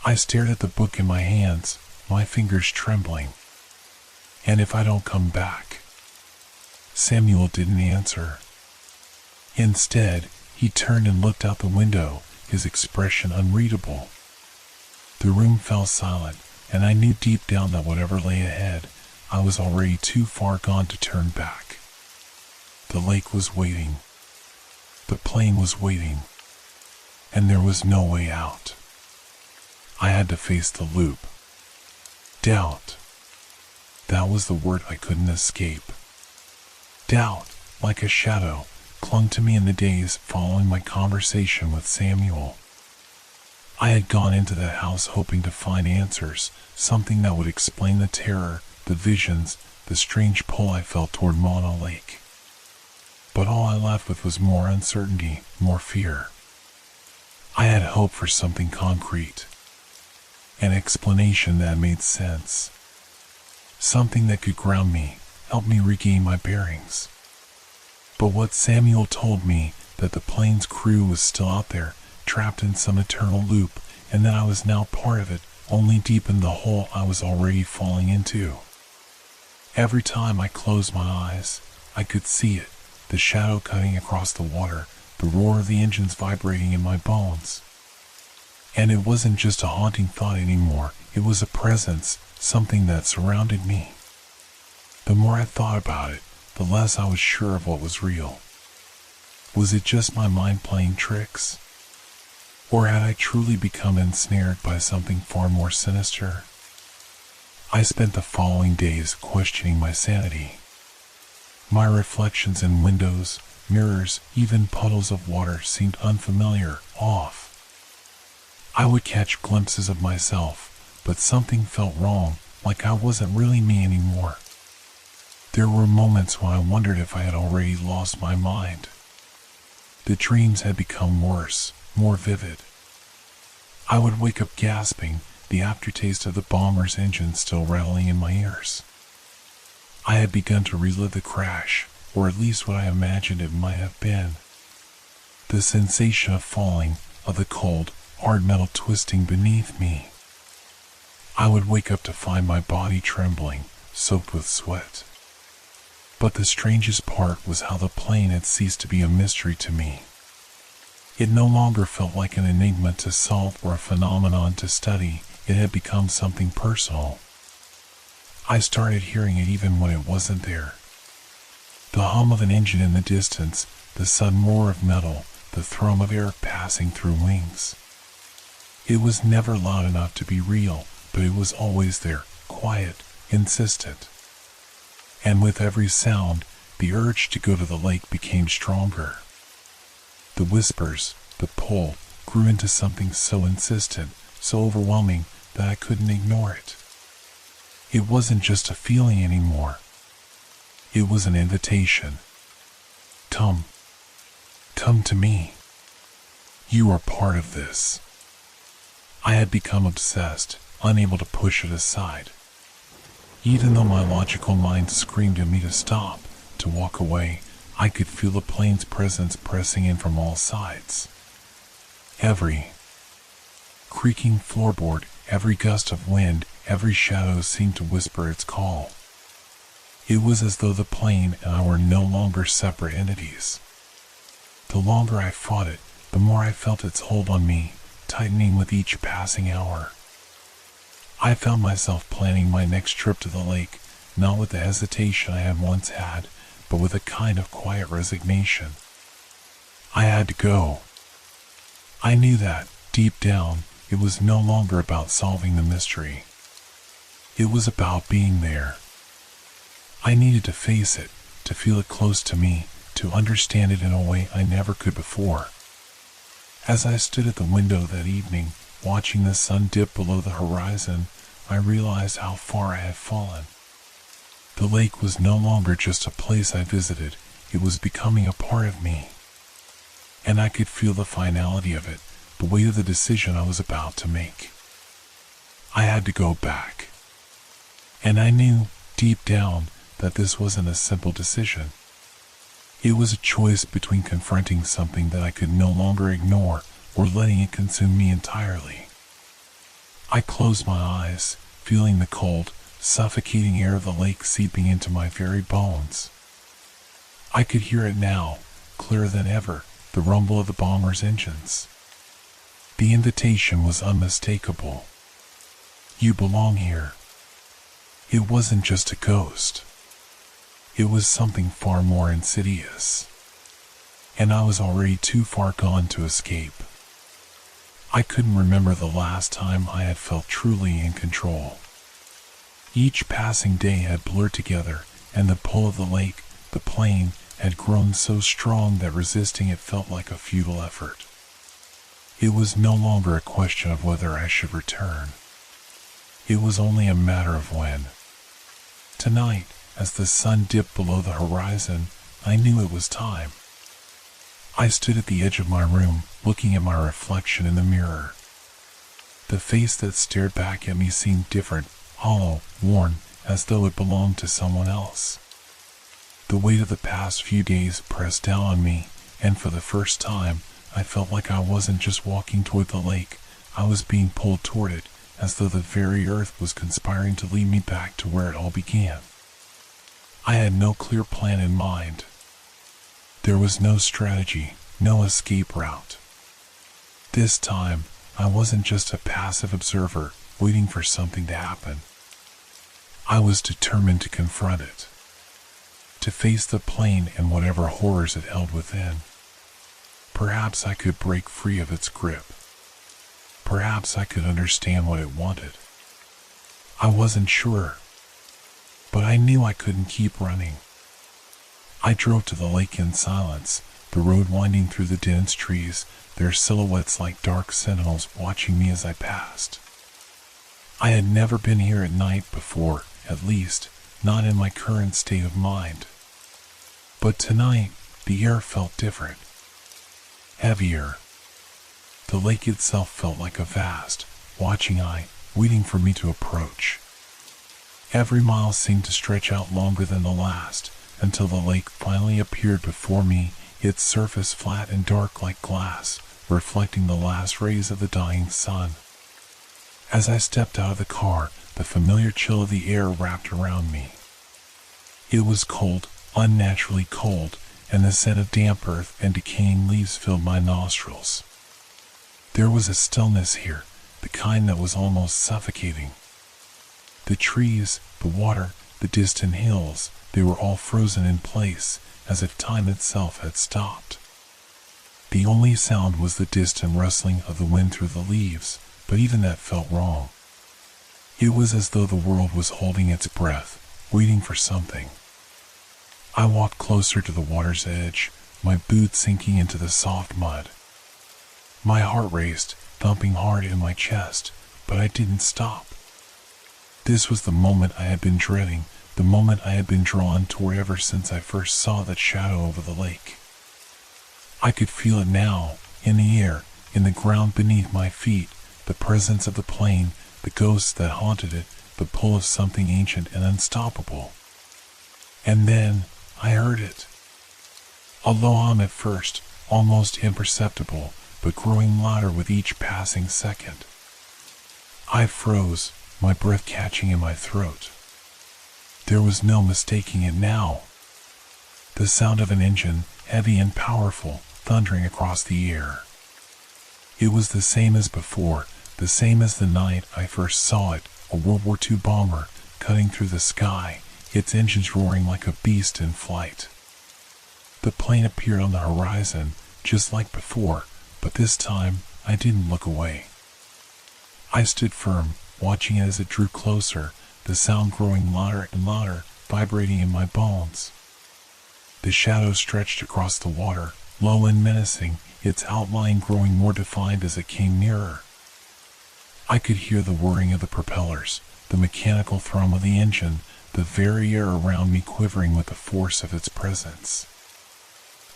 I stared at the book in my hands, my fingers trembling. And if I don't come back? Samuel didn't answer. Instead, he turned and looked out the window, his expression unreadable. The room fell silent, and I knew deep down that whatever lay ahead, I was already too far gone to turn back. The lake was waiting. The plane was waiting. And there was no way out. I had to face the loop. Doubt. That was the word I couldn't escape. Doubt, like a shadow, clung to me in the days following my conversation with Samuel. I had gone into that house hoping to find answers, something that would explain the terror, the visions, the strange pull I felt toward Mono Lake. But all I left with was more uncertainty, more fear. I had hope for something concrete. An explanation that made sense. Something that could ground me, help me regain my bearings. But what Samuel told me, that the plane's crew was still out there, trapped in some eternal loop, and that I was now part of it, only deepened the hole I was already falling into. Every time I closed my eyes, I could see it, the shadow cutting across the water, the roar of the engines vibrating in my bones. And it wasn't just a haunting thought anymore, it was a presence, something that surrounded me. The more I thought about it, the less I was sure of what was real. Was it just my mind playing tricks? Or had I truly become ensnared by something far more sinister? I spent the following days questioning my sanity. My reflections in windows, mirrors, even puddles of water seemed unfamiliar, off. I would catch glimpses of myself, but something felt wrong, like I wasn't really me anymore. There were moments when I wondered if I had already lost my mind. The dreams had become worse, more vivid. I would wake up gasping, the aftertaste of the bomber's engine still rattling in my ears. I had begun to relive the crash, or at least what I imagined it might have been. The sensation of falling, of the cold, hard metal twisting beneath me. I would wake up to find my body trembling, soaked with sweat. But the strangest part was how the plane had ceased to be a mystery to me. It no longer felt like an enigma to solve or a phenomenon to study, it had become something personal. I started hearing it even when it wasn't there. The hum of an engine in the distance, the sudden roar of metal, the thrum of air passing through wings. It was never loud enough to be real, but it was always there, quiet, insistent. And with every sound, the urge to go to the lake became stronger. The whispers, the pull, grew into something so insistent, so overwhelming, that I couldn't ignore it. It wasn't just a feeling anymore. It was an invitation. Come to me. You are part of this. I had become obsessed, unable to push it aside. Even though my logical mind screamed at me to stop, to walk away, I could feel the plane's presence pressing in from all sides. Every creaking floorboard, every gust of wind, every shadow seemed to whisper its call. It was as though the plane and I were no longer separate entities. The longer I fought it, the more I felt its hold on me, tightening with each passing hour. I found myself planning my next trip to the lake, not with the hesitation I had once had, but with a kind of quiet resignation. I had to go. I knew that, deep down, it was no longer about solving the mystery. It was about being there. I needed to face it, to feel it close to me, to understand it in a way I never could before. As I stood at the window that evening, watching the sun dip below the horizon, I realized how far I had fallen. The lake was no longer just a place I visited, it was becoming a part of me. And I could feel the finality of it, the weight of the decision I was about to make. I had to go back. And I knew, deep down, that this wasn't a simple decision. It was a choice between confronting something that I could no longer ignore or letting it consume me entirely. I closed my eyes, feeling the cold, suffocating air of the lake seeping into my very bones. I could hear it now, clearer than ever, the rumble of the bomber's engines. The invitation was unmistakable. You belong here. It wasn't just a ghost. It was something far more insidious. And I was already too far gone to escape. I couldn't remember the last time I had felt truly in control. Each passing day had blurred together, and the pull of the lake, the plane, had grown so strong that resisting it felt like a futile effort. It was no longer a question of whether I should return. It was only a matter of when. Tonight, as the sun dipped below the horizon, I knew it was time. I stood at the edge of my room, looking at my reflection in the mirror. The face that stared back at me seemed different, hollow, worn, as though it belonged to someone else. The weight of the past few days pressed down on me, and for the first time, I felt like I wasn't just walking toward the lake, I was being pulled toward it, as though the very earth was conspiring to lead me back to where it all began. I had no clear plan in mind. There was no strategy, no escape route. This time, I wasn't just a passive observer, waiting for something to happen. I was determined to confront it. To face the plane and whatever horrors it held within. Perhaps I could break free of its grip. Perhaps I could understand what it wanted. I wasn't sure, but I knew I couldn't keep running. I drove to the lake in silence, the road winding through the dense trees, their silhouettes like dark sentinels watching me as I passed. I had never been here at night before, at least, not in my current state of mind. But tonight, the air felt different. Heavier. The lake itself felt like a vast, watching eye, waiting for me to approach. Every mile seemed to stretch out longer than the last, until the lake finally appeared before me, its surface flat and dark like glass, reflecting the last rays of the dying sun. As I stepped out of the car, the familiar chill of the air wrapped around me. It was cold, unnaturally cold, and the scent of damp earth and decaying leaves filled my nostrils. There was a stillness here, the kind that was almost suffocating. The trees, the water, the distant hills, they were all frozen in place, as if time itself had stopped. The only sound was the distant rustling of the wind through the leaves, but even that felt wrong. It was as though the world was holding its breath, waiting for something. I walked closer to the water's edge, my boots sinking into the soft mud. My heart raced, thumping hard in my chest, but I didn't stop. This was the moment I had been dreading, the moment I had been drawn toward ever since I first saw that shadow over the lake. I could feel it now, in the air, in the ground beneath my feet, the presence of the plane, the ghosts that haunted it, the pull of something ancient and unstoppable. And then, I heard it. A low hum at first, almost imperceptible, but growing louder with each passing second. I froze, my breath catching in my throat. There was no mistaking it now. The sound of an engine, heavy and powerful, thundering across the air. It was the same as before, the same as the night I first saw it, a World War II bomber, cutting through the sky, its engines roaring like a beast in flight. The plane appeared on the horizon, just like before, but this time I didn't look away. I stood firm, watching it as it drew closer, the sound growing louder and louder, vibrating in my bones. The shadow stretched across the water, low and menacing, its outline growing more defined as it came nearer. I could hear the whirring of the propellers, the mechanical thrum of the engine, the very air around me quivering with the force of its presence.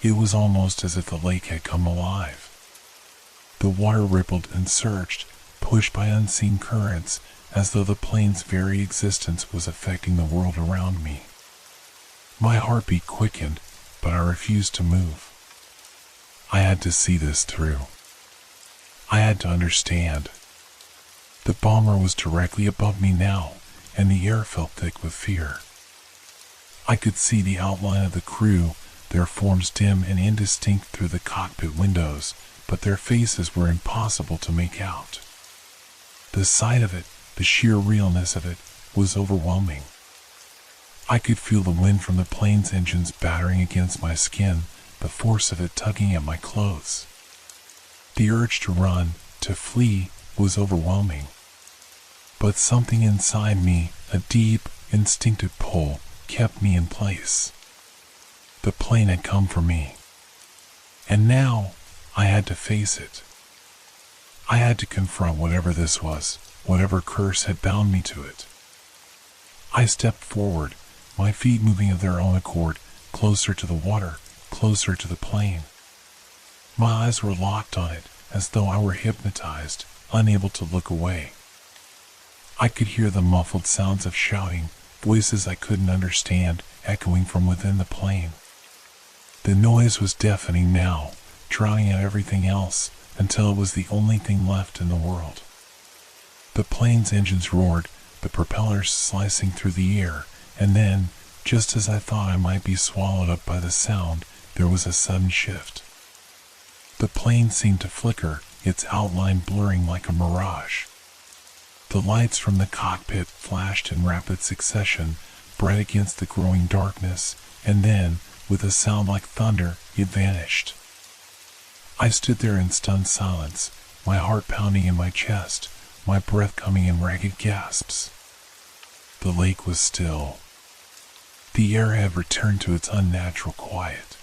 It was almost as if the lake had come alive. The water rippled and surged, pushed by unseen currents, as though the plane's very existence was affecting the world around me. My heartbeat quickened, but I refused to move. I had to see this through. I had to understand. The bomber was directly above me now, and the air felt thick with fear. I could see the outline of the crew, their forms dim and indistinct through the cockpit windows, but their faces were impossible to make out. The sight of it, the sheer realness of it, was overwhelming. I could feel the wind from the plane's engines battering against my skin, the force of it tugging at my clothes. The urge to run, to flee, was overwhelming. But something inside me, a deep, instinctive pull, kept me in place. The plane had come for me. And now, I had to face it. I had to confront whatever this was, whatever curse had bound me to it. I stepped forward, my feet moving of their own accord, closer to the water, closer to the plane. My eyes were locked on it, as though I were hypnotized, unable to look away. I could hear the muffled sounds of shouting, voices I couldn't understand, echoing from within the plane. The noise was deafening now, drowning out everything else, until it was the only thing left in the world. The plane's engines roared, the propellers slicing through the air, and then, just as I thought I might be swallowed up by the sound, there was a sudden shift. The plane seemed to flicker, its outline blurring like a mirage. The lights from the cockpit flashed in rapid succession, bright against the growing darkness, and then, with a sound like thunder, it vanished. I stood there in stunned silence, my heart pounding in my chest, my breath coming in ragged gasps. The lake was still. The air had returned to its unnatural quiet.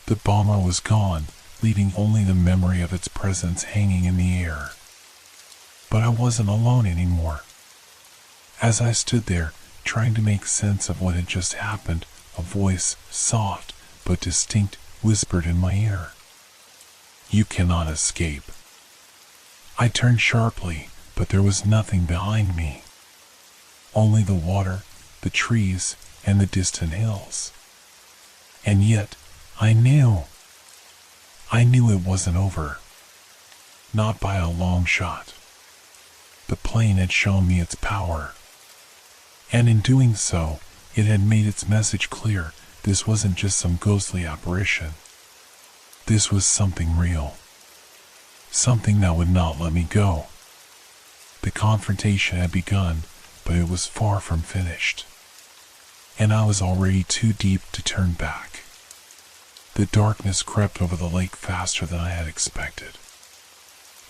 The bomber was gone, leaving only the memory of its presence hanging in the air. But I wasn't alone anymore. As I stood there, trying to make sense of what had just happened, a voice, soft but distinct, whispered in my ear. "You cannot escape." I turned sharply, but there was nothing behind me. Only the water, the trees, and the distant hills. And yet, I knew it wasn't over. Not by a long shot. The plane had shown me its power. And in doing so, it had made its message clear. This wasn't just some ghostly apparition. This was something real. Something that would not let me go. The confrontation had begun, but it was far from finished. And I was already too deep to turn back. The darkness crept over the lake faster than I had expected.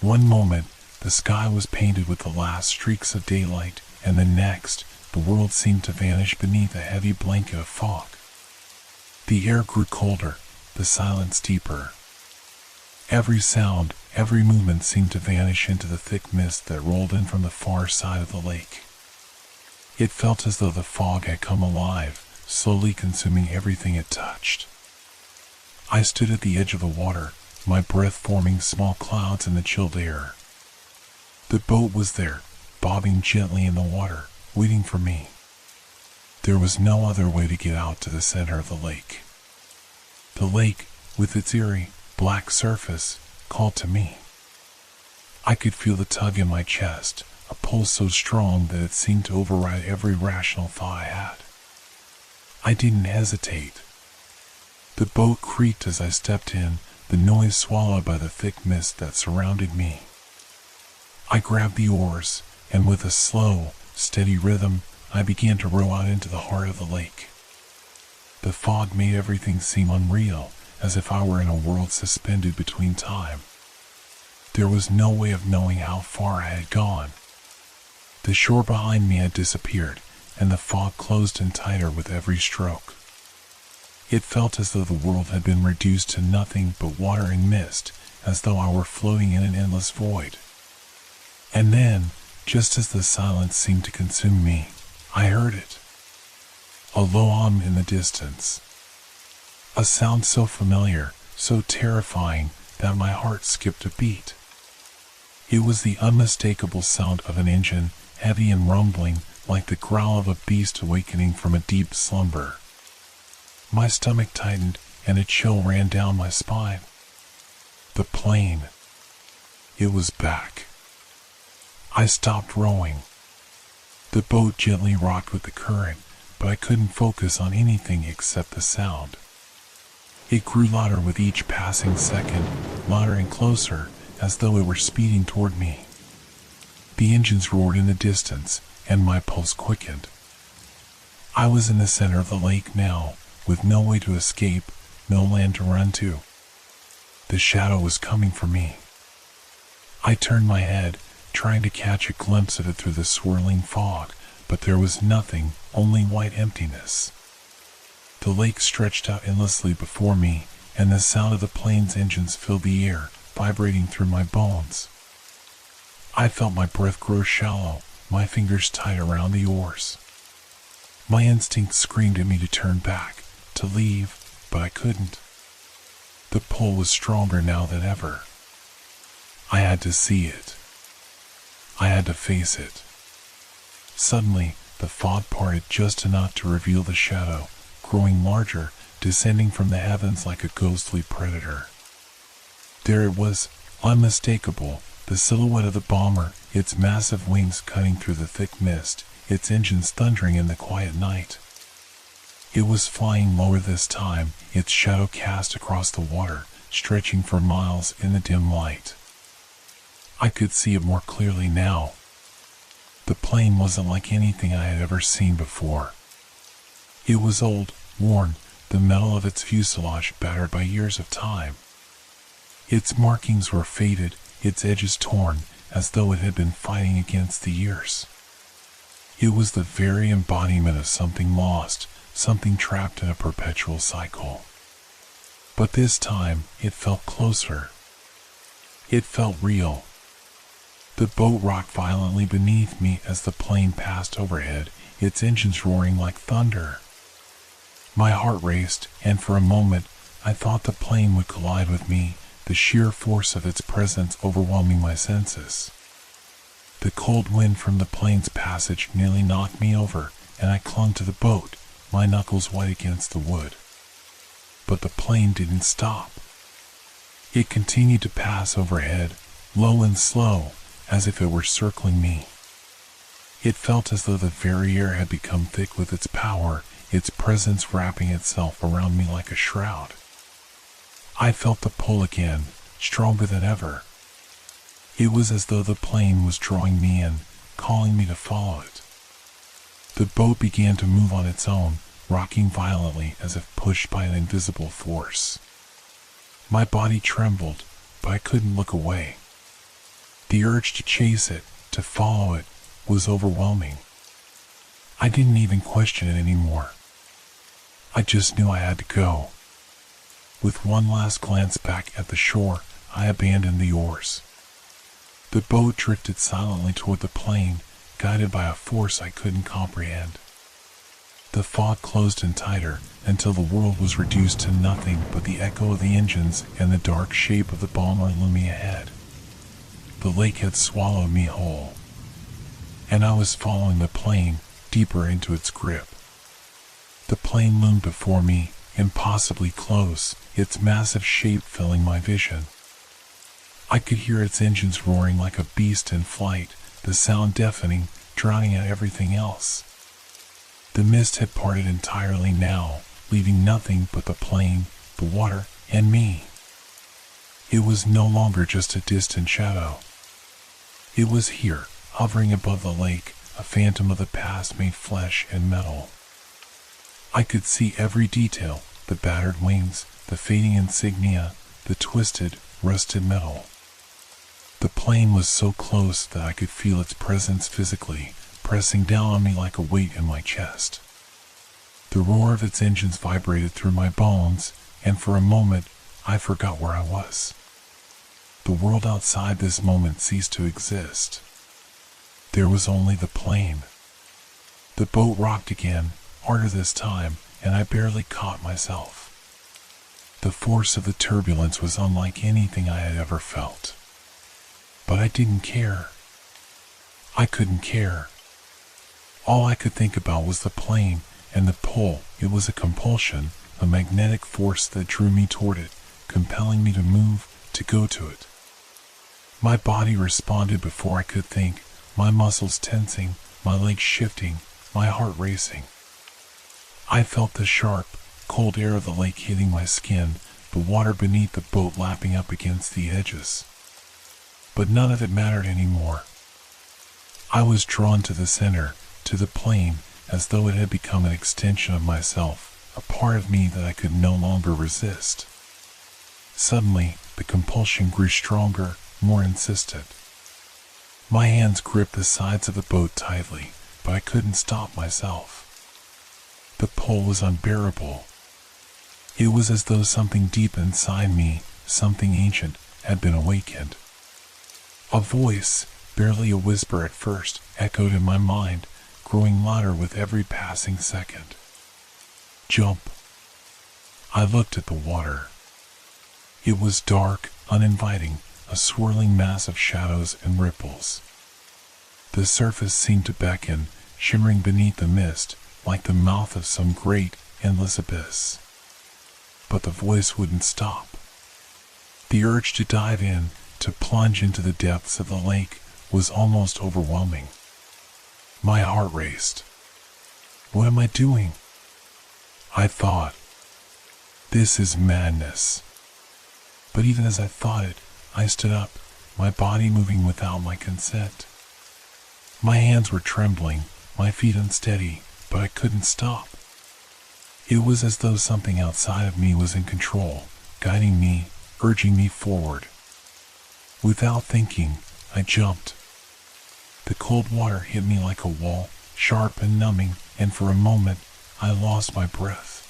One moment, the sky was painted with the last streaks of daylight, and the next, the world seemed to vanish beneath a heavy blanket of fog. The air grew colder, the silence deeper. Every sound, every movement seemed to vanish into the thick mist that rolled in from the far side of the lake. It felt as though the fog had come alive, slowly consuming everything it touched. I stood at the edge of the water, my breath forming small clouds in the chilled air. The boat was there, bobbing gently in the water, waiting for me. There was no other way to get out to the center of the lake. The lake, with its eerie, black surface, called to me. I could feel the tug in my chest, a pull so strong that it seemed to override every rational thought I had. I didn't hesitate. The boat creaked as I stepped in, the noise swallowed by the thick mist that surrounded me. I grabbed the oars, and with a slow, steady rhythm, I began to row out into the heart of the lake. The fog made everything seem unreal, as if I were in a world suspended between time. There was no way of knowing how far I had gone. The shore behind me had disappeared, and the fog closed in tighter with every stroke. It felt as though the world had been reduced to nothing but water and mist, as though I were floating in an endless void. And then, just as the silence seemed to consume me, I heard it. A low hum in the distance. A sound so familiar, so terrifying, that my heart skipped a beat. It was the unmistakable sound of an engine, heavy and rumbling, like the growl of a beast awakening from a deep slumber. My stomach tightened and a chill ran down my spine. The plane. It was back. I stopped rowing. The boat gently rocked with the current, but I couldn't focus on anything except the sound. It grew louder with each passing second, louder and closer, as though it were speeding toward me. The engines roared in the distance, and my pulse quickened. I was in the center of the lake now, with no way to escape, no land to run to. The shadow was coming for me. I turned my head, trying to catch a glimpse of it through the swirling fog, but there was nothing, only white emptiness. The lake stretched out endlessly before me, and the sound of the plane's engines filled the air, vibrating through my bones. I felt my breath grow shallow, my fingers tight around the oars. My instinct screamed at me to turn back, to leave, but I couldn't. The pull was stronger now than ever. I had to see it. I had to face it. Suddenly, the fog parted just enough to reveal the shadow, growing larger, descending from the heavens like a ghostly predator. There it was, unmistakable, the silhouette of the bomber, its massive wings cutting through the thick mist, its engines thundering in the quiet night. It was flying lower this time, its shadow cast across the water, stretching for miles in the dim light. I could see it more clearly now. The plane wasn't like anything I had ever seen before. It was old, worn, the metal of its fuselage battered by years of time. Its markings were faded, its edges torn, as though it had been fighting against the years. It was the very embodiment of something lost, something trapped in a perpetual cycle. But this time, it felt closer. It felt real. The boat rocked violently beneath me as the plane passed overhead, its engines roaring like thunder. My heart raced, and for a moment, I thought the plane would collide with me, the sheer force of its presence overwhelming my senses. The cold wind from the plane's passage nearly knocked me over, and I clung to the boat, my knuckles white against the wood. But the plane didn't stop. It continued to pass overhead, low and slow, as if it were circling me. It felt as though the very air had become thick with its power, its presence wrapping itself around me like a shroud. I felt the pull again, stronger than ever. It was as though the plane was drawing me in, calling me to follow it. The boat began to move on its own, rocking violently as if pushed by an invisible force. My body trembled, but I couldn't look away. The urge to chase it, to follow it, was overwhelming. I didn't even question it anymore. I just knew I had to go. With one last glance back at the shore, I abandoned the oars. The boat drifted silently toward the plane, guided by a force I couldn't comprehend. The fog closed in tighter, until the world was reduced to nothing but the echo of the engines and the dark shape of the bomber looming ahead. The lake had swallowed me whole, and I was following the plane deeper into its grip. The plane loomed before me, impossibly close, its massive shape filling my vision. I could hear its engines roaring like a beast in flight, the sound deafening, drowning out everything else. The mist had parted entirely now, leaving nothing but the plane, the water, and me. It was no longer just a distant shadow. It was here, hovering above the lake, a phantom of the past made flesh and metal. I could see every detail, the battered wings, the fading insignia, the twisted, rusted metal. The plane was so close that I could feel its presence physically, pressing down on me like a weight in my chest. The roar of its engines vibrated through my bones, and for a moment, I forgot where I was. The world outside this moment ceased to exist. There was only the plane. The boat rocked again, harder this time, and I barely caught myself. The force of the turbulence was unlike anything I had ever felt. But I didn't care. I couldn't care. All I could think about was the plane and the pull. It was a compulsion, a magnetic force that drew me toward it, compelling me to move, to go to it. My body responded before I could think, my muscles tensing, my legs shifting, my heart racing. I felt the sharp, cold air of the lake hitting my skin, the water beneath the boat lapping up against the edges. But none of it mattered anymore. I was drawn to the center, to the plain, as though it had become an extension of myself, a part of me that I could no longer resist. Suddenly, the compulsion grew stronger, more insistent. My hands gripped the sides of the boat tightly, but I couldn't stop myself. The pull was unbearable. It was as though something deep inside me, something ancient, had been awakened. A voice, barely a whisper at first, echoed in my mind, growing louder with every passing second. Jump. I looked at the water. It was dark, uninviting, a swirling mass of shadows and ripples. The surface seemed to beckon, shimmering beneath the mist, like the mouth of some great, endless abyss. But the voice wouldn't stop. The urge to dive in, to plunge into the depths of the lake, was almost overwhelming. My heart raced. What am I doing? I thought. This is madness. But even as I thought it, I stood up, my body moving without my consent. My hands were trembling, my feet unsteady, but I couldn't stop. It was as though something outside of me was in control, guiding me, urging me forward. Without thinking, I jumped. The cold water hit me like a wall, sharp and numbing, and for a moment, I lost my breath.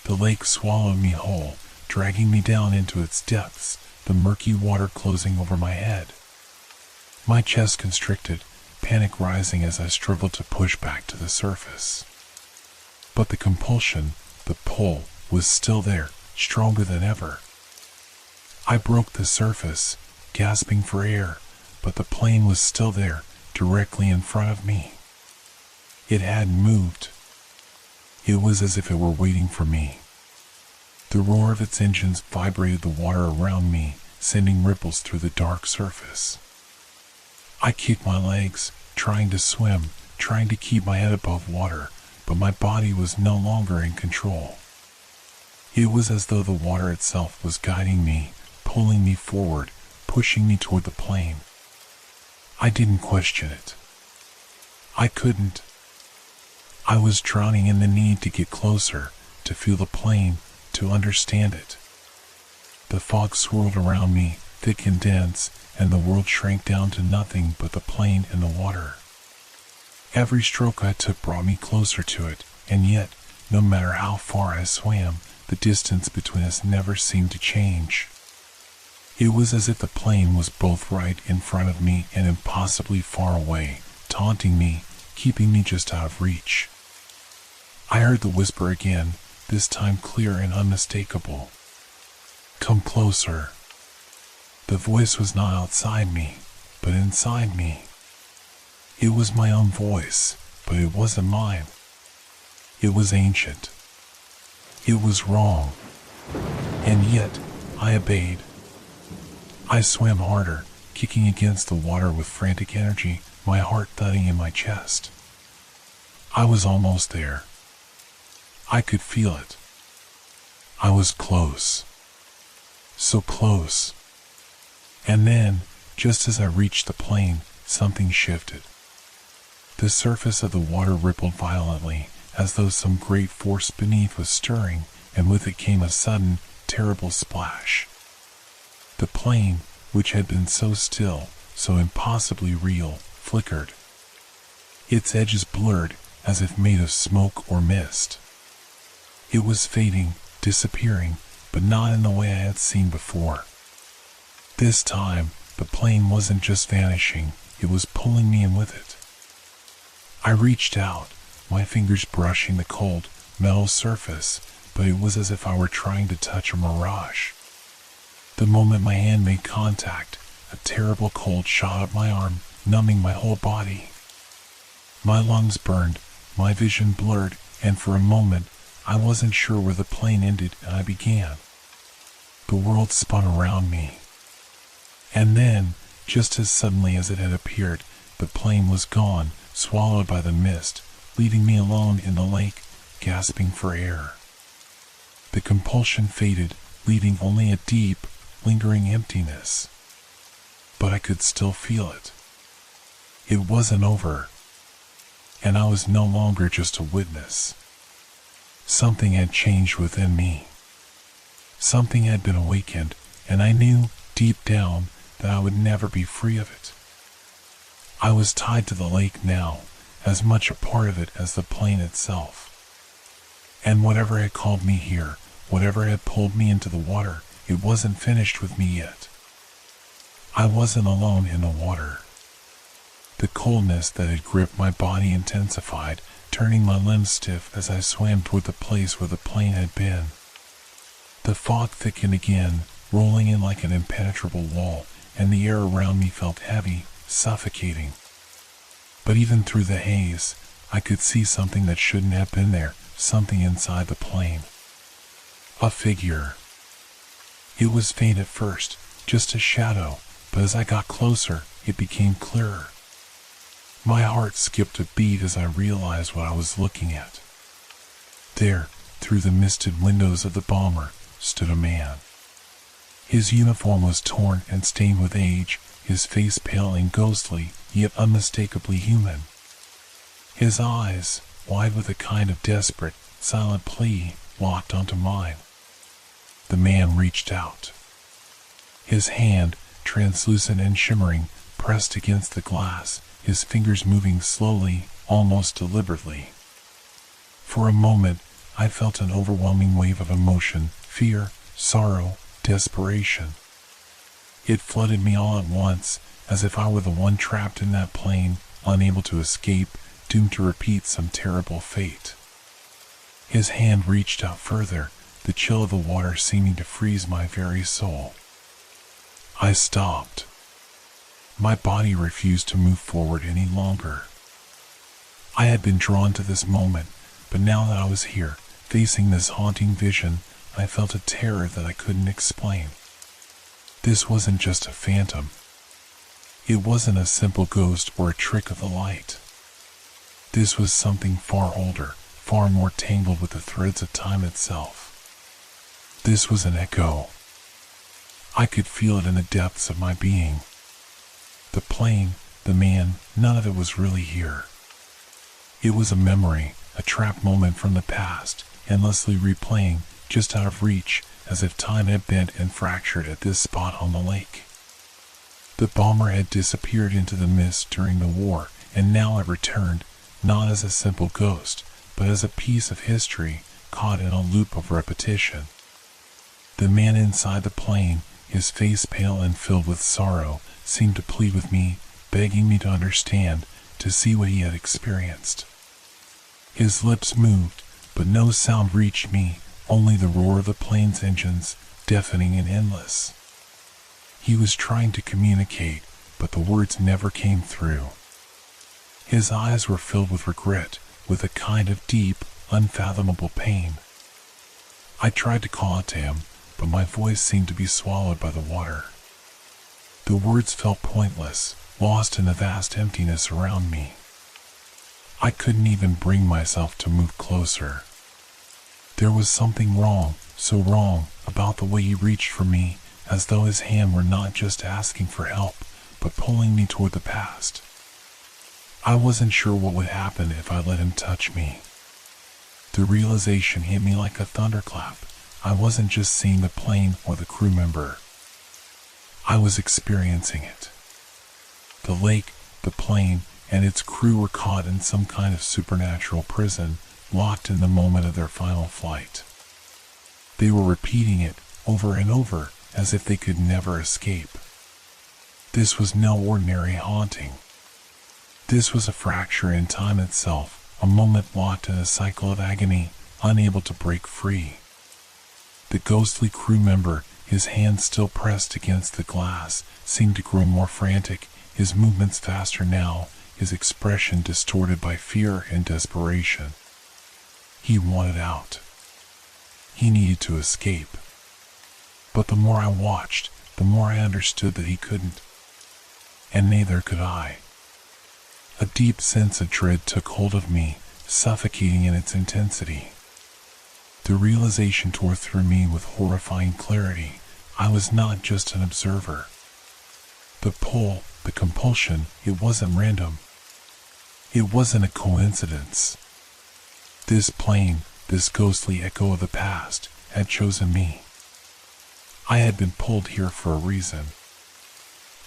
The lake swallowed me whole, dragging me down into its depths, the murky water closing over my head. My chest constricted, panic rising as I struggled to push back to the surface. But the compulsion, the pull, was still there, stronger than ever. I broke the surface, gasping for air, but the plane was still there, directly in front of me. It hadn't moved. It was as if it were waiting for me. The roar of its engines vibrated the water around me, sending ripples through the dark surface. I kicked my legs, trying to swim, trying to keep my head above water, but my body was no longer in control. It was as though the water itself was guiding me, pulling me forward, pushing me toward the plane. I didn't question it. I couldn't. I was drowning in the need to get closer, to feel the plane, to understand it. The fog swirled around me, thick and dense, and the world shrank down to nothing but the plane and the water. Every stroke I took brought me closer to it, and yet, no matter how far I swam, the distance between us never seemed to change. It was as if the plane was both right in front of me and impossibly far away, taunting me, keeping me just out of reach. I heard the whisper again, this time clear and unmistakable. Come closer. The voice was not outside me, but inside me. It was my own voice, but it wasn't mine. It was ancient. It was wrong. And yet, I obeyed. I swam harder, kicking against the water with frantic energy, my heart thudding in my chest. I was almost there. I could feel it. I was close. So close. And then, just as I reached the plane, something shifted. The surface of the water rippled violently, as though some great force beneath was stirring, and with it came a sudden, terrible splash. The plane, which had been so still, so impossibly real, flickered. Its edges blurred, as if made of smoke or mist. It was fading, disappearing, but not in the way I had seen before. This time, the plane wasn't just vanishing, it was pulling me in with it. I reached out, my fingers brushing the cold, metal surface, but it was as if I were trying to touch a mirage. The moment my hand made contact, a terrible cold shot up my arm, numbing my whole body. My lungs burned, my vision blurred, and for a moment, I wasn't sure where the plane ended and I began. The world spun around me. And then, just as suddenly as it had appeared, the plane was gone, swallowed by the mist, leaving me alone in the lake, gasping for air. The compulsion faded, leaving only a deep, lingering emptiness. But I could still feel it. It wasn't over. And I was no longer just a witness. Something had changed within me. Something had been awakened, and I knew, deep down, that I would never be free of it. I was tied to the lake now, as much a part of it as the plane itself. And whatever had called me here, whatever had pulled me into the water, it wasn't finished with me yet. I wasn't alone in the water. The coldness that had gripped my body intensified, turning my limbs stiff as I swam toward the place where the plane had been. The fog thickened again, rolling in like an impenetrable wall, and the air around me felt heavy, suffocating. But even through the haze, I could see something that shouldn't have been there, something inside the plane. A figure. It was faint at first, just a shadow, but as I got closer, it became clearer. My heart skipped a beat as I realized what I was looking at. There, through the misted windows of the bomber, stood a man. His uniform was torn and stained with age, his face pale and ghostly, yet unmistakably human. His eyes, wide with a kind of desperate, silent plea, locked onto mine. The man reached out. His hand, translucent and shimmering, pressed against the glass, his fingers moving slowly, almost deliberately. For a moment, I felt an overwhelming wave of emotion, fear, sorrow, desperation. It flooded me all at once, as if I were the one trapped in that plane, unable to escape, doomed to repeat some terrible fate. His hand reached out further, the chill of the water seeming to freeze my very soul. I stopped. My body refused to move forward any longer. I had been drawn to this moment, but now that I was here, facing this haunting vision, I felt a terror that I couldn't explain. This wasn't just a phantom. It wasn't a simple ghost or a trick of the light. This was something far older, far more tangled with the threads of time itself. This was an echo. I could feel it in the depths of my being. The plane, the man, none of it was really here. It was a memory, a trapped moment from the past, endlessly replaying, just out of reach, as if time had bent and fractured at this spot on the lake. The bomber had disappeared into the mist during the war, and now it returned, not as a simple ghost, but as a piece of history, caught in a loop of repetition. The man inside the plane, his face pale and filled with sorrow, seemed to plead with me, begging me to understand, to see what he had experienced. His lips moved, but no sound reached me, only the roar of the plane's engines, deafening and endless. He was trying to communicate, but the words never came through. His eyes were filled with regret, with a kind of deep, unfathomable pain. I tried to call out to him, but my voice seemed to be swallowed by the water. The words felt pointless, lost in the vast emptiness around me. I couldn't even bring myself to move closer. There was something wrong, so wrong, about the way he reached for me, as though his hand were not just asking for help, but pulling me toward the past. I wasn't sure what would happen if I let him touch me. The realization hit me like a thunderclap. I wasn't just seeing the plane or the crew member. I was experiencing it. The lake, the plane, and its crew were caught in some kind of supernatural prison, locked in the moment of their final flight. They were repeating it over and over, as if they could never escape. This was no ordinary haunting. This was a fracture in time itself, a moment locked in a cycle of agony, unable to break free. The ghostly crew member, his hands still pressed against the glass, seemed to grow more frantic, his movements faster now, his expression distorted by fear and desperation. He wanted out. He needed to escape. But the more I watched, the more I understood that he couldn't. And neither could I. A deep sense of dread took hold of me, suffocating in its intensity. The realization tore through me with horrifying clarity. I was not just an observer. The pull, the compulsion, it wasn't random. It wasn't a coincidence. This plane, this ghostly echo of the past, had chosen me. I had been pulled here for a reason.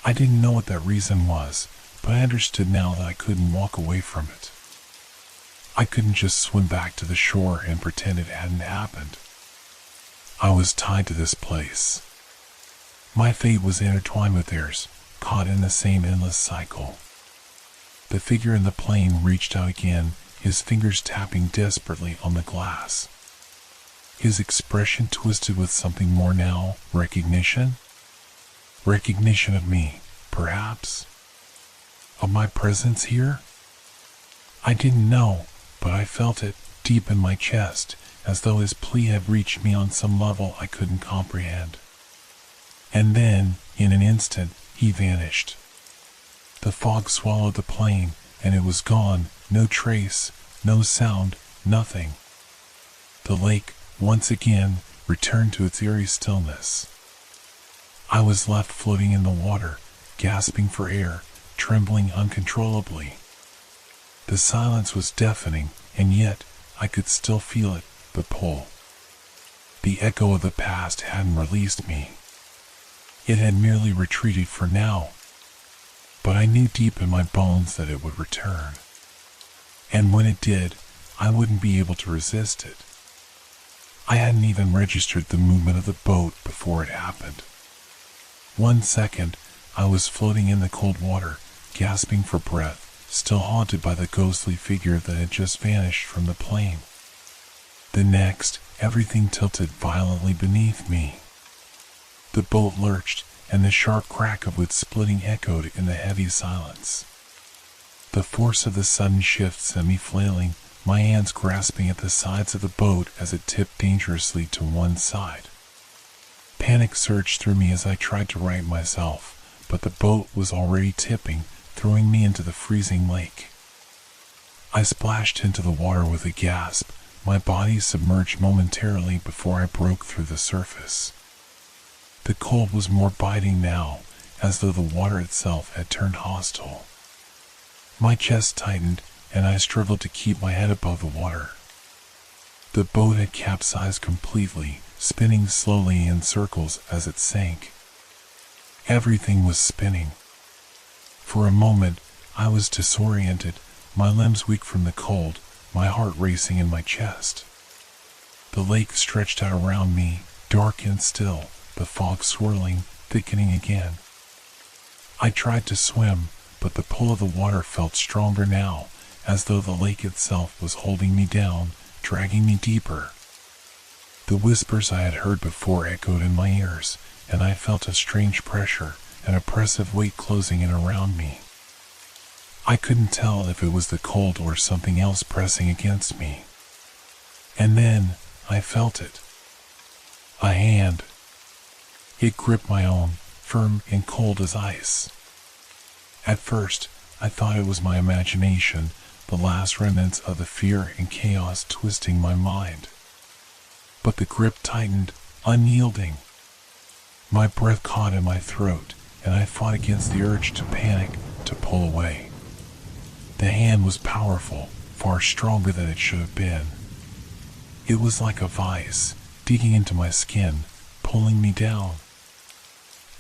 I didn't know what that reason was, but I understood now that I couldn't walk away from it. I couldn't just swim back to the shore and pretend it hadn't happened. I was tied to this place. My fate was intertwined with theirs, caught in the same endless cycle. The figure in the plane reached out again, his fingers tapping desperately on the glass. His expression twisted with something more now. Recognition? Recognition of me, perhaps? Of my presence here? I didn't know, but I felt it deep in my chest, as though his plea had reached me on some level I couldn't comprehend. And then, in an instant, he vanished. The fog swallowed the plane, and it was gone, no trace, no sound, nothing. The lake, once again, returned to its eerie stillness. I was left floating in the water, gasping for air, trembling uncontrollably. The silence was deafening, and yet I could still feel it, the pull. The echo of the past hadn't released me. It had merely retreated for now. But I knew deep in my bones that it would return. And when it did, I wouldn't be able to resist it. I hadn't even registered the movement of the boat before it happened. 1 second, I was floating in the cold water, gasping for breath, still haunted by the ghostly figure that had just vanished from the plane. The next, everything tilted violently beneath me. The boat lurched, and the sharp crack of its splitting echoed in the heavy silence. The force of the sudden shift sent me flailing, my hands grasping at the sides of the boat as it tipped dangerously to one side. Panic surged through me as I tried to right myself, but the boat was already tipping, throwing me into the freezing lake. I splashed into the water with a gasp, my body submerged momentarily before I broke through the surface. The cold was more biting now, as though the water itself had turned hostile. My chest tightened, and I struggled to keep my head above the water. The boat had capsized completely, spinning slowly in circles as it sank. Everything was spinning. For a moment, I was disoriented, my limbs weak from the cold, my heart racing in my chest. The lake stretched out around me, dark and still, the fog swirling, thickening again. I tried to swim, but the pull of the water felt stronger now, as though the lake itself was holding me down, dragging me deeper. The whispers I had heard before echoed in my ears, and I felt a strange pressure, an oppressive weight closing in around me. I couldn't tell if it was the cold or something else pressing against me. And then, I felt it. A hand. It gripped my own, firm and cold as ice. At first, I thought it was my imagination, the last remnants of the fear and chaos twisting my mind. But the grip tightened, unyielding. My breath caught in my throat, and I fought against the urge to panic, to pull away. The hand was powerful, far stronger than it should have been. It was like a vice, digging into my skin, pulling me down.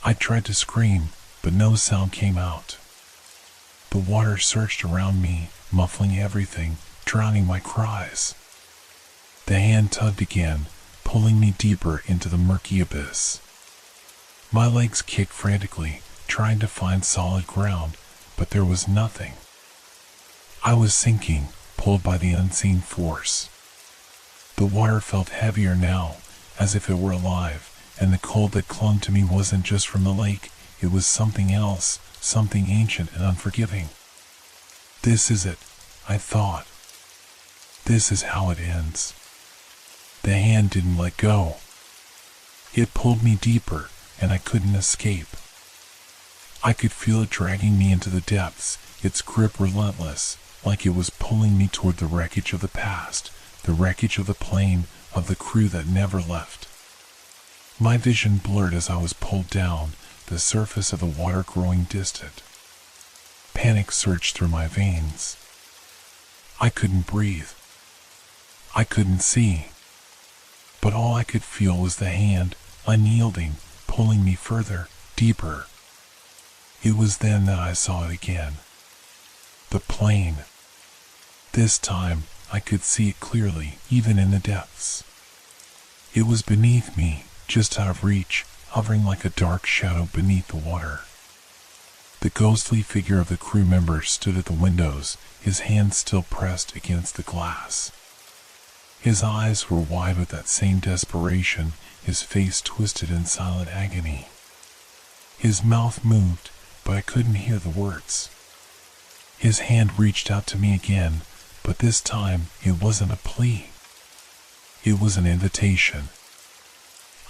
I tried to scream, but no sound came out. The water surged around me, muffling everything, drowning my cries. The hand tugged again, pulling me deeper into the murky abyss. My legs kicked frantically, trying to find solid ground, but there was nothing. I was sinking, pulled by the unseen force. The water felt heavier now, as if it were alive, and the cold that clung to me wasn't just from the lake, it was something else, something ancient and unforgiving. This is it, I thought. This is how it ends. The hand didn't let go. It pulled me deeper, and I couldn't escape. I could feel it dragging me into the depths, its grip relentless, like it was pulling me toward the wreckage of the past, the wreckage of the plane, of the crew that never left. My vision blurred as I was pulled down, the surface of the water growing distant. Panic surged through my veins. I couldn't breathe. I couldn't see. But all I could feel was the hand, unyielding, pulling me further, deeper. It was then that I saw it again. The plane. This time, I could see it clearly, even in the depths. It was beneath me, just out of reach, hovering like a dark shadow beneath the water. The ghostly figure of the crew member stood at the windows, his hands still pressed against the glass. His eyes were wide with that same desperation, his face twisted in silent agony. His mouth moved, but I couldn't hear the words. His hand reached out to me again, but this time it wasn't a plea. It was an invitation.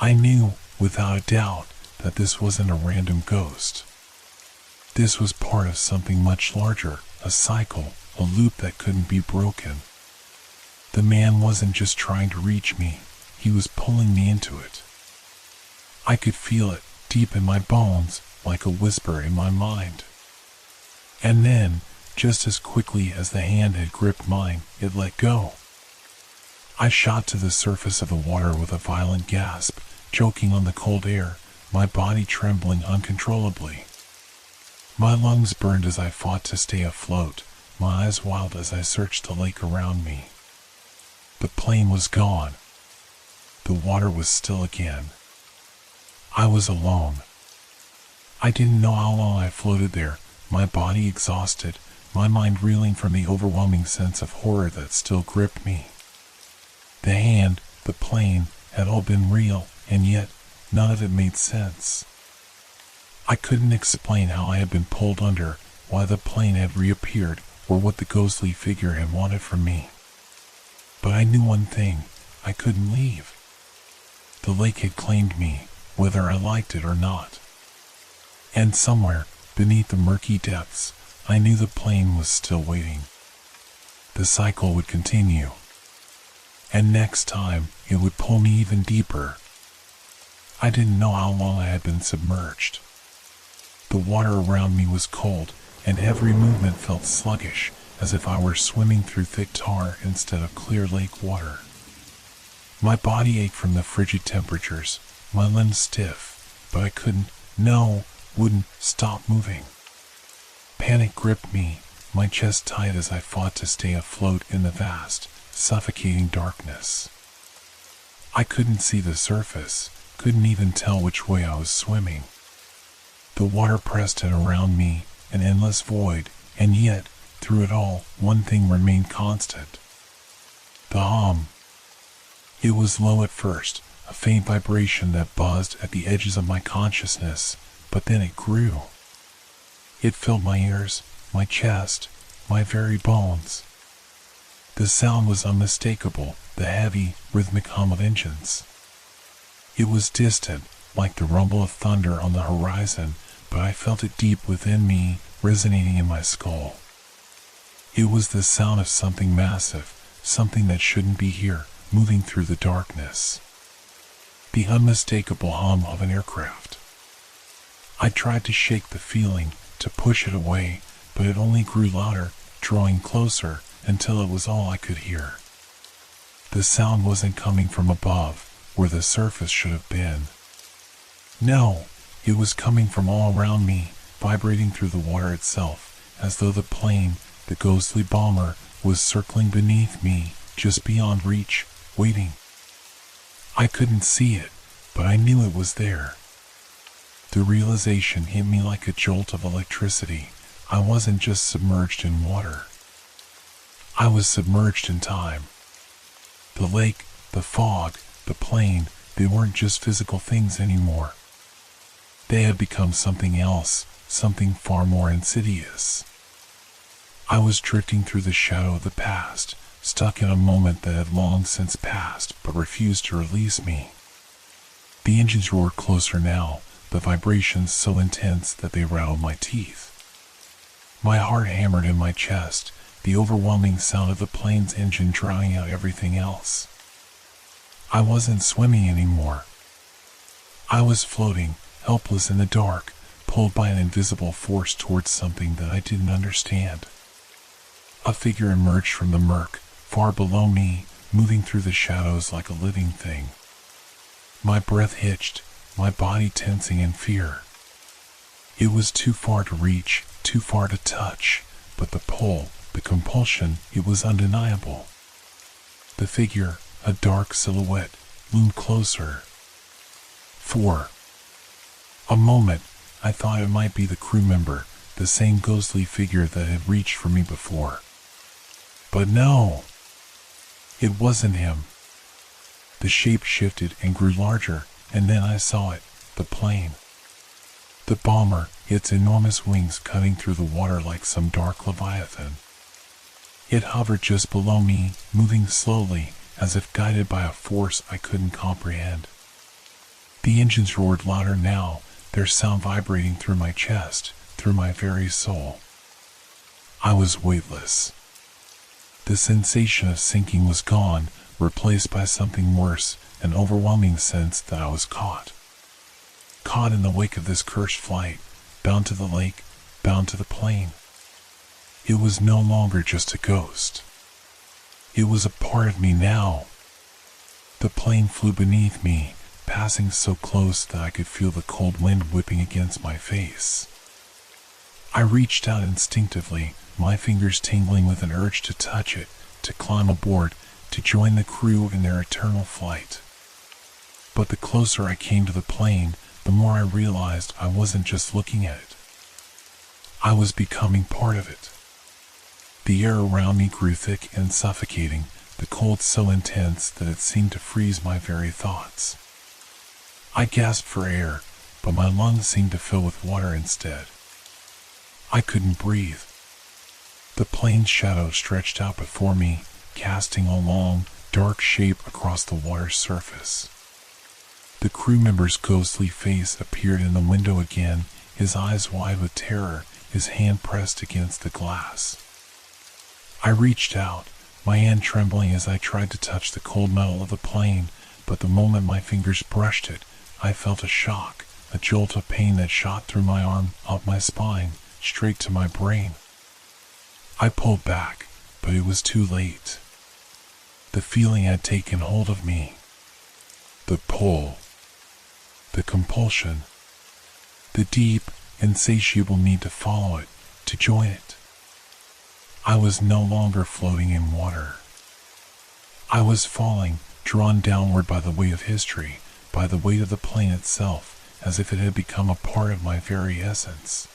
I knew, without a doubt, that this wasn't a random ghost. This was part of something much larger, a cycle, a loop that couldn't be broken. The man wasn't just trying to reach me, he was pulling me into it. I could feel it, deep in my bones, like a whisper in my mind. And then, just as quickly as the hand had gripped mine, it let go. I shot to the surface of the water with a violent gasp, choking on the cold air, my body trembling uncontrollably. My lungs burned as I fought to stay afloat, my eyes wild as I searched the lake around me. The plane was gone. The water was still again. I was alone. I didn't know how long I floated there, my body exhausted, my mind reeling from the overwhelming sense of horror that still gripped me. The hand, the plane, had all been real, and yet none of it made sense. I couldn't explain how I had been pulled under, why the plane had reappeared, or what the ghostly figure had wanted from me. But I knew one thing, I couldn't leave. The lake had claimed me, whether I liked it or not. And somewhere, beneath the murky depths, I knew the plane was still waiting. The cycle would continue. And next time, it would pull me even deeper. I didn't know how long I had been submerged. The water around me was cold, and every movement felt sluggish, as if I were swimming through thick tar instead of clear lake water. My body ached from the frigid temperatures, my limbs stiff, but I wouldn't stop moving. Panic gripped me, my chest tight as I fought to stay afloat in the vast, suffocating darkness. I couldn't see the surface, couldn't even tell which way I was swimming. The water pressed in around me, an endless void, and yet, through it all, one thing remained constant. The hum. It was low at first, a faint vibration that buzzed at the edges of my consciousness, but then it grew. It filled my ears, my chest, my very bones. The sound was unmistakable, the heavy, rhythmic hum of engines. It was distant, like the rumble of thunder on the horizon, but I felt it deep within me, resonating in my skull. It was the sound of something massive, something that shouldn't be here, moving through the darkness. The unmistakable hum of an aircraft. I tried to shake the feeling, to push it away, but it only grew louder, drawing closer, until it was all I could hear. The sound wasn't coming from above, where the surface should have been. No, it was coming from all around me, vibrating through the water itself, as though the plane, the ghostly bomber, was circling beneath me, just beyond reach, waiting. I couldn't see it, but I knew it was there. The realization hit me like a jolt of electricity. I wasn't just submerged in water. I was submerged in time. The lake, the fog, the plane, they weren't just physical things anymore. They had become something else, something far more insidious. I was drifting through the shadow of the past, stuck in a moment that had long since passed, but refused to release me. The engines roared closer now, the vibrations so intense that they rattled my teeth. My heart hammered in my chest, the overwhelming sound of the plane's engine drowning out everything else. I wasn't swimming anymore. I was floating, helpless in the dark, pulled by an invisible force towards something that I didn't understand. A figure emerged from the murk, far below me, moving through the shadows like a living thing. My breath hitched, my body tensing in fear. It was too far to reach, too far to touch, but the pull, the compulsion, it was undeniable. The figure, a dark silhouette, loomed closer. For a moment, I thought it might be the crew member, the same ghostly figure that had reached for me before. But no, it wasn't him. The shape shifted and grew larger, and then I saw it, the plane. The bomber, its enormous wings cutting through the water like some dark leviathan. It hovered just below me, moving slowly, as if guided by a force I couldn't comprehend. The engines roared louder now, their sound vibrating through my chest, through my very soul. I was weightless. The sensation of sinking was gone, replaced by something worse, an overwhelming sense that I was caught. Caught in the wake of this cursed flight, bound to the lake, bound to the plane. It was no longer just a ghost. It was a part of me now. The plane flew beneath me, passing so close that I could feel the cold wind whipping against my face. I reached out instinctively, my fingers tingling with an urge to touch it, to climb aboard, to join the crew in their eternal flight. But the closer I came to the plane, the more I realized I wasn't just looking at it. I was becoming part of it. The air around me grew thick and suffocating, the cold so intense that it seemed to freeze my very thoughts. I gasped for air, but my lungs seemed to fill with water instead. I couldn't breathe. The plane's shadow stretched out before me, casting a long, dark shape across the water's surface. The crew member's ghostly face appeared in the window again, his eyes wide with terror, his hand pressed against the glass. I reached out, my hand trembling as I tried to touch the cold metal of the plane, but the moment my fingers brushed it, I felt a shock, a jolt of pain that shot through my arm, up my spine, straight to my brain. I pulled back, but it was too late. The feeling had taken hold of me. The pull, the compulsion, the deep, insatiable need to follow it, to join it. I was no longer floating in water. I was falling, drawn downward by the weight of history, by the weight of the plane itself, as if it had become a part of my very essence.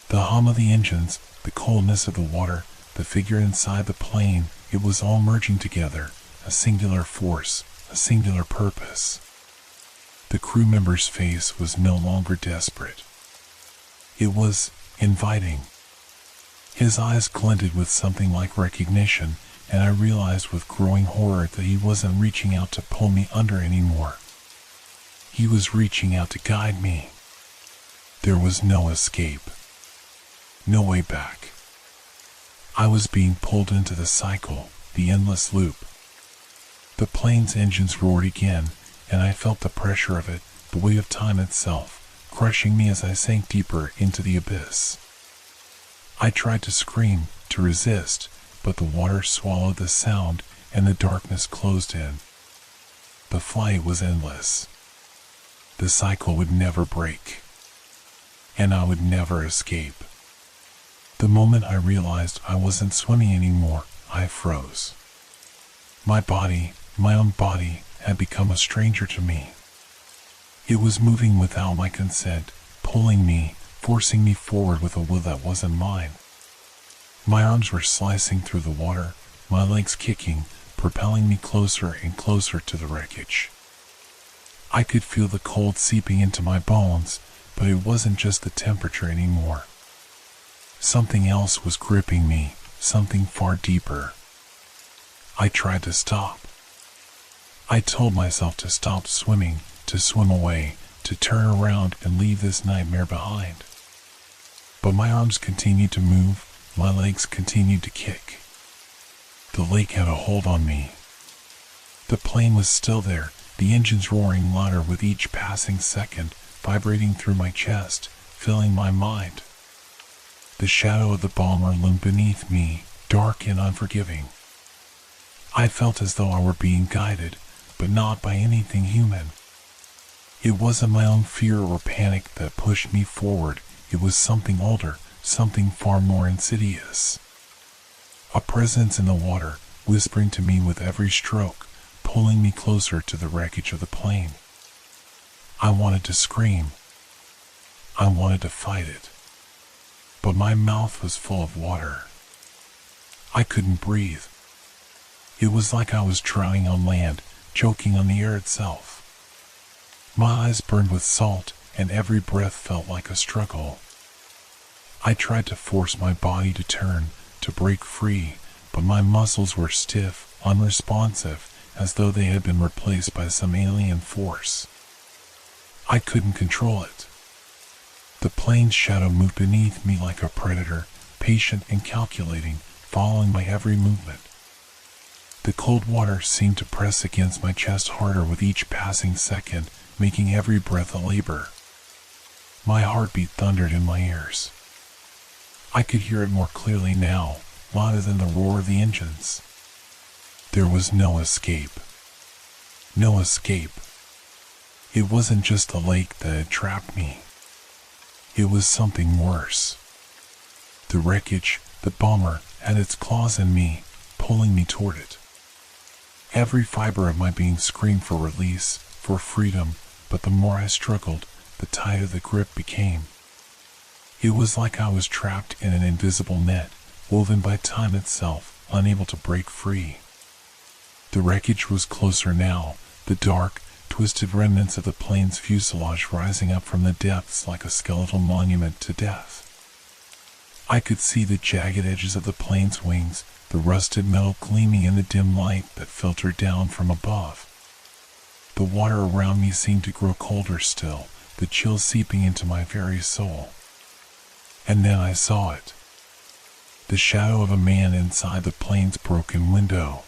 The hum of the engines, the coldness of the water, the figure inside the plane, it was all merging together, a singular force, a singular purpose. The crew member's face was no longer desperate. It was inviting. His eyes glinted with something like recognition, and I realized with growing horror that he wasn't reaching out to pull me under anymore. He was reaching out to guide me. There was no escape. No way back. I was being pulled into the cycle, the endless loop. The plane's engines roared again, and I felt the pressure of it, the weight of time itself, crushing me as I sank deeper into the abyss. I tried to scream, to resist, but the water swallowed the sound, and the darkness closed in. The flight was endless. The cycle would never break, and I would never escape. The moment I realized I wasn't swimming anymore, I froze. My body, my own body, had become a stranger to me. It was moving without my consent, pulling me, forcing me forward with a will that wasn't mine. My arms were slicing through the water, my legs kicking, propelling me closer and closer to the wreckage. I could feel the cold seeping into my bones, but it wasn't just the temperature anymore. Something else was gripping me, something far deeper. I tried to stop. I told myself to stop swimming, to swim away, to turn around and leave this nightmare behind. But my arms continued to move, my legs continued to kick. The lake had a hold on me. The plane was still there, the engines roaring louder with each passing second, vibrating through my chest, filling my mind. The shadow of the bomber loomed beneath me, dark and unforgiving. I felt as though I were being guided, but not by anything human. It wasn't my own fear or panic that pushed me forward, it was something older, something far more insidious. A presence in the water, whispering to me with every stroke, pulling me closer to the wreckage of the plane. I wanted to scream. I wanted to fight it. But my mouth was full of water. I couldn't breathe. It was like I was drowning on land, choking on the air itself. My eyes burned with salt, and every breath felt like a struggle. I tried to force my body to turn, to break free, but my muscles were stiff, unresponsive, as though they had been replaced by some alien force. I couldn't control it. The plane's shadow moved beneath me like a predator, patient and calculating, following my every movement. The cold water seemed to press against my chest harder with each passing second, making every breath a labor. My heartbeat thundered in my ears. I could hear it more clearly now, louder than the roar of the engines. There was no escape. No escape. It wasn't just the lake that had trapped me. It was something worse. The wreckage, the bomber, had its claws in me, pulling me toward it. Every fiber of my being screamed for release, for freedom, but the more I struggled, the tighter the grip became. It was like I was trapped in an invisible net, woven by time itself, unable to break free. The wreckage was closer now, the dark, twisted remnants of the plane's fuselage rising up from the depths like a skeletal monument to death. I could see the jagged edges of the plane's wings, the rusted metal gleaming in the dim light that filtered down from above. The water around me seemed to grow colder still, the chill seeping into my very soul. And then I saw it. The shadow of a man inside the plane's broken window.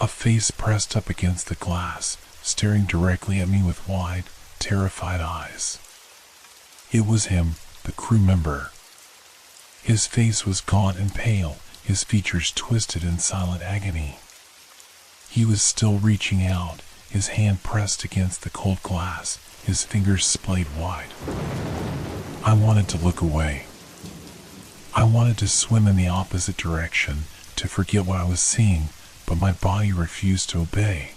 A face pressed up against the glass, staring directly at me with wide, terrified eyes. It was him, the crew member. His face was gaunt and pale, his features twisted in silent agony. He was still reaching out, his hand pressed against the cold glass, his fingers splayed wide. I wanted to look away. I wanted to swim in the opposite direction, to forget what I was seeing, but my body refused to obey.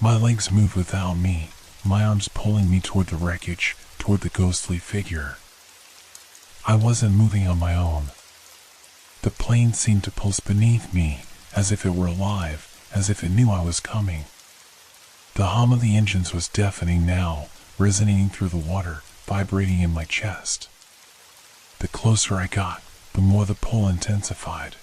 My legs moved without me, my arms pulling me toward the wreckage, toward the ghostly figure. I wasn't moving on my own. The plane seemed to pulse beneath me, as if it were alive, as if it knew I was coming. The hum of the engines was deafening now, resonating through the water, vibrating in my chest. The closer I got, the more the pull intensified.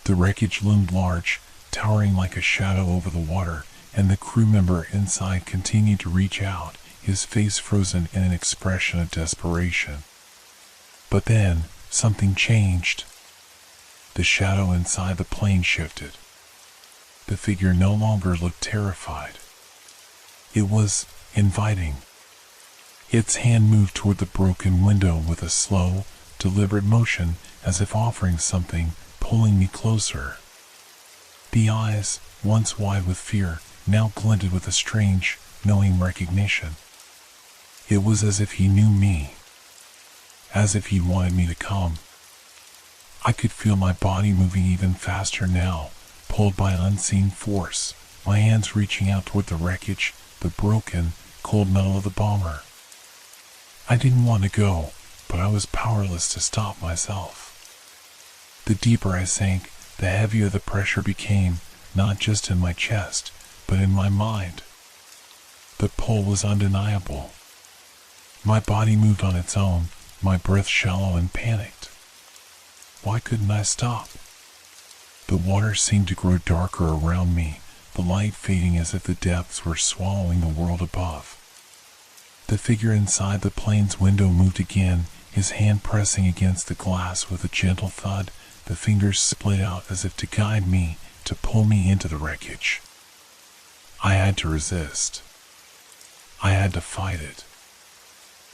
The wreckage loomed large, towering like a shadow over the water, and the crew member inside continued to reach out, his face frozen in an expression of desperation. But then, something changed. The shadow inside the plane shifted. The figure no longer looked terrified. It was inviting. Its hand moved toward the broken window with a slow, deliberate motion, as if offering something, pulling me closer. The eyes, once wide with fear, now glinted with a strange, knowing recognition. It was as if he knew me. As if he wanted me to come. I could feel my body moving even faster now, pulled by an unseen force, my hands reaching out toward the wreckage, the broken, cold metal of the bomber. I didn't want to go, but I was powerless to stop myself. The deeper I sank, the heavier the pressure became, not just in my chest, but in my mind. The pull was undeniable. My body moved on its own, my breath shallow and panicked. Why couldn't I stop? The water seemed to grow darker around me, the light fading as if the depths were swallowing the world above. The figure inside the plane's window moved again, his hand pressing against the glass with a gentle thud, the fingers split out as if to guide me, to pull me into the wreckage. I had to resist. I had to fight it.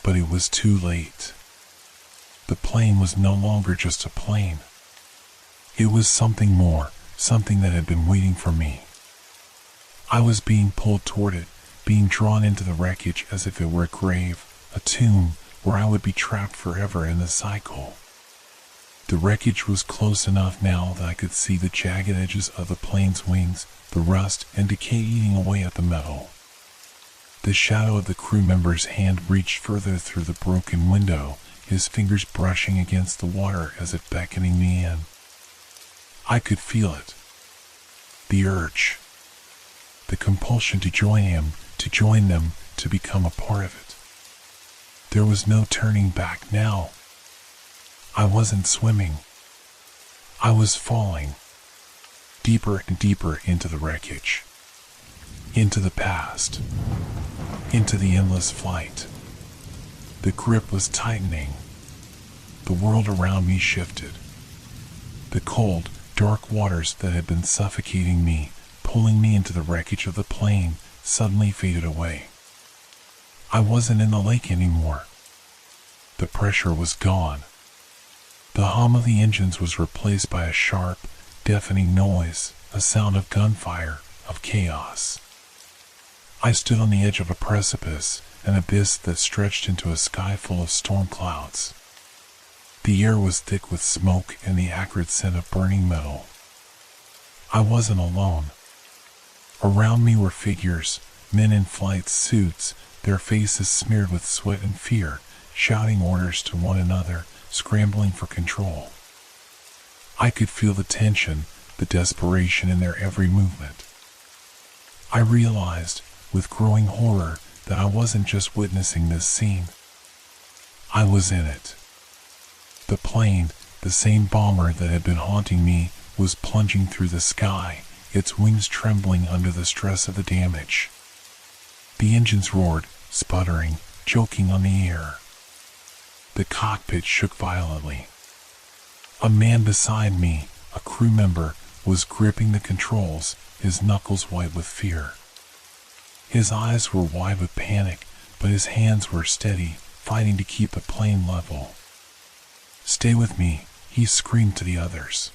But it was too late. The plane was no longer just a plane. It was something more, something that had been waiting for me. I was being pulled toward it, being drawn into the wreckage as if it were a grave, a tomb, where I would be trapped forever in the cycle. The wreckage was close enough now that I could see the jagged edges of the plane's wings, the rust and decay eating away at the metal. The shadow of the crew member's hand reached further through the broken window, his fingers brushing against the water as if beckoning me in. I could feel it. The urge. The compulsion to join him, to join them, to become a part of it. There was no turning back now. I wasn't swimming. I was falling. Deeper and deeper into the wreckage. Into the past. Into the endless flight. The grip was tightening. The world around me shifted. The cold, dark waters that had been suffocating me, pulling me into the wreckage of the plane, suddenly faded away. I wasn't in the lake anymore. The pressure was gone. The hum of the engines was replaced by a sharp, deafening noise, a sound of gunfire, of chaos. I stood on the edge of a precipice, an abyss that stretched into a sky full of storm clouds. The air was thick with smoke and the acrid scent of burning metal. I wasn't alone. Around me were figures, men in flight suits, their faces smeared with sweat and fear, shouting orders to one another, scrambling for control. I could feel the tension, the desperation in their every movement. I realized, with growing horror, that I wasn't just witnessing this scene. I was in it. The plane, the same bomber that had been haunting me, was plunging through the sky, its wings trembling under the stress of the damage. The engines roared, sputtering, choking on the air. The cockpit shook violently. A man beside me, a crew member, was gripping the controls, his knuckles white with fear. His eyes were wide with panic, but his hands were steady, fighting to keep the plane level. "Stay with me," he screamed to the others.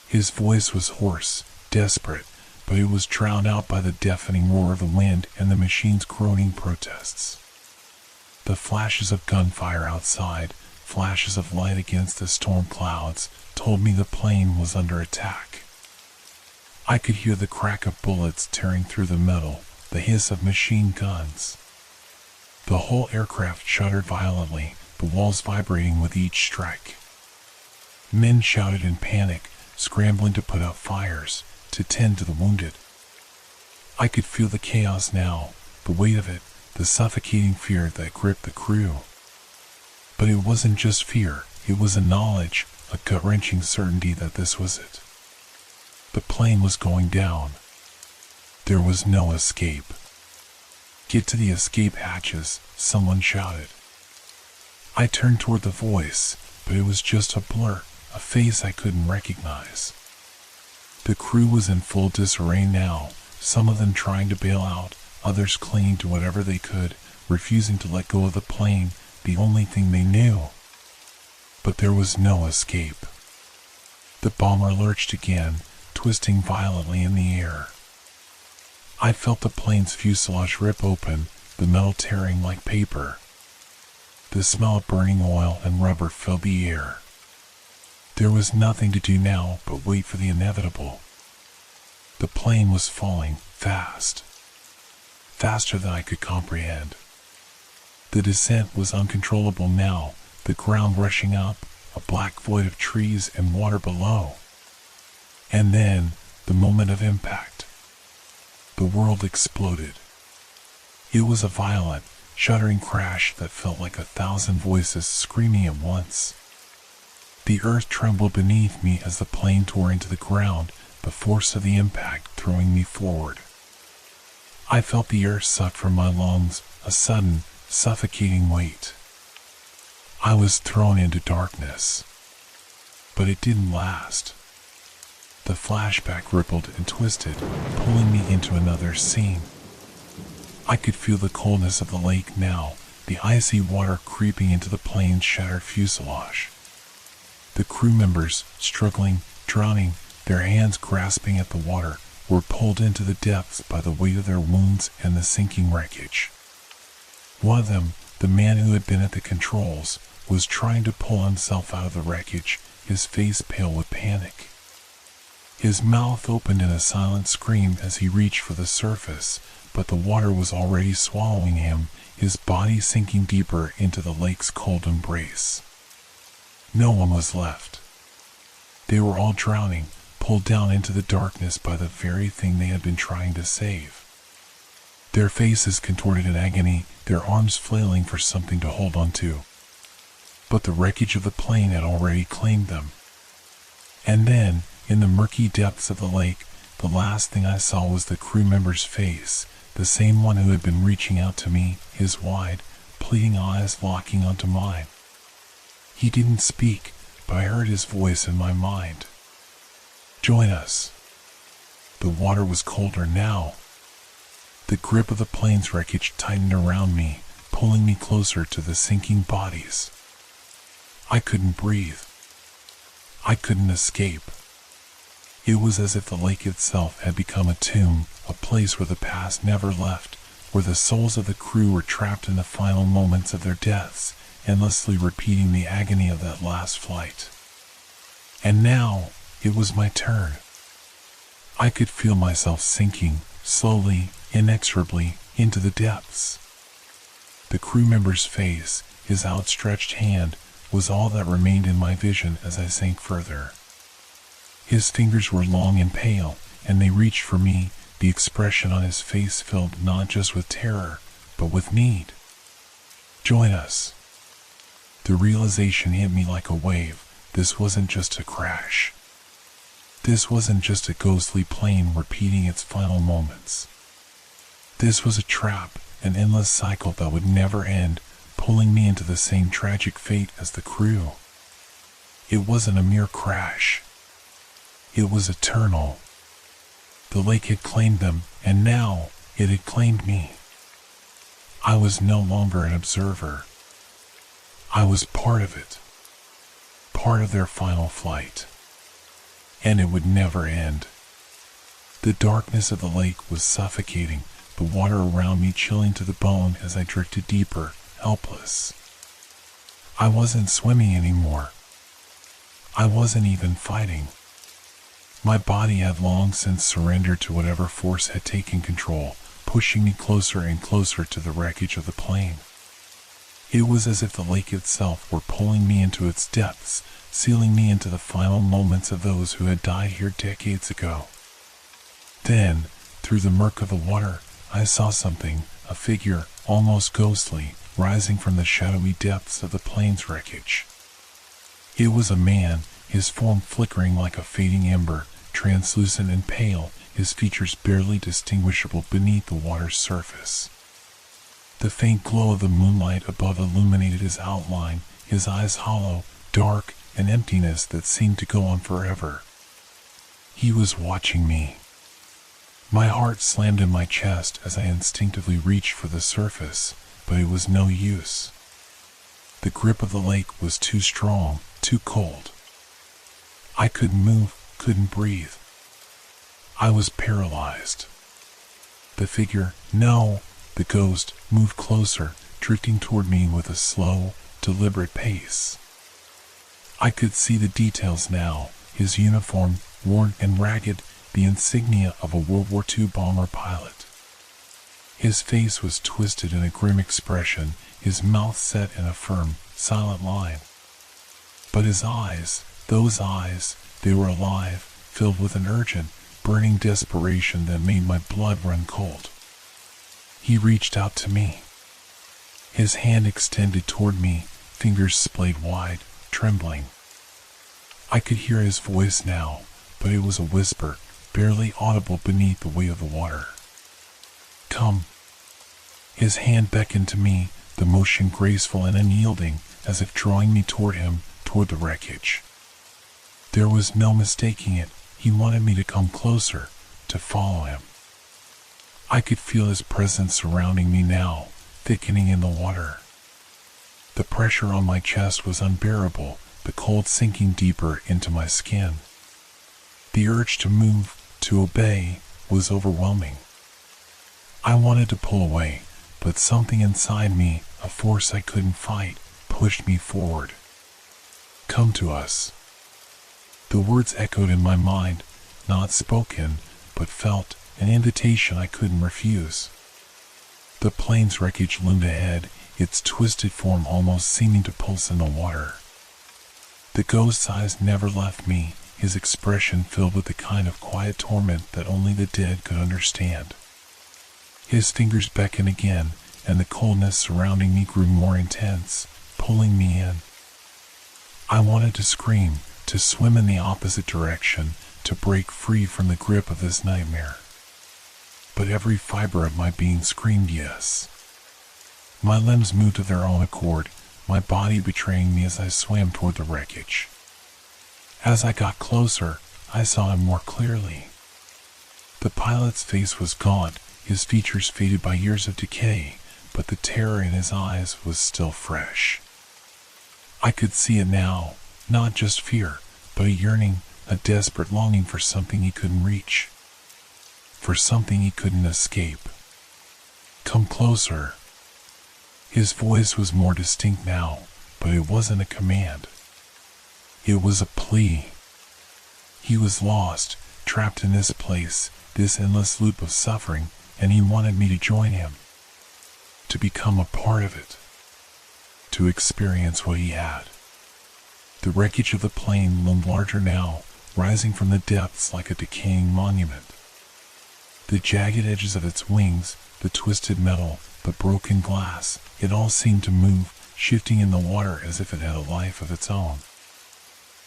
His voice was hoarse, desperate, but it was drowned out by the deafening roar of the wind and the machine's groaning protests. The flashes of gunfire outside, flashes of light against the storm clouds, told me the plane was under attack. I could hear the crack of bullets tearing through the metal, the hiss of machine guns. The whole aircraft shuddered violently, the walls vibrating with each strike. Men shouted in panic, scrambling to put out fires, to tend to the wounded. I could feel the chaos now, the weight of it, the suffocating fear that gripped the crew. But it wasn't just fear, it was a knowledge, a gut-wrenching certainty that this was it. The plane was going down. There was no escape. "Get to the escape hatches," someone shouted. I turned toward the voice, but it was just a blur, a face I couldn't recognize. The crew was in full disarray now, some of them trying to bail out, others clinging to whatever they could, refusing to let go of the plane, the only thing they knew. But there was no escape. The bomber lurched again, twisting violently in the air. I felt the plane's fuselage rip open, the metal tearing like paper. The smell of burning oil and rubber filled the air. There was nothing to do now but wait for the inevitable. The plane was falling fast. Faster than I could comprehend. The descent was uncontrollable now, the ground rushing up, a black void of trees and water below. And then, the moment of impact. The world exploded. It was a violent, shuddering crash that felt like 1,000 voices screaming at once. The earth trembled beneath me as the plane tore into the ground, the force of the impact throwing me forward. I felt the air suck from my lungs, a sudden, suffocating weight. I was thrown into darkness. But it didn't last. The flashback rippled and twisted, pulling me into another scene. I could feel the coldness of the lake now, the icy water creeping into the plane's shattered fuselage. The crew members, struggling, drowning, their hands grasping at the water, were pulled into the depths by the weight of their wounds and the sinking wreckage. One of them, the man who had been at the controls, was trying to pull himself out of the wreckage, his face pale with panic. His mouth opened in a silent scream as he reached for the surface, but the water was already swallowing him, his body sinking deeper into the lake's cold embrace. No one was left. They were all drowning, pulled down into the darkness by the very thing they had been trying to save. Their faces contorted in agony, their arms flailing for something to hold on to. But the wreckage of the plane had already claimed them. And then, in the murky depths of the lake, the last thing I saw was the crew member's face, the same one who had been reaching out to me, his wide, pleading eyes locking onto mine. He didn't speak, but I heard his voice in my mind. Join us. The water was colder now. The grip of the plane's wreckage tightened around me, pulling me closer to the sinking bodies. I couldn't breathe. I couldn't escape. It was as if the lake itself had become a tomb, a place where the past never left, where the souls of the crew were trapped in the final moments of their deaths, endlessly repeating the agony of that last flight. And now, it was my turn. I could feel myself sinking, slowly, inexorably, into the depths. The crew member's face, his outstretched hand, was all that remained in my vision as I sank further. His fingers were long and pale, and they reached for me, the expression on his face filled not just with terror, but with need. Join us. The realization hit me like a wave. This wasn't just a crash. This wasn't just a ghostly plane repeating its final moments. This was a trap, an endless cycle that would never end, pulling me into the same tragic fate as the crew. It wasn't a mere crash. It was eternal. The lake had claimed them, and now it had claimed me. I was no longer an observer. I was part of it. Part of their final flight. And it would never end. The darkness of the lake was suffocating, the water around me chilling to the bone as I drifted deeper, helpless. I wasn't swimming anymore. I wasn't even fighting. My body had long since surrendered to whatever force had taken control, pushing me closer and closer to the wreckage of the plane. It was as if the lake itself were pulling me into its depths, sealing me into the final moments of those who had died here decades ago. Then, through the murk of the water, I saw something, a figure, almost ghostly, rising from the shadowy depths of the plane's wreckage. It was a man, his form flickering like a fading ember, translucent and pale, his features barely distinguishable beneath the water's surface. The faint glow of the moonlight above illuminated his outline, his eyes hollow, dark, an emptiness that seemed to go on forever. He was watching me. My heart slammed in my chest as I instinctively reached for the surface, but it was no use. The grip of the lake was too strong, too cold. I couldn't move, couldn't breathe. I was paralyzed. The figure, no, the ghost, moved closer, drifting toward me with a slow, deliberate pace. I could see the details now, his uniform, worn and ragged, the insignia of a World War II bomber pilot. His face was twisted in a grim expression, his mouth set in a firm, silent line. But his eyes, those eyes, they were alive, filled with an urgent, burning desperation that made my blood run cold. He reached out to me. His hand extended toward me, fingers splayed wide, trembling. I could hear his voice now, but it was a whisper, barely audible beneath the weight of the water. "Come." His hand beckoned to me, the motion graceful and unyielding, as if drawing me toward him, toward the wreckage. There was no mistaking it. He wanted me to come closer, to follow him. I could feel his presence surrounding me now, thickening in the water. The pressure on my chest was unbearable, the cold sinking deeper into my skin. The urge to move, to obey, was overwhelming. I wanted to pull away, but something inside me, a force I couldn't fight, pushed me forward. "Come to us." The words echoed in my mind, not spoken, but felt, an invitation I couldn't refuse. The plane's wreckage loomed ahead, its twisted form almost seeming to pulse in the water. The ghost's eyes never left me, his expression filled with the kind of quiet torment that only the dead could understand. His fingers beckoned again, and the coldness surrounding me grew more intense, pulling me in. I wanted to scream, to swim in the opposite direction, to break free from the grip of this nightmare. But every fiber of my being screamed yes. My limbs moved of their own accord, my body betraying me as I swam toward the wreckage. As I got closer, I saw him more clearly. The pilot's face was gaunt, his features faded by years of decay, but the terror in his eyes was still fresh. I could see it now, not just fear, but a yearning, a desperate longing for something he couldn't reach, for something he couldn't escape. "Come closer." His voice was more distinct now, but it wasn't a command. It was a plea. He was lost, trapped in this place, this endless loop of suffering, and he wanted me to join him, to become a part of it, to experience what he had. The wreckage of the plane loomed larger now, rising from the depths like a decaying monument. The jagged edges of its wings, the twisted metal, the broken glass, it all seemed to move, shifting in the water as if it had a life of its own.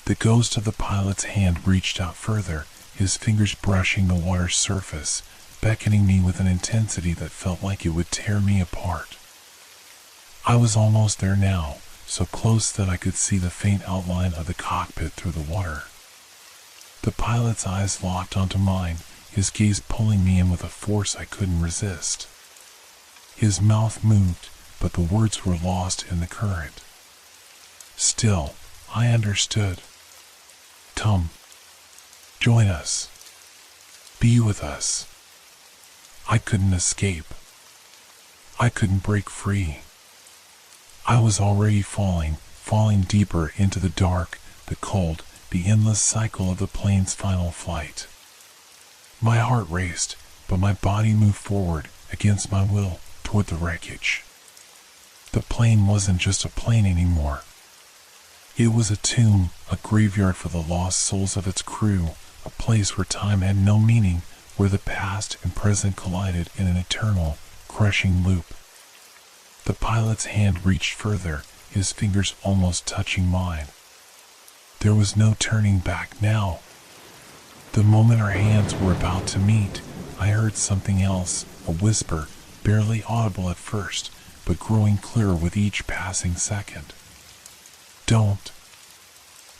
The ghost of the pilot's hand reached out further, his fingers brushing the water's surface, beckoning me with an intensity that felt like it would tear me apart. I was almost there now, so close that I could see the faint outline of the cockpit through the water. The pilot's eyes locked onto mine, his gaze pulling me in with a force I couldn't resist. His mouth moved, but the words were lost in the current. Still, I understood. "Come. Join us. Be with us." I couldn't escape. I couldn't break free. I was already falling deeper into the dark, the cold, the endless cycle of the plane's final flight. My heart raced, but my body moved forward, against my will, toward the wreckage. The plane wasn't just a plane anymore. It was a tomb, a graveyard for the lost souls of its crew, a place where time had no meaning, where the past and present collided in an eternal, crushing loop. The pilot's hand reached further, his fingers almost touching mine. There was no turning back now. The moment our hands were about to meet, I heard something else, a whisper, barely audible at first, but growing clearer with each passing second. "Don't."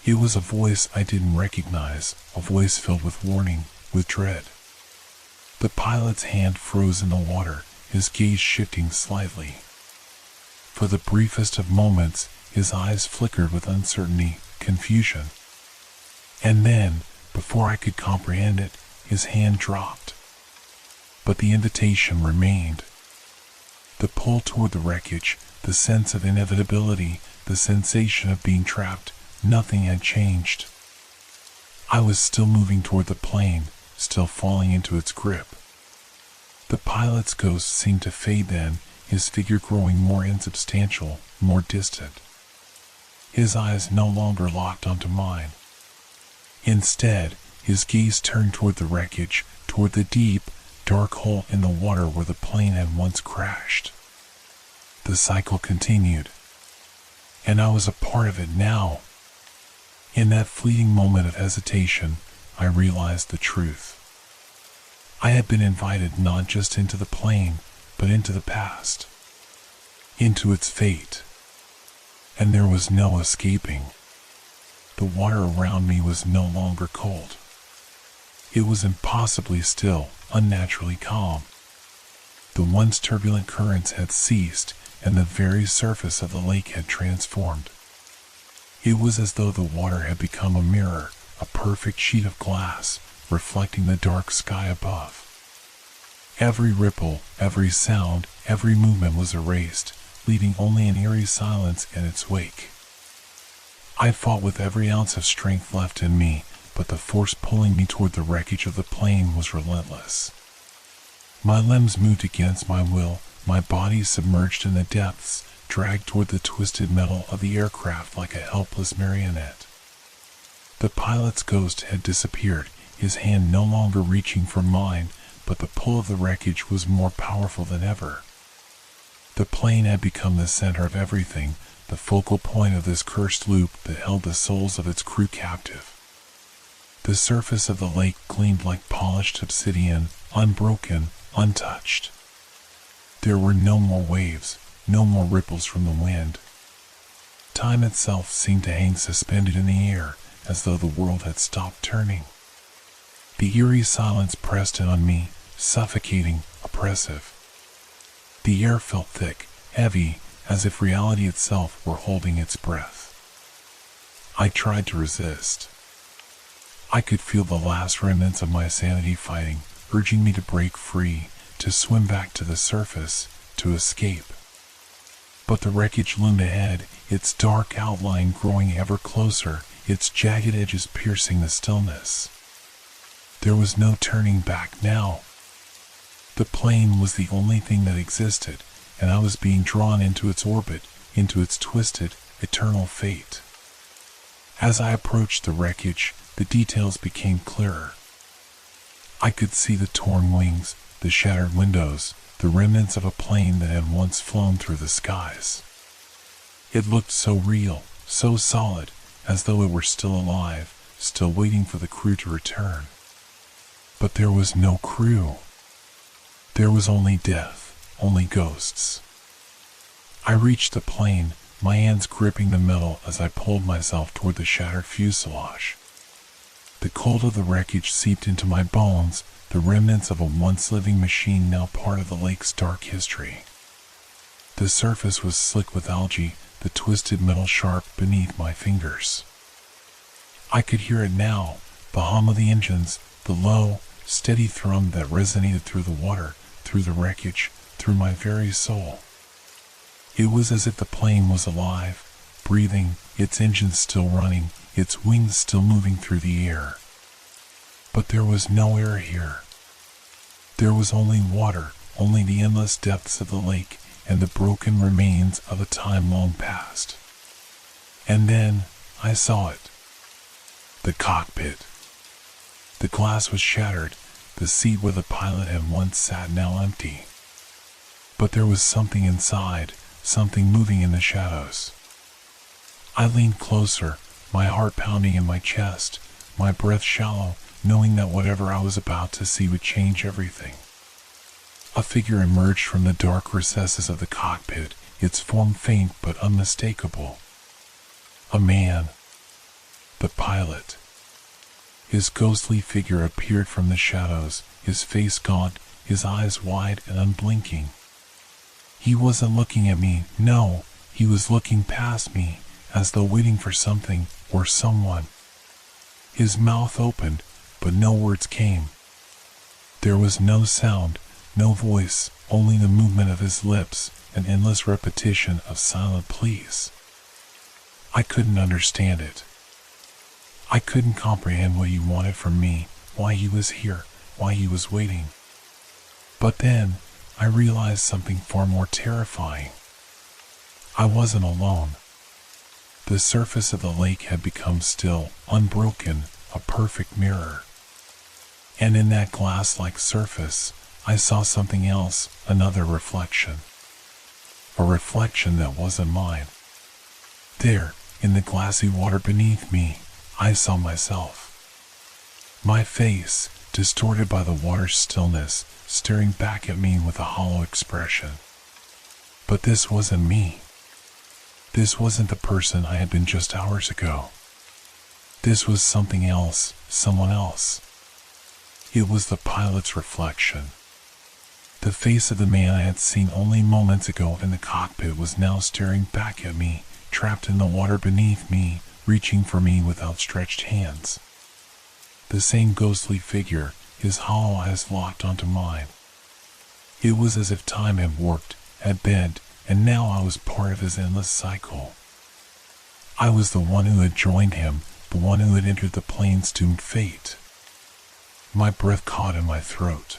It was a voice I didn't recognize, a voice filled with warning, with dread. The pilot's hand froze in the water, his gaze shifting slightly. For the briefest of moments, his eyes flickered with uncertainty, confusion. And then, before I could comprehend it, his hand dropped. But the invitation remained. The pull toward the wreckage, the sense of inevitability, the sensation of being trapped, nothing had changed. I was still moving toward the plane, still falling into its grip. The pilot's ghost seemed to fade then, his figure growing more insubstantial, more distant. His eyes no longer locked onto mine. Instead, his gaze turned toward the wreckage, toward the deep, dark hole in the water where the plane had once crashed. The cycle continued, and I was a part of it now. In that fleeting moment of hesitation, I realized the truth. I had been invited not just into the plain, but into the past, into its fate, and there was no escaping. The water around me was no longer cold. It was impossibly still, unnaturally calm. The once turbulent currents had ceased, and the very surface of the lake had transformed. It was as though the water had become a mirror, a perfect sheet of glass, reflecting the dark sky above. Every ripple, every sound, every movement was erased, leaving only an eerie silence in its wake. I fought with every ounce of strength left in me, but the force pulling me toward the wreckage of the plane was relentless. My limbs moved against my will, my body submerged in the depths, dragged toward the twisted metal of the aircraft like a helpless marionette. The pilot's ghost had disappeared, his hand no longer reaching for mine, but the pull of the wreckage was more powerful than ever. The plane had become the center of everything, the focal point of this cursed loop that held the souls of its crew captive. The surface of the lake gleamed like polished obsidian, unbroken, untouched. There were no more waves, no more ripples from the wind. Time itself seemed to hang suspended in the air, as though the world had stopped turning. The eerie silence pressed in on me, suffocating, oppressive. The air felt thick, heavy, as if reality itself were holding its breath. I tried to resist. I could feel the last remnants of my sanity fighting, urging me to break free, to swim back to the surface, to escape. But the wreckage loomed ahead, its dark outline growing ever closer, its jagged edges piercing the stillness. There was no turning back now. The plane was the only thing that existed, and I was being drawn into its orbit, into its twisted, eternal fate. As I approached the wreckage, the details became clearer. I could see the torn wings, the shattered windows, the remnants of a plane that had once flown through the skies. It looked so real, so solid, as though it were still alive, still waiting for the crew to return. But there was no crew. There was only death, only ghosts. I reached the plane, my hands gripping the metal as I pulled myself toward the shattered fuselage. The cold of the wreckage seeped into my bones, the remnants of a once living machine now part of the lake's dark history. The surface was slick with algae, the twisted metal sharp beneath my fingers. I could hear it now, the hum of the engines, the low, steady thrum that resonated through the water, through the wreckage, through my very soul. It was as if the plane was alive, breathing, its engines still running, its wings still moving through the air. But there was no air here. There was only water, only the endless depths of the lake and the broken remains of a time long past. And then I saw it. The cockpit. The glass was shattered, the seat where the pilot had once sat now empty. But there was something inside, something moving in the shadows. I leaned closer, my heart pounding in my chest, my breath shallow, knowing that whatever I was about to see would change everything. A figure emerged from the dark recesses of the cockpit, its form faint but unmistakable. A man. The pilot. His ghostly figure appeared from the shadows, his face gaunt, his eyes wide and unblinking. He wasn't looking at me, no, he was looking past me, as though waiting for something or someone. His mouth opened, but no words came. There was no sound, no voice, only the movement of his lips, an endless repetition of silent pleas. I couldn't understand it. I couldn't comprehend what he wanted from me, why he was here, why he was waiting. But then, I realized something far more terrifying. I wasn't alone. The surface of the lake had become still, unbroken, a perfect mirror. And in that glass-like surface, I saw something else, another reflection. A reflection that wasn't mine. There, in the glassy water beneath me, I saw myself. My face, distorted by the water's stillness, staring back at me with a hollow expression. But this wasn't me. This wasn't the person I had been just hours ago. This was something else, someone else. It was the pilot's reflection. The face of the man I had seen only moments ago in the cockpit was now staring back at me, trapped in the water beneath me, reaching for me with outstretched hands. The same ghostly figure, his hollow eyes locked onto mine. It was as if time had warped, had bent, and now I was part of his endless cycle. I was the one who had joined him, the one who had entered the plane's doomed fate. My breath caught in my throat.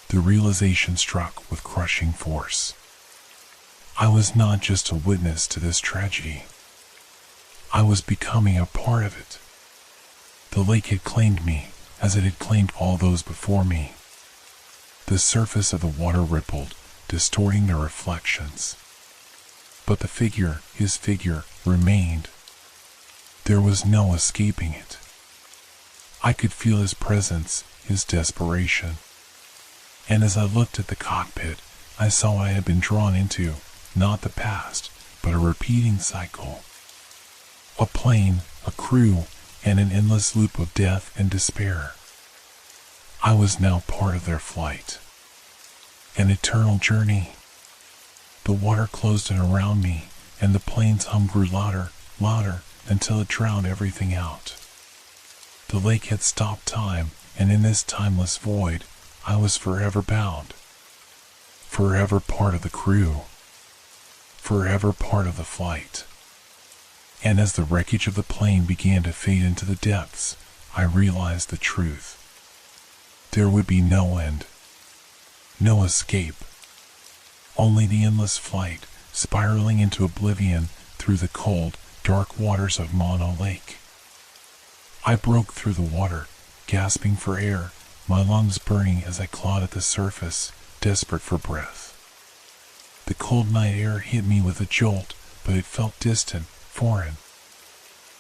The realization struck with crushing force. I was not just a witness to this tragedy. I was becoming a part of it. The lake had claimed me, as it had claimed all those before me. The surface of the water rippled, distorting their reflections. But the figure, his figure, remained. There was no escaping it. I could feel his presence, his desperation. And as I looked at the cockpit, I saw what I had been drawn into, not the past, but a repeating cycle. A plane, a crew, and an endless loop of death and despair. I was now part of their flight. An eternal journey. The water closed in around me, and the plane's hum grew louder, louder, until it drowned everything out. The lake had stopped time, and in this timeless void, I was forever bound. Forever part of the crew. Forever part of the flight. And as the wreckage of the plane began to fade into the depths, I realized the truth. There would be no end. No escape. Only the endless flight, spiraling into oblivion through the cold, dark waters of Mono Lake. I broke through the water, gasping for air, my lungs burning as I clawed at the surface, desperate for breath. The cold night air hit me with a jolt, but it felt distant, foreign.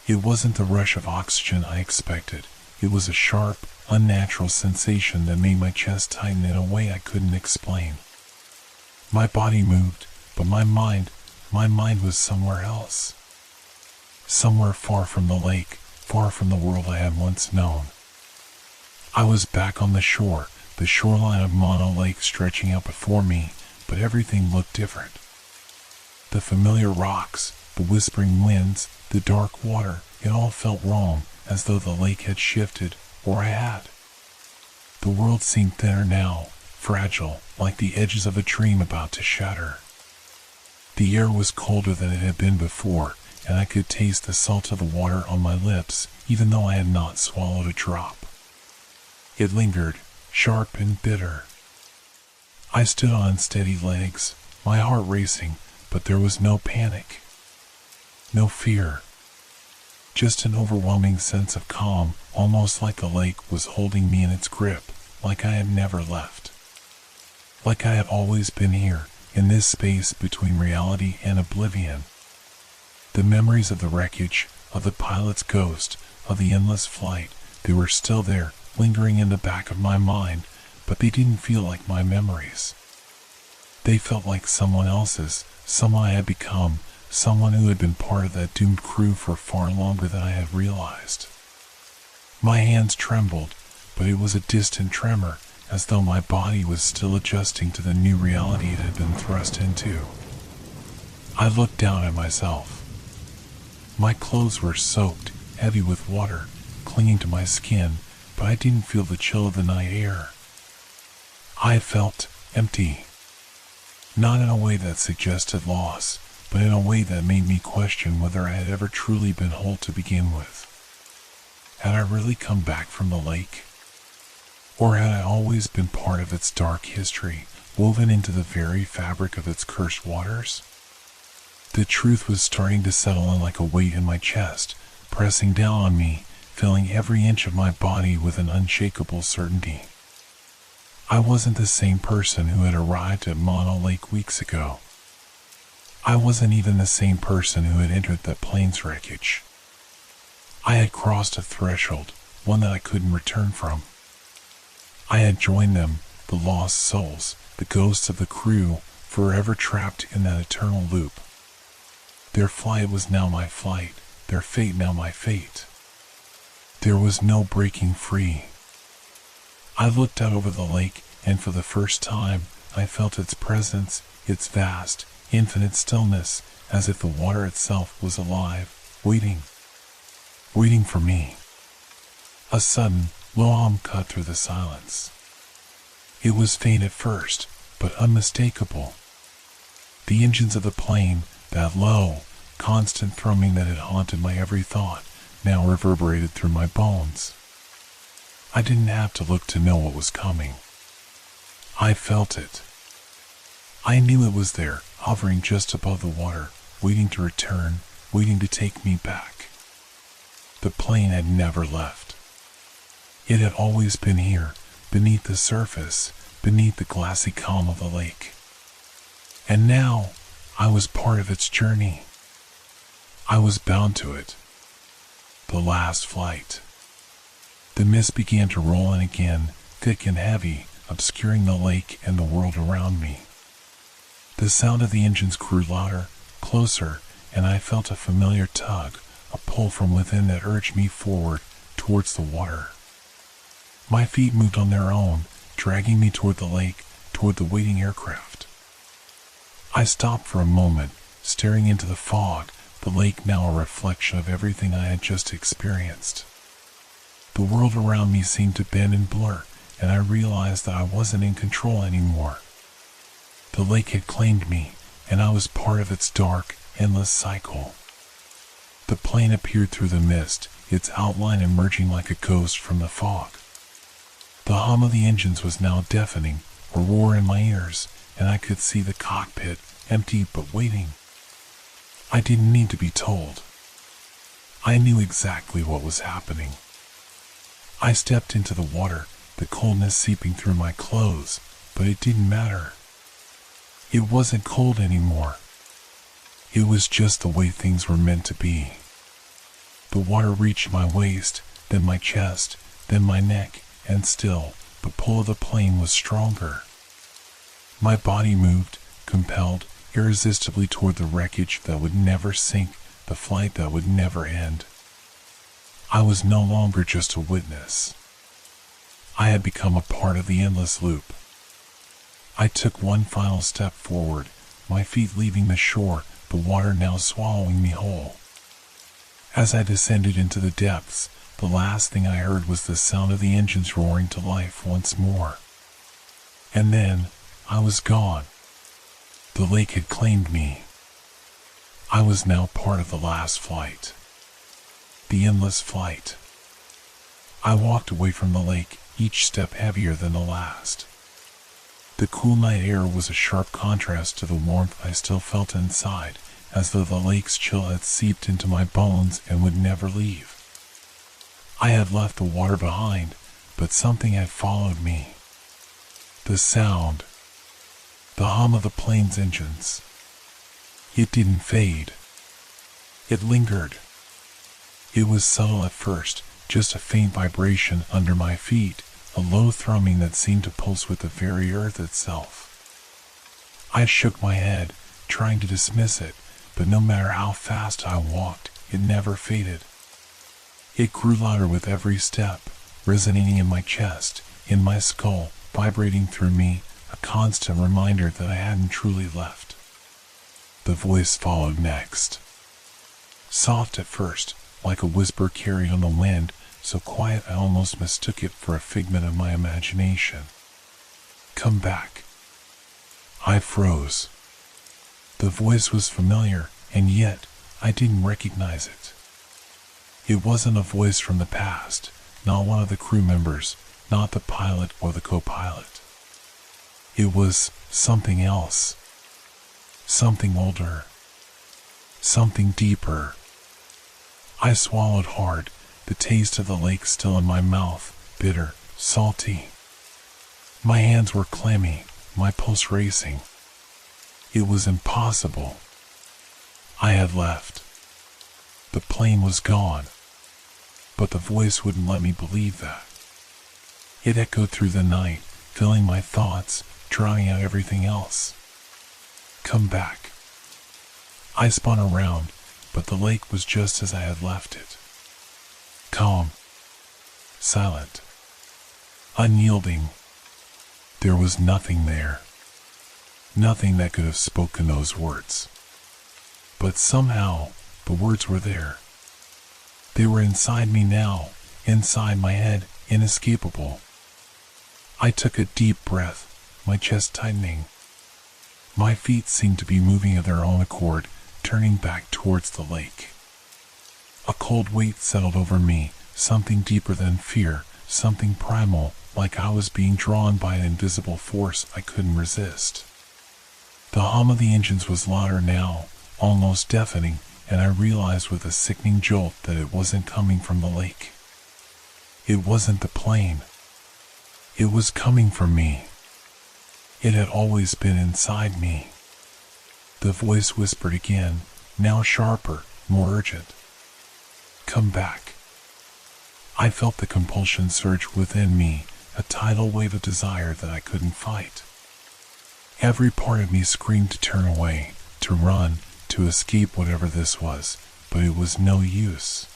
It wasn't the rush of oxygen I expected. It was a sharp, unnatural sensation that made my chest tighten in a way I couldn't explain. My body moved, but my mind was somewhere else. Somewhere far from the lake, far from the world I had once known. I was back on the shore, the shoreline of Mono Lake stretching out before me, but everything looked different. The familiar rocks, the whispering winds, the dark water, it all felt wrong, as though the lake had shifted, or I had. The world seemed thinner now, fragile, like the edges of a dream about to shatter. The air was colder than it had been before, and I could taste the salt of the water on my lips, even though I had not swallowed a drop. It lingered, sharp and bitter. I stood on unsteady legs, my heart racing, but there was no panic. No fear. Just an overwhelming sense of calm, almost like the lake was holding me in its grip, like I had never left. Like I had always been here, in this space between reality and oblivion. The memories of the wreckage, of the pilot's ghost, of the endless flight, they were still there, lingering in the back of my mind, but they didn't feel like my memories. They felt like someone else's, someone I had become, someone who had been part of that doomed crew for far longer than I had realized. My hands trembled, but it was a distant tremor, as though my body was still adjusting to the new reality it had been thrust into. I looked down at myself. My clothes were soaked, heavy with water, clinging to my skin, but I didn't feel the chill of the night air. I felt empty. Not in a way that suggested loss, but in a way that made me question whether I had ever truly been whole to begin with. Had I really come back from the lake? Or had I always been part of its dark history, woven into the very fabric of its cursed waters? The truth was starting to settle in like a weight in my chest, pressing down on me, filling every inch of my body with an unshakable certainty. I wasn't the same person who had arrived at Mono Lake weeks ago. I wasn't even the same person who had entered that plane's wreckage. I had crossed a threshold, one that I couldn't return from. I had joined them, the lost souls, the ghosts of the crew, forever trapped in that eternal loop. Their flight was now my flight, their fate now my fate. There was no breaking free. I looked out over the lake, and for the first time, I felt its presence, its vast, infinite stillness, as if the water itself was alive, waiting for me. A sudden, low hum cut through the silence. It was faint at first, but unmistakable. The engines of the plane, that low, constant thrumming that had haunted my every thought, now reverberated through my bones. I didn't have to look to know what was coming. I felt it. I knew it was there, hovering just above the water, waiting to return, waiting to take me back. The plane had never left. It had always been here, beneath the surface, beneath the glassy calm of the lake. And now, I was part of its journey. I was bound to it. The last flight. The mist began to roll in again, thick and heavy, obscuring the lake and the world around me. The sound of the engines grew louder, closer, and I felt a familiar tug, a pull from within that urged me forward, towards the water. My feet moved on their own, dragging me toward the lake, toward the waiting aircraft. I stopped for a moment, staring into the fog, the lake now a reflection of everything I had just experienced. The world around me seemed to bend and blur, and I realized that I wasn't in control anymore. The lake had claimed me, and I was part of its dark, endless cycle. The plane appeared through the mist, its outline emerging like a ghost from the fog. The hum of the engines was now deafening, a roar in my ears, and I could see the cockpit, empty but waiting. I didn't need to be told. I knew exactly what was happening. I stepped into the water, the coldness seeping through my clothes, but it didn't matter. It wasn't cold anymore. It was just the way things were meant to be. The water reached my waist, then my chest, then my neck, and still, the pull of the plane was stronger. My body moved, compelled, irresistibly toward the wreckage that would never sink, the flight that would never end. I was no longer just a witness. I had become a part of the endless loop. I took one final step forward, my feet leaving the shore, the water now swallowing me whole. As I descended into the depths, the last thing I heard was the sound of the engines roaring to life once more. And then, I was gone. The lake had claimed me. I was now part of the last flight. The endless flight. I walked away from the lake, each step heavier than the last. The cool night air was a sharp contrast to the warmth I still felt inside, as though the lake's chill had seeped into my bones and would never leave. I had left the water behind, but something had followed me. The sound. The hum of the plane's engines. It didn't fade. It lingered. It was subtle at first, just a faint vibration under my feet, a low thrumming that seemed to pulse with the very earth itself. I shook my head, trying to dismiss it, but no matter how fast I walked, it never faded. It grew louder with every step, resonating in my chest, in my skull, vibrating through me, a constant reminder that I hadn't truly left. The voice followed next. Soft at first, like a whisper carried on the wind, so quiet I almost mistook it for a figment of my imagination. Come back. I froze. The voice was familiar, and yet I didn't recognize it. It wasn't a voice from the past, not one of the crew members, not the pilot or the co-pilot. It was something else. Something older. Something deeper. I swallowed hard, the taste of the lake still in my mouth, bitter, salty. My hands were clammy, my pulse racing. It was impossible. I had left. The plane was gone. But the voice wouldn't let me believe that. It echoed through the night, filling my thoughts, drowning out everything else. Come back. I spun around, but the lake was just as I had left it. Calm. Silent. Unyielding. There was nothing there. Nothing that could have spoken those words. But somehow, the words were there. They were inside me now, inside my head, inescapable. I took a deep breath, my chest tightening. My feet seemed to be moving of their own accord, turning back towards the lake. A cold weight settled over me, something deeper than fear, something primal, like I was being drawn by an invisible force I couldn't resist. The hum of the engines was louder now, almost deafening, and I realized with a sickening jolt that it wasn't coming from the lake. It wasn't the plane. It was coming from me. It had always been inside me. The voice whispered again, now sharper, more urgent. Come back. I felt the compulsion surge within me, a tidal wave of desire that I couldn't fight. Every part of me screamed to turn away, to run, to escape whatever this was, but it was no use.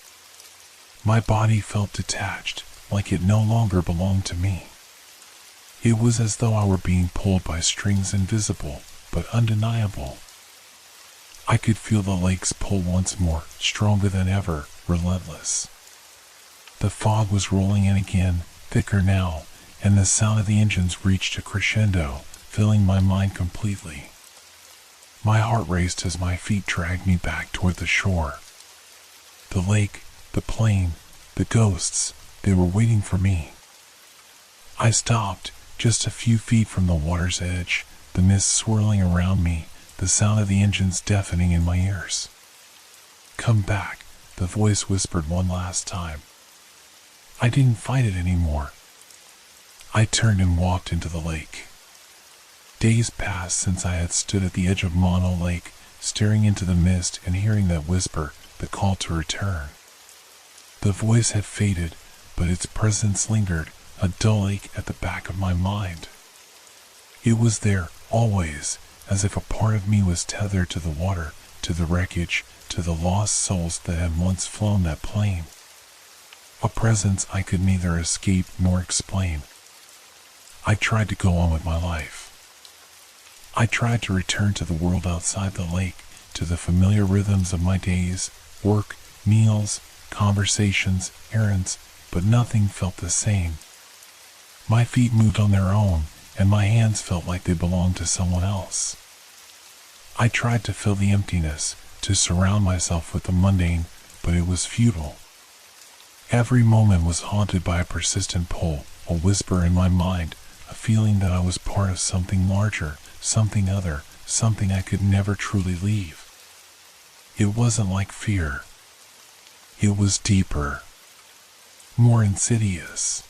My body felt detached, like it no longer belonged to me. It was as though I were being pulled by strings invisible, but undeniable. I could feel the lake's pull once more, stronger than ever, relentless. The fog was rolling in again, thicker now, and the sound of the engines reached a crescendo, filling my mind completely. My heart raced as my feet dragged me back toward the shore. The lake, the plane, the ghosts, they were waiting for me. I stopped, just a few feet from the water's edge, the mist swirling around me, the sound of the engines deafening in my ears. Come back, the voice whispered one last time. I didn't fight it anymore. I turned and walked into the lake. Days passed since I had stood at the edge of Mono Lake, staring into the mist and hearing that whisper, the call to return. The voice had faded, but its presence lingered, a dull ache at the back of my mind. It was there, always, as if a part of me was tethered to the water, to the wreckage, to the lost souls that had once flown that plane. A presence I could neither escape nor explain. I tried to go on with my life. I tried to return to the world outside the lake, to the familiar rhythms of my days, work, meals, conversations, errands, but nothing felt the same. My feet moved on their own, and my hands felt like they belonged to someone else. I tried to fill the emptiness, to surround myself with the mundane, but it was futile. Every moment was haunted by a persistent pull, a whisper in my mind, a feeling that I was part of something larger, something other, something I could never truly leave. It wasn't like fear. It was deeper, more insidious.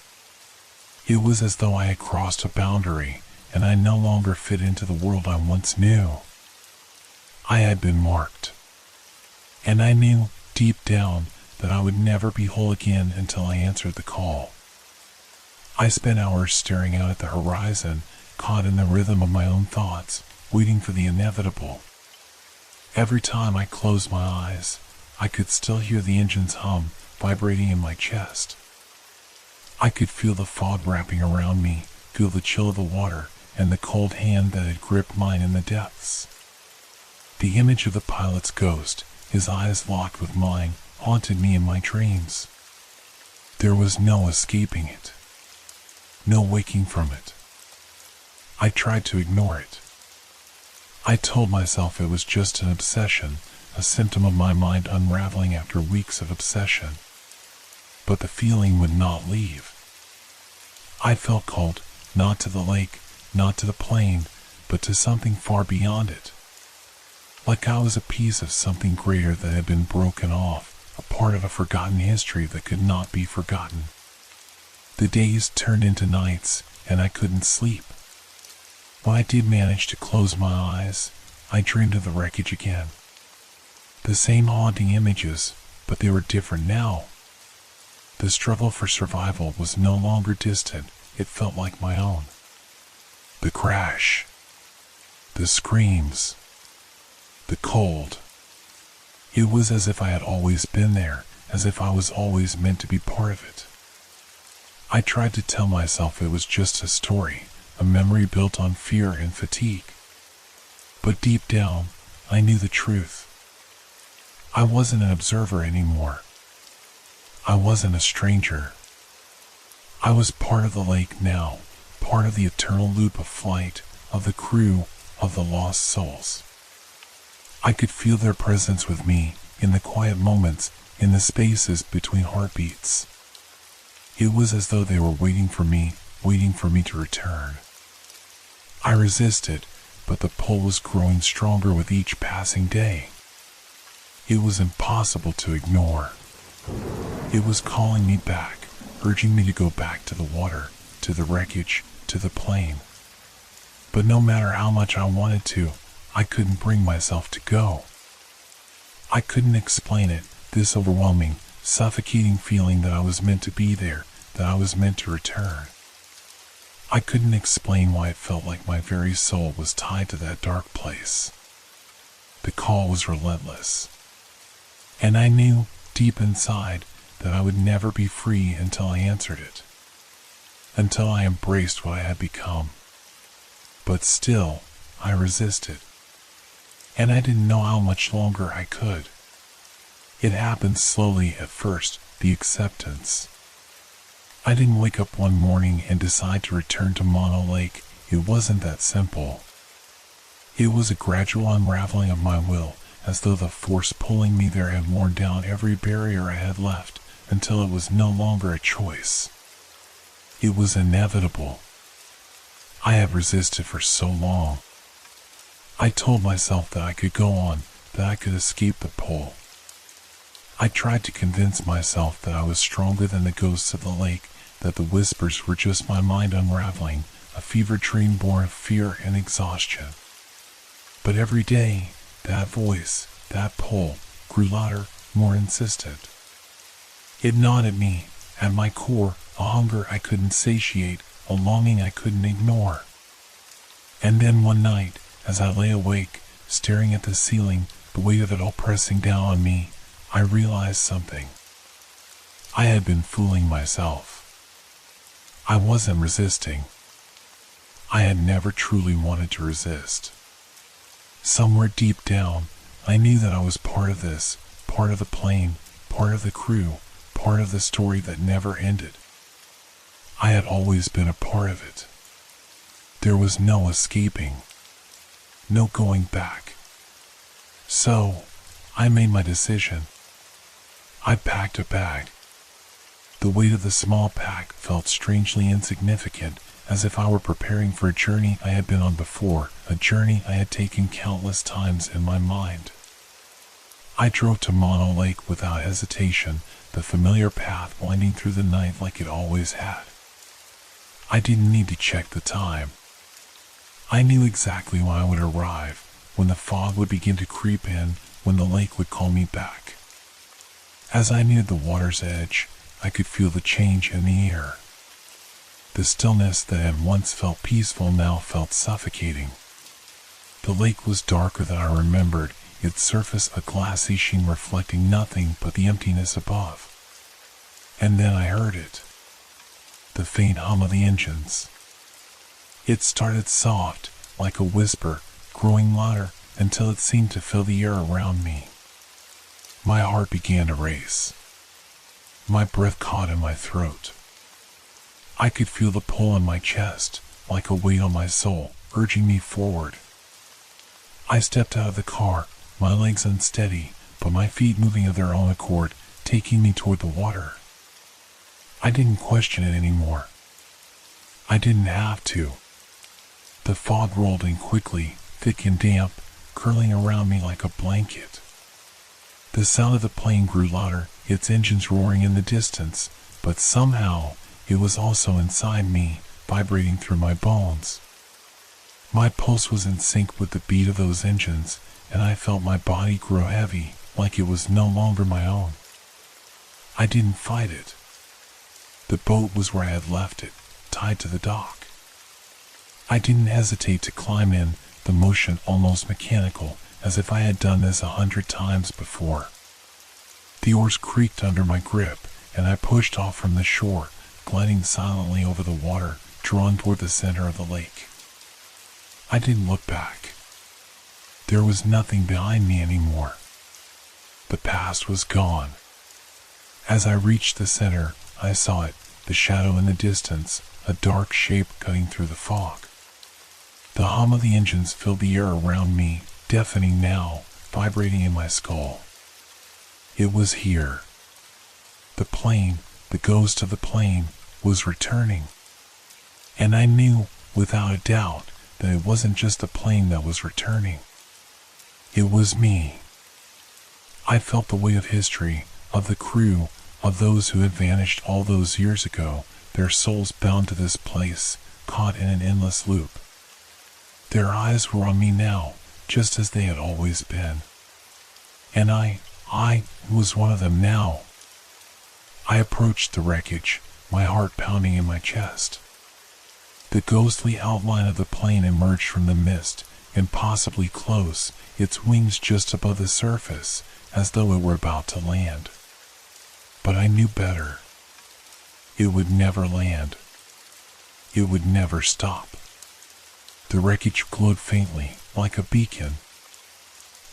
It was as though I had crossed a boundary, and I no longer fit into the world I once knew. I had been marked. And I knew, deep down, that I would never be whole again until I answered the call. I spent hours staring out at the horizon, caught in the rhythm of my own thoughts, waiting for the inevitable. Every time I closed my eyes, I could still hear the engines hum, vibrating in my chest. I could feel the fog wrapping around me, feel the chill of the water, and the cold hand that had gripped mine in the depths. The image of the pilot's ghost, his eyes locked with mine, haunted me in my dreams. There was no escaping it. No waking from it. I tried to ignore it. I told myself it was just an obsession, a symptom of my mind unraveling after weeks of obsession. But the feeling would not leave. I felt called, not to the lake, not to the plane, but to something far beyond it. Like I was a piece of something greater that had been broken off, a part of a forgotten history that could not be forgotten. The days turned into nights, and I couldn't sleep. When I did manage to close my eyes, I dreamed of the wreckage again. The same haunting images, but they were different now. The struggle for survival was no longer distant, it felt like my own. The crash, the screams, the cold. It was as if I had always been there, as if I was always meant to be part of it. I tried to tell myself it was just a story, a memory built on fear and fatigue. But deep down, I knew the truth. I wasn't an observer anymore. I wasn't a stranger. I was part of the lake now, part of the eternal loop of flight, of the crew, of the lost souls. I could feel their presence with me, in the quiet moments, in the spaces between heartbeats. It was as though they were waiting for me to return. I resisted, but the pull was growing stronger with each passing day. It was impossible to ignore. It was calling me back, urging me to go back to the water, to the wreckage, to the plane. But no matter how much I wanted to, I couldn't bring myself to go. I couldn't explain it, this overwhelming, suffocating feeling that I was meant to be there, that I was meant to return. I couldn't explain why it felt like my very soul was tied to that dark place. The call was relentless. And I knew, deep inside, that I would never be free until I answered it. Until I embraced what I had become. But still, I resisted. And I didn't know how much longer I could. It happened slowly at first, the acceptance. I didn't wake up one morning and decide to return to Mono Lake. It wasn't that simple. It was a gradual unraveling of my will, as though the force pulling me there had worn down every barrier I had left, until it was no longer a choice. It was inevitable. I had resisted for so long. I told myself that I could go on, that I could escape the pull. I tried to convince myself that I was stronger than the ghosts of the lake, that the whispers were just my mind unraveling, a fever dream born of fear and exhaustion. But every day, that voice, that pull, grew louder, more insistent. It gnawed at me, at my core, a hunger I couldn't satiate, a longing I couldn't ignore. And then one night, as I lay awake, staring at the ceiling, the weight of it all pressing down on me, I realized something. I had been fooling myself. I wasn't resisting. I had never truly wanted to resist. Somewhere deep down, I knew that I was part of this, part of the plane, part of the crew, part of the story that never ended. I had always been a part of it. There was no escaping. No going back. So, I made my decision. I packed a bag. The weight of the small pack felt strangely insignificant, as if I were preparing for a journey I had been on before, a journey I had taken countless times in my mind. I drove to Mono Lake without hesitation, the familiar path winding through the night like it always had. I didn't need to check the time. I knew exactly when I would arrive, when the fog would begin to creep in, when the lake would call me back. As I neared the water's edge, I could feel the change in the air. The stillness that had once felt peaceful now felt suffocating. The lake was darker than I remembered, its surface a glassy sheen reflecting nothing but the emptiness above. And then I heard it. The faint hum of the engines. It started soft, like a whisper, growing louder until it seemed to fill the air around me. My heart began to race. My breath caught in my throat. I could feel the pull on my chest, like a weight on my soul, urging me forward. I stepped out of the car, my legs unsteady, but my feet moving of their own accord, taking me toward the water. I didn't question it anymore. I didn't have to. The fog rolled in quickly, thick and damp, curling around me like a blanket. The sound of the plane grew louder, its engines roaring in the distance, but somehow it was also inside me, vibrating through my bones. My pulse was in sync with the beat of those engines, and I felt my body grow heavy, like it was no longer my own. I didn't fight it. The boat was where I had left it, tied to the dock. I didn't hesitate to climb in, the motion almost mechanical, as if I had done this 100 times before. The oars creaked under my grip, and I pushed off from the shore, gliding silently over the water, drawn toward the center of the lake. I didn't look back. There was nothing behind me anymore. The past was gone. As I reached the center, I saw it, the shadow in the distance, a dark shape cutting through the fog. The hum of the engines filled the air around me, deafening now, vibrating in my skull. It was here. The plane, the ghost of the plane, was returning. And I knew, without a doubt, that it wasn't just the plane that was returning. It was me. I felt the weight of history, of the crew, of those who had vanished all those years ago, their souls bound to this place, caught in an endless loop. Their eyes were on me now, just as they had always been. And I was one of them now. I approached the wreckage, my heart pounding in my chest. The ghostly outline of the plane emerged from the mist, impossibly close, its wings just above the surface, as though it were about to land. But I knew better. It would never land. It would never stop. The wreckage glowed faintly, like a beacon.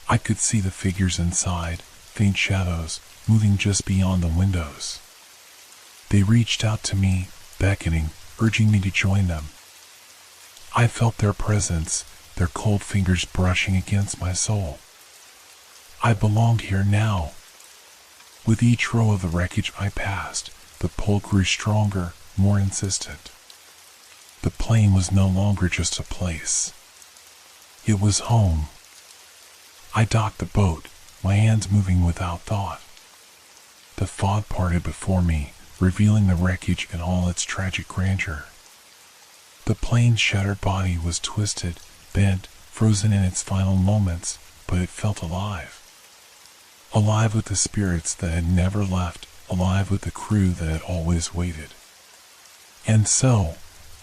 I could see the figures inside, faint shadows, moving just beyond the windows. They reached out to me, beckoning, urging me to join them. I felt their presence, their cold fingers brushing against my soul. I belonged here now. With each row of the wreckage I passed, the pull grew stronger, more insistent. The plane was no longer just a place. It was home. I docked the boat, my hands moving without thought. The fog parted before me, revealing the wreckage in all its tragic grandeur. The plane's shattered body was twisted, bent, frozen in its final moments, but it felt alive. Alive with the spirits that had never left, alive with the crew that had always waited. And so,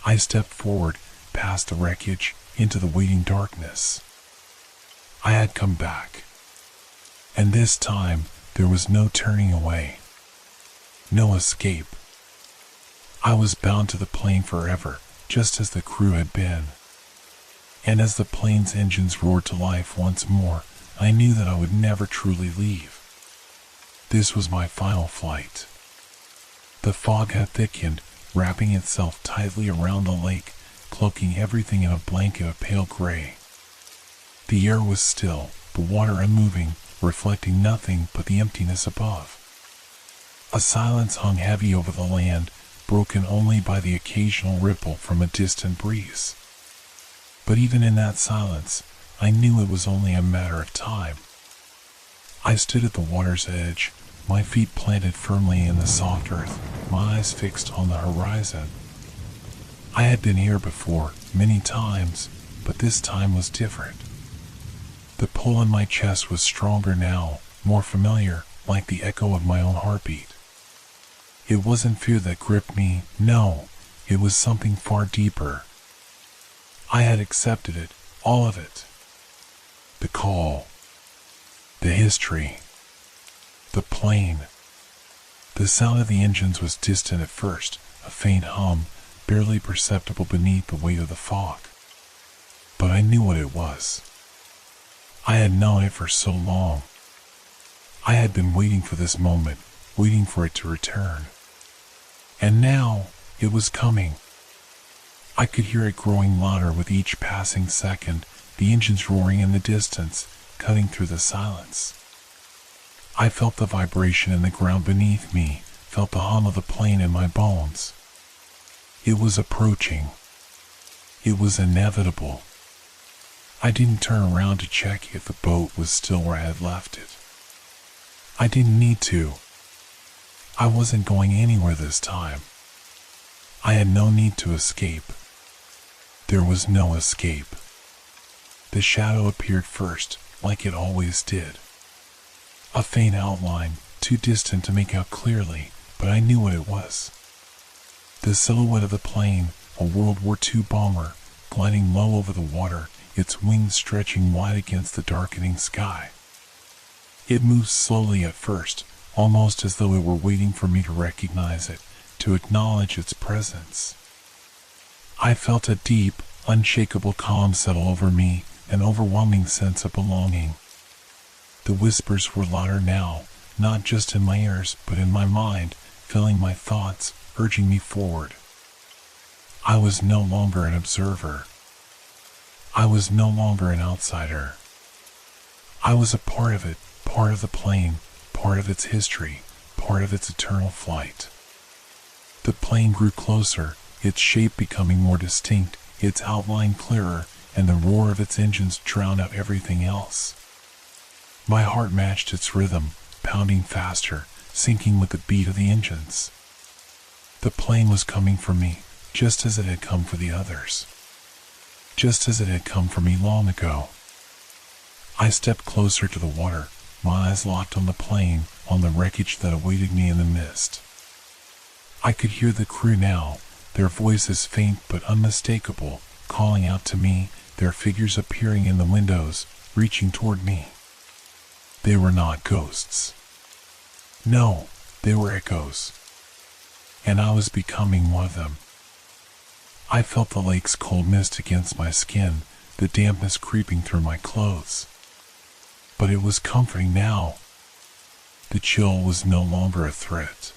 I stepped forward, past the wreckage, into the waiting darkness. I had come back. And this time, there was no turning away. No escape. I was bound to the plane forever, just as the crew had been. And as the plane's engines roared to life once more, I knew that I would never truly leave. This was my final flight. The fog had thickened, wrapping itself tightly around the lake, cloaking everything in a blanket of pale gray. The air was still, the water unmoving, reflecting nothing but the emptiness above. A silence hung heavy over the land, broken only by the occasional ripple from a distant breeze. But even in that silence, I knew it was only a matter of time. I stood at the water's edge, my feet planted firmly in the soft earth, my eyes fixed on the horizon. I had been here before, many times, but this time was different. The pull in my chest was stronger now, more familiar, like the echo of my own heartbeat. It wasn't fear that gripped me, no, it was something far deeper. I had accepted it, all of it. The call, the history, the plane. The sound of the engines was distant at first, a faint hum, barely perceptible beneath the weight of the fog. But I knew what it was. I had known it for so long. I had been waiting for this moment, waiting for it to return. And now, it was coming. I could hear it growing louder with each passing second, the engines roaring in the distance, cutting through the silence. I felt the vibration in the ground beneath me, felt the hum of the plane in my bones. It was approaching. It was inevitable. I didn't turn around to check if the boat was still where I had left it. I didn't need to. I wasn't going anywhere this time. I had no need to escape. There was no escape. The shadow appeared first, like it always did. A faint outline, too distant to make out clearly, but I knew what it was. The silhouette of the plane, a World War II bomber, gliding low over the water, its wings stretching wide against the darkening sky. It moved slowly at first, almost as though it were waiting for me to recognize it, to acknowledge its presence. I felt a deep, unshakable calm settle over me, an overwhelming sense of belonging. The whispers were louder now, not just in my ears but in my mind, filling my thoughts, urging me forward. I was no longer an observer. I was no longer an outsider. I was a part of it, part of the plane, part of its history, part of its eternal flight. The plane grew closer, its shape becoming more distinct, its outline clearer, and the roar of its engines drowned out everything else. My heart matched its rhythm, pounding faster, syncing with the beat of the engines. The plane was coming for me, just as it had come for the others. Just as it had come for me long ago. I stepped closer to the water, my eyes locked on the plane, on the wreckage that awaited me in the mist. I could hear the crew now, their voices faint but unmistakable, calling out to me, their figures appearing in the windows, reaching toward me. They were not ghosts. No, they were echoes. And I was becoming one of them. I felt the lake's cold mist against my skin, the dampness creeping through my clothes. But it was comforting now. The chill was no longer a threat.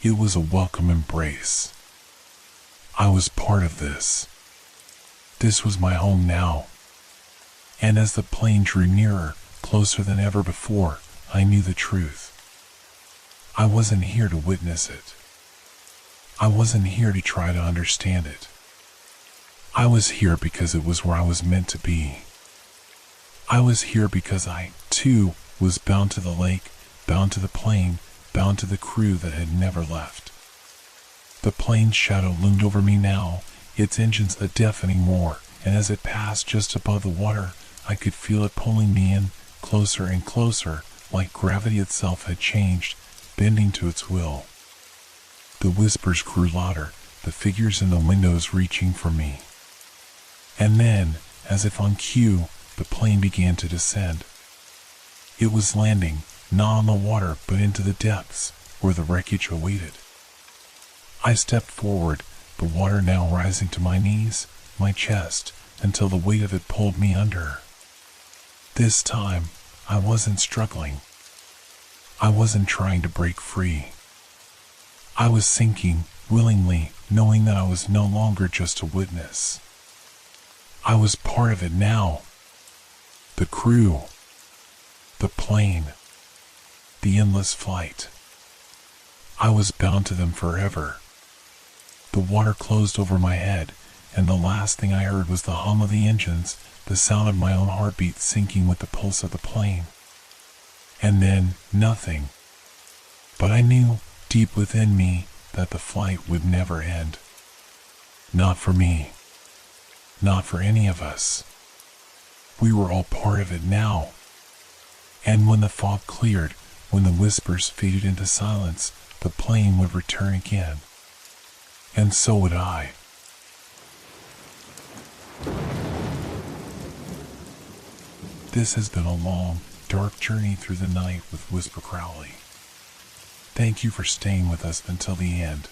It was a welcome embrace. I was part of this. This was my home now. And as the plane drew nearer, closer than ever before, I knew the truth. I wasn't here to witness it. I wasn't here to try to understand it. I was here because it was where I was meant to be. I was here because I, too, was bound to the lake, bound to the plane, bound to the crew that had never left. The plane's shadow loomed over me now, its engines a deafening roar, and as it passed just above the water, I could feel it pulling me in, closer and closer, like gravity itself had changed, bending to its will. The whispers grew louder, the figures in the windows reaching for me. And then, as if on cue, the plane began to descend. It was landing, not on the water but into the depths, where the wreckage awaited. I stepped forward, the water now rising to my knees, my chest, until the weight of it pulled me under. This time, I wasn't struggling. I wasn't trying to break free. I was sinking, willingly, knowing that I was no longer just a witness. I was part of it now. The crew. The plane. The endless flight. I was bound to them forever. The water closed over my head, and the last thing I heard was the hum of the engines, the sound of my own heartbeat syncing with the pulse of the plane. And then, nothing. But I knew, deep within me, that the flight would never end. Not for me. Not for any of us. We were all part of it now. And when the fog cleared, when the whispers faded into silence, the plane would return again. And so would I. This has been a long, dark journey through the night with Whisper Crowley. Thank you for staying with us until the end.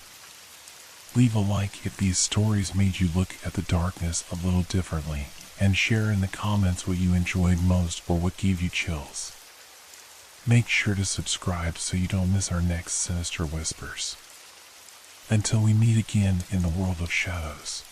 Leave a like if these stories made you look at the darkness a little differently, and share in the comments what you enjoyed most or what gave you chills. Make sure to subscribe so you don't miss our next Sinister Whispers. Until we meet again in the world of shadows.